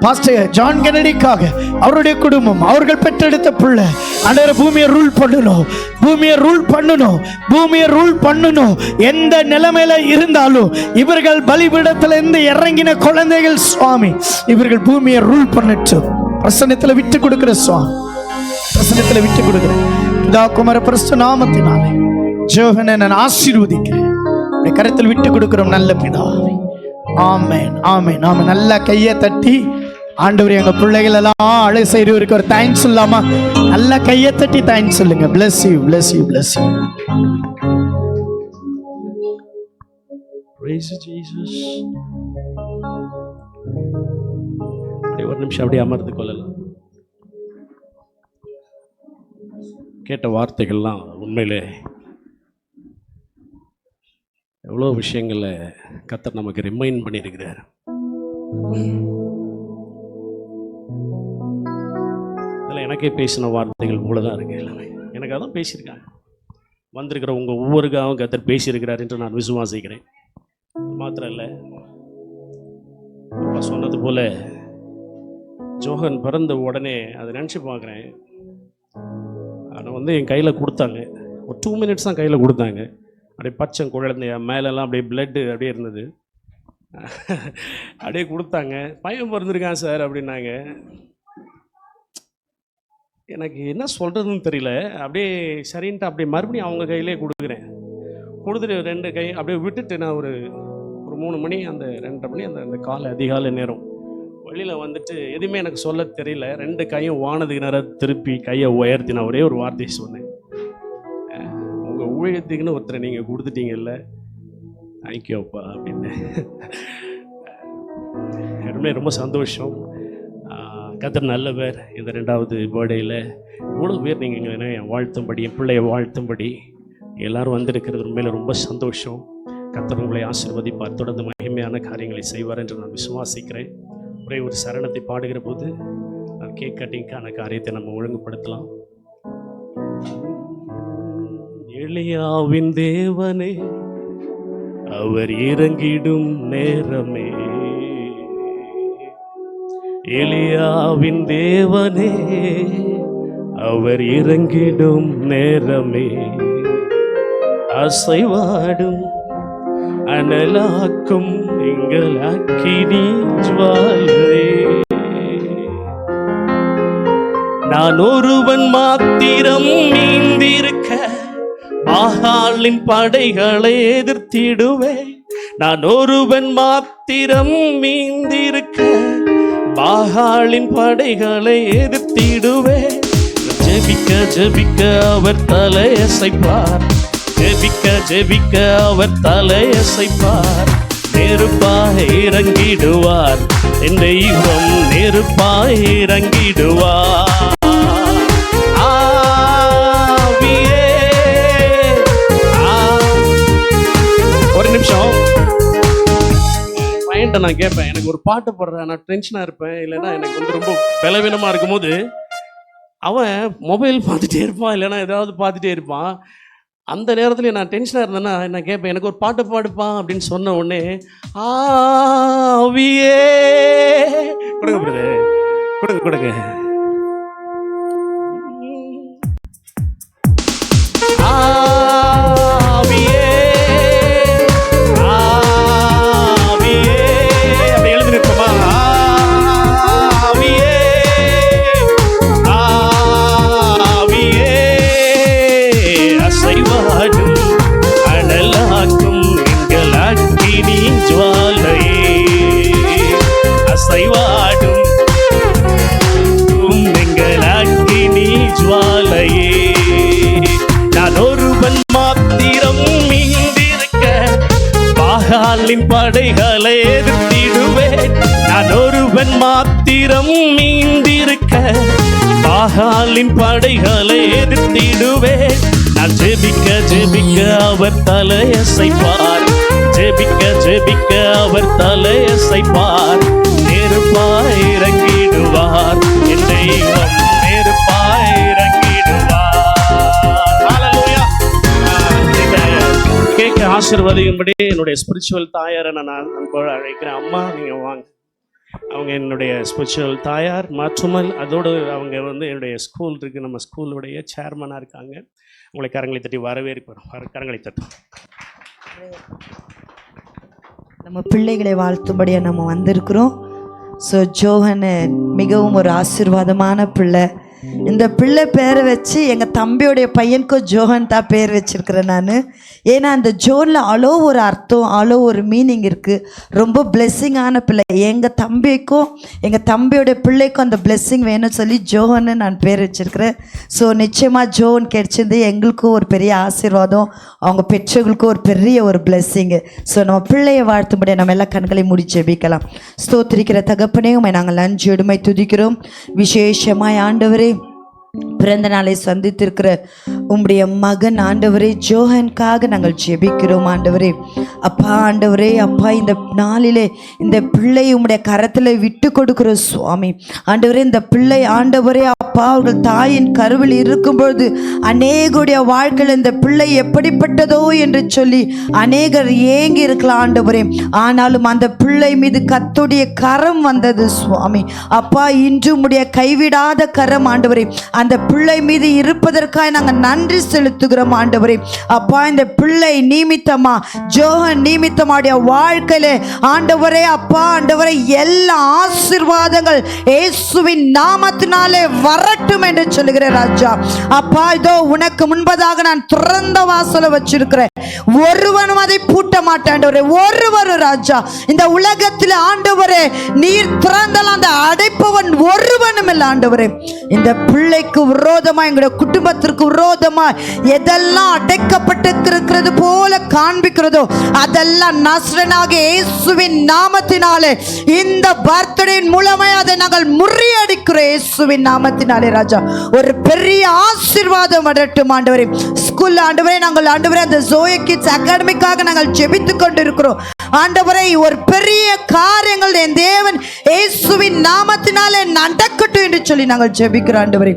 பாஸ்டர் ஜான் கென்னடிக்காக, அவருடைய குடும்பம், அவர்கள் பெற்றெடுத்த பிள்ளை, ஆண்டவரே பூமியை ரூல் பண்ணணும், பூமியை ரூல் பண்ணணும், பூமியை ரூல் பண்ணணும். எந்த நிலைமையில இருந்தாலும் இவர்கள் பலிபீடத்திலிருந்து இறங்கின குழந்தைகள் சுவாமி, இவர்கள் பூமியை ரூல் பண்ணட்டும். பிரசன்னத்தில் விட்டு கொடுக்கிற சுவாமி, பிரசன்னத்தில் விட்டு கொடுக்கிறேன். பிதா குமார பரிசுத்த நாமத்தினாலே ஜெபனை நான் ஆசீர்வதிக்கிறேன். கரத்தில் விட்டு கொடுக்கிறோம் நல்ல பிதாவே. ஆமென், ஆமென், ஆமென். நல்ல கையை தட்டி ஆண்டவர் எங்க பிள்ளைகள் எல்லாம் அழகு செய்யறவருக்கு ஒரு தேங்க்ஸ் சொல்லாமா? நல்ல கையை தட்டி தேங்க்ஸ் சொல்லுங்க. bless you, bless you, bless you. Praise Jesus. ஒரு நிமிஷம் அப்படியே அமர்ந்து கொள்ளலாம். கேட்ட வார்த்தைகள்லாம் உண்மையிலே எவ்வளோ விஷயங்களை கர்த்தர் நமக்கு ரிமைண்ட் பண்ணியிருக்கிறார். இதில் எனக்கே பேசின வார்த்தைகள் போல தான் இருக்கு எல்லாமே. எனக்கு அதான் பேசியிருக்காங்க. வந்திருக்கிற உங்கள் ஒவ்வொருக்காகவும் கர்த்தர் பேசியிருக்கிறார் என்று நான் விசுவாசிக்கிறேன். மாத்திரம் இல்லை, அப்பா சொன்னது போல ஜோகன் பிறந்த உடனே அதை நினச்சி பார்க்குறேன். அதை என் கையில் கொடுத்தாங்க. ஒரு 2 minutes தான் கையில் கொடுத்தாங்க. அப்படியே பச்சை குழந்தைய மேலெல்லாம் அப்படியே பிளட்டு அப்படியே இருந்தது. அப்படியே கொடுத்தாங்க. பையன் பிறந்திருக்கான் சார் அப்படின்னாங்க. எனக்கு என்ன சொல்கிறதுன்னு தெரியல. அப்படியே சரின்ட்டு அப்படியே மறுபடியும் அவங்க கையிலே கொடுக்குறேன். கொடுத்துட்டு 2 கை அப்படியே விட்டுட்டு நான் ஒரு 3 மணி, அந்த 2:30 மணி, அந்த காலை அதிகாலை நேரம் வெளியில் வந்துட்டு எதுவுமே எனக்கு சொல்ல தெரியல. 2 கையும் வானதுக்கு நேரம் திருப்பி கையை உயர்த்தி நான் ஒரே ஒரு வார்த்தையை சொன்னேன். உங்கள் ஊழியத்துக்குன்னு ஒருத்தரை நீங்கள் கொடுத்துட்டீங்கல்ல, தேங்க்யூ அப்பா அப்படின்னு. ரொம்ப ரொம்ப சந்தோஷம். கர்த்தர் நல்லவர். இந்த 2வது பர்த்டேயில் இவ்வளோ பேர் நீங்கள் என் வாழ்த்தும்படி, என் பிள்ளையை வாழ்த்தும்படி எல்லோரும் வந்திருக்கிறது உண்மையில் ரொம்ப சந்தோஷம். கர்த்தர் உங்களை ஆசீர்வதிப்பார், தொடர்ந்து மகிமையான காரியங்களை செய்வார் என்று நான் விசுவாசிக்கிறேன். ஒரே ஒரு சரணத்தை பாடுகிற போது நான் கேக் கட்டிங்கான காரியத்தை நம்ம ஒழுங்குபடுத்தலாம். எலியாவின் தேவனே, அவர் இறங்கிடும் நேரமே, எலியாவின் தேவனே, அவர் இறங்கிடும் நேரமே, அசைவாடும் அனலாக்கும் எங்கள் அக்கினி ஜுவாலே, நான் ஒருவன் மாத்திரம் நீந்திருக்க பாகாலின் படைகளை எதிர்த்திடுவேன். நான் ஒருவன் மாத்திரம் மீந்திருக்க பாகாலின் படைகளை எதிர்த்திடுவேன். ஜெபிக்க ஜெபிக்க அவர் தலையசைப்பார், ஜெபிக்க ஜெபிக்க அவர் தலையசைப்பார். நெருப்பாய் இறங்கிடுவார் என் தெய்வம், நெருப்பாய் இறங்கிடுவார். பையன்கிட்ட நான் கேட்பேன், எனக்கு ஒரு பாட்டு போடுறேன், நான் டென்ஷனாக இருப்பேன், இல்லைன்னா எனக்கு வந்து ரொம்ப பலவீனமாக இருக்கும்போது அவன் மொபைல் பார்த்துட்டே இருப்பான், இல்லைன்னா ஏதாவது பார்த்துட்டே இருப்பான். அந்த நேரத்தில் நான் டென்ஷனாக இருந்தேன்னா நான் கேட்பேன், எனக்கு ஒரு பாட்டு பாடுப்பான் அப்படின்னு சொன்ன உடனே ஆவியே கொடுங்க பிரதர், கொடுங்க கொடுங்க. ஆவியே ஆவியே அப்படி எழுதி நிற்போமா? ஆவியே ஆவியே அசைவாடும் அனலாக்கும் எங்கள் அக்கினி ஜுவாலையே, அசைவாடும் எங்கள் அக்கினி ஜுவாலையே. நான் ஒருவன் மாத்திரம் மீந்திருக்க பாகாலின் படைகளை எதிர்த்திடுவேன். நான் ஒருவன் மாத்திரம் மீந்திருக்க பாகாலின் படைகளை எதிர்த்திடுவேன். நான் ஜெபிக்க ஜெபிக்க அவர் தலையசைப்பார், ஜெபிக்க ஜெபிக்க அவர் தலையசைப்பார். நெருப்பாய் இறங்கிடுவார் என் தெய்வம், நெருப்பாய் இறங்கிடுவார். ஹல்லேலூயா. கேட்க ஆசீர்வதிக்கும்படி என்னுடைய ஸ்பிரிச்சுவல் தாயாரை நான் அன்போடு அழைக்கிறேன். அம்மா நீங்கள் வாங்க. அவங்க என்னுடைய ஸ்பிரிச்சுவல் தாயார் மாற்றுமல், அதோடு அவங்க வந்து என்னுடைய ஸ்கூல் இருக்குது, நம்ம ஸ்கூலுடைய சேர்மனாக இருக்காங்க. உங்களை கரங்களை தட்டி வரவேற்போம். கரங்களை தட்டும். நம்ம பிள்ளைகளை வாழ்த்தும்படியாக நம்ம வந்திருக்கிறோம். ஸோ ஜோஹன் மிகவும் ஒரு ஆசீர்வாதமான பிள்ளை. இந்த பிள்ளை பேரை வச்சு எங்கள் தம்பியோடைய பையனுக்கும் ஜோஹன் தான் பேர் வச்சுருக்கிறேன் நான். ஏன்னா அந்த ஜோனில் அவ்வளோ ஒரு அர்த்தம், அவ்வளோ ஒரு மீனிங் இருக்குது. ரொம்ப பிளெஸ்ஸிங்கான பிள்ளை. எங்கள் தம்பிக்கும் எங்கள் தம்பியோடைய பிள்ளைக்கும் அந்த பிளெஸ்ஸிங் வேணும்னு சொல்லி ஜோஹன்னு நான் பேர் வச்சுருக்கிறேன். ஸோ நிச்சயமாக ஜோஹன் கிடைச்சது எங்களுக்கும் ஒரு பெரிய ஆசீர்வாதம், அவங்க பெற்றோர்களுக்கும் ஒரு பெரிய ஒரு பிளெஸ்ஸிங்கு. ஸோ நம்ம பிள்ளையை வாழ்த்தும்படியாக நம்ம எல்லாம் கண்களை மூடி ஜெபிக்கலாம். ஸ்தோத்திரிக்கிற தகப்பனே உம்மை நாங்கள் நன்றியோடுமை துதிக்கிறோம். விசேஷமாய் ஆண்டவரே பிறந்த நாளை சந்தித்திருக்கிற உம்முடைய மகன் ஆண்டவரே ஜோஹனுக்காக நாங்கள் ஜெபிக்கிறோம் ஆண்டவரே. அப்பா ஆண்டவரே, அப்பா இந்த நாளிலே இந்த பிள்ளை உம்முடைய கரத்தில் விட்டு கொடுக்கிற சுவாமி ஆண்டவரே. இந்த பிள்ளை ஆண்டவரே அப்பா அவர்கள் தாயின் கருவில் இருக்கும்பொழுது அநேகருடைய வாழ்க்கையில் இந்த பிள்ளை எப்படிப்பட்டதோ என்று சொல்லி அநேகர் ஏங்கி இருக்கலாம் ஆண்டவரே. ஆனாலும் அந்த பிள்ளை மீது கர்த்தருடைய கரம் வந்தது சுவாமி. அப்பா இன்று உம்முடைய கைவிடாத கரம் ஆண்டவரே அந்த பிள்ளை மீது இருப்பதற்காக நாங்கள் நன்றி செலுத்துகிறோம் ஆண்டவரே. அப்பா இந்த பிள்ளை நிமித்தமா ஜோஹன் நிமித்தமாடைய வாழ்க்கையில ஆண்டவரே அப்பா ஆண்டவரே எல்லா ஆசீர்வாதங்கள் இயேசுவின் நாமத்தினாலே வரட்டும் என்று சொல்லுகிற ராஜா. அப்பா இதோ உனக்கு முன்பதாக நான் திறந்த வாசலை வச்சிருக்கிறேன், ஒருவனும் அதை பூட்ட மாட்டேன் ஒருவரும் ராஜா. இந்த உலகத்தில் ஆண்டவரே நீர் திறந்தால் அந்த அடைப்பவன் ஒருவனும் இல்லை ஆண்டவரே. இந்த பிள்ளைக்கு விரோதமா எங்களுடைய குடும்பத்திற்கு விரோதமா எதெல்லாம் அடைக்கப்பட்டிருக்கிறது போல காண்பிக்கிறதோ அதெல்லாம் நஸ்ரனாகிய இயேசுவின் நாமத்தினாலே இந்த பர்த்டேயின் மூலமா அதை நாங்கள் முறியடிக்கிறோம் இயேசுவின் நாமத்தினாலே ராஜா. ஒரு பெரிய ஆசீர்வாதம் வரட்டும் ஆண்டவரே. ஸ்கூல் ஆண்டவரே நாங்கள் ஆண்டவரே அந்த ஜோயா கிட்ஸ் அகாடமிக்காக நாங்கள் ஜெபித்துக் கொண்டிருக்கிறோம் ஆண்டவரே. ஒரு பெரிய காரியங்கள் என் தேவன் இயேசுவின் நாமத்தினாலே நடக்கட்டும் என்று சொல்லி நாங்கள் ஜெபிக்கிறோம் ஆண்டவரே.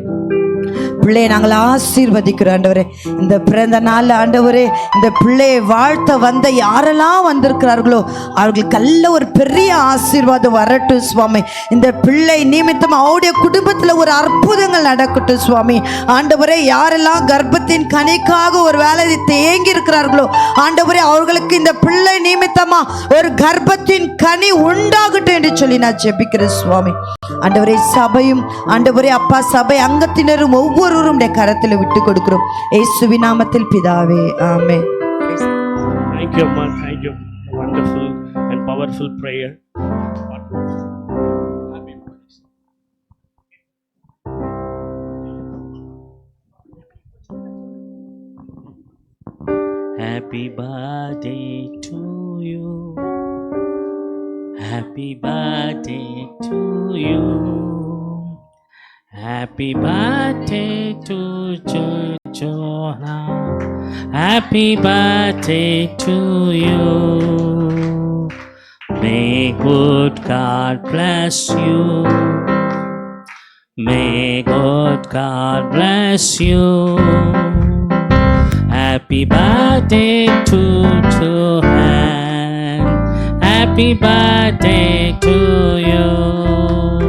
பிள்ளையை நாங்கள் ஆசீர்வதிக்கிறோம் ஆண்டவரே. இந்த பிறந்த நாள் ஆண்டவரே இந்த பிள்ளையை வாழ்த்த வந்த யாரெல்லாம் வந்திருக்கிறார்களோ அவர்களுக்கல்ல ஒரு பெரிய ஆசீர்வாதம் வரட்டும் சுவாமி. இந்த பிள்ளை நிமித்தம் அவருடைய குடும்பத்தில் ஒரு அற்புதங்கள் நடக்கட்டும் சுவாமி. ஆண்டவரே யாரெல்லாம் கர்ப்பத்தின் கனிக்காக ஒரு வேலை தேங்கி இருக்கிறார்களோ ஆண்டவரே அவர்களுக்கு இந்த பிள்ளை நிமித்தமா ஒரு கர்ப்பத்தின் கனி உண்டாகட்டும் என்று சொல்லி நான் ஜெபிக்கிறேன் சுவாமி. ஆண்டவரே சபையும் ஆண்டவரே அப்பா சபை அங்கத்தினரும் ஒவ்வொருவரும் கரத்தில் விட்டு கொடுக்கிறோம் இயேசுவின் நாமத்தில் பிதாவே, ஆமென். Thank you அம்மா, thank you. Wonderful and powerful prayer. Happy birthday to you. Happy birthday to you. Happy birthday to Johanna. Happy birthday to you. May good God bless you. May good God bless you. Happy birthday to Johan. Happy birthday to you.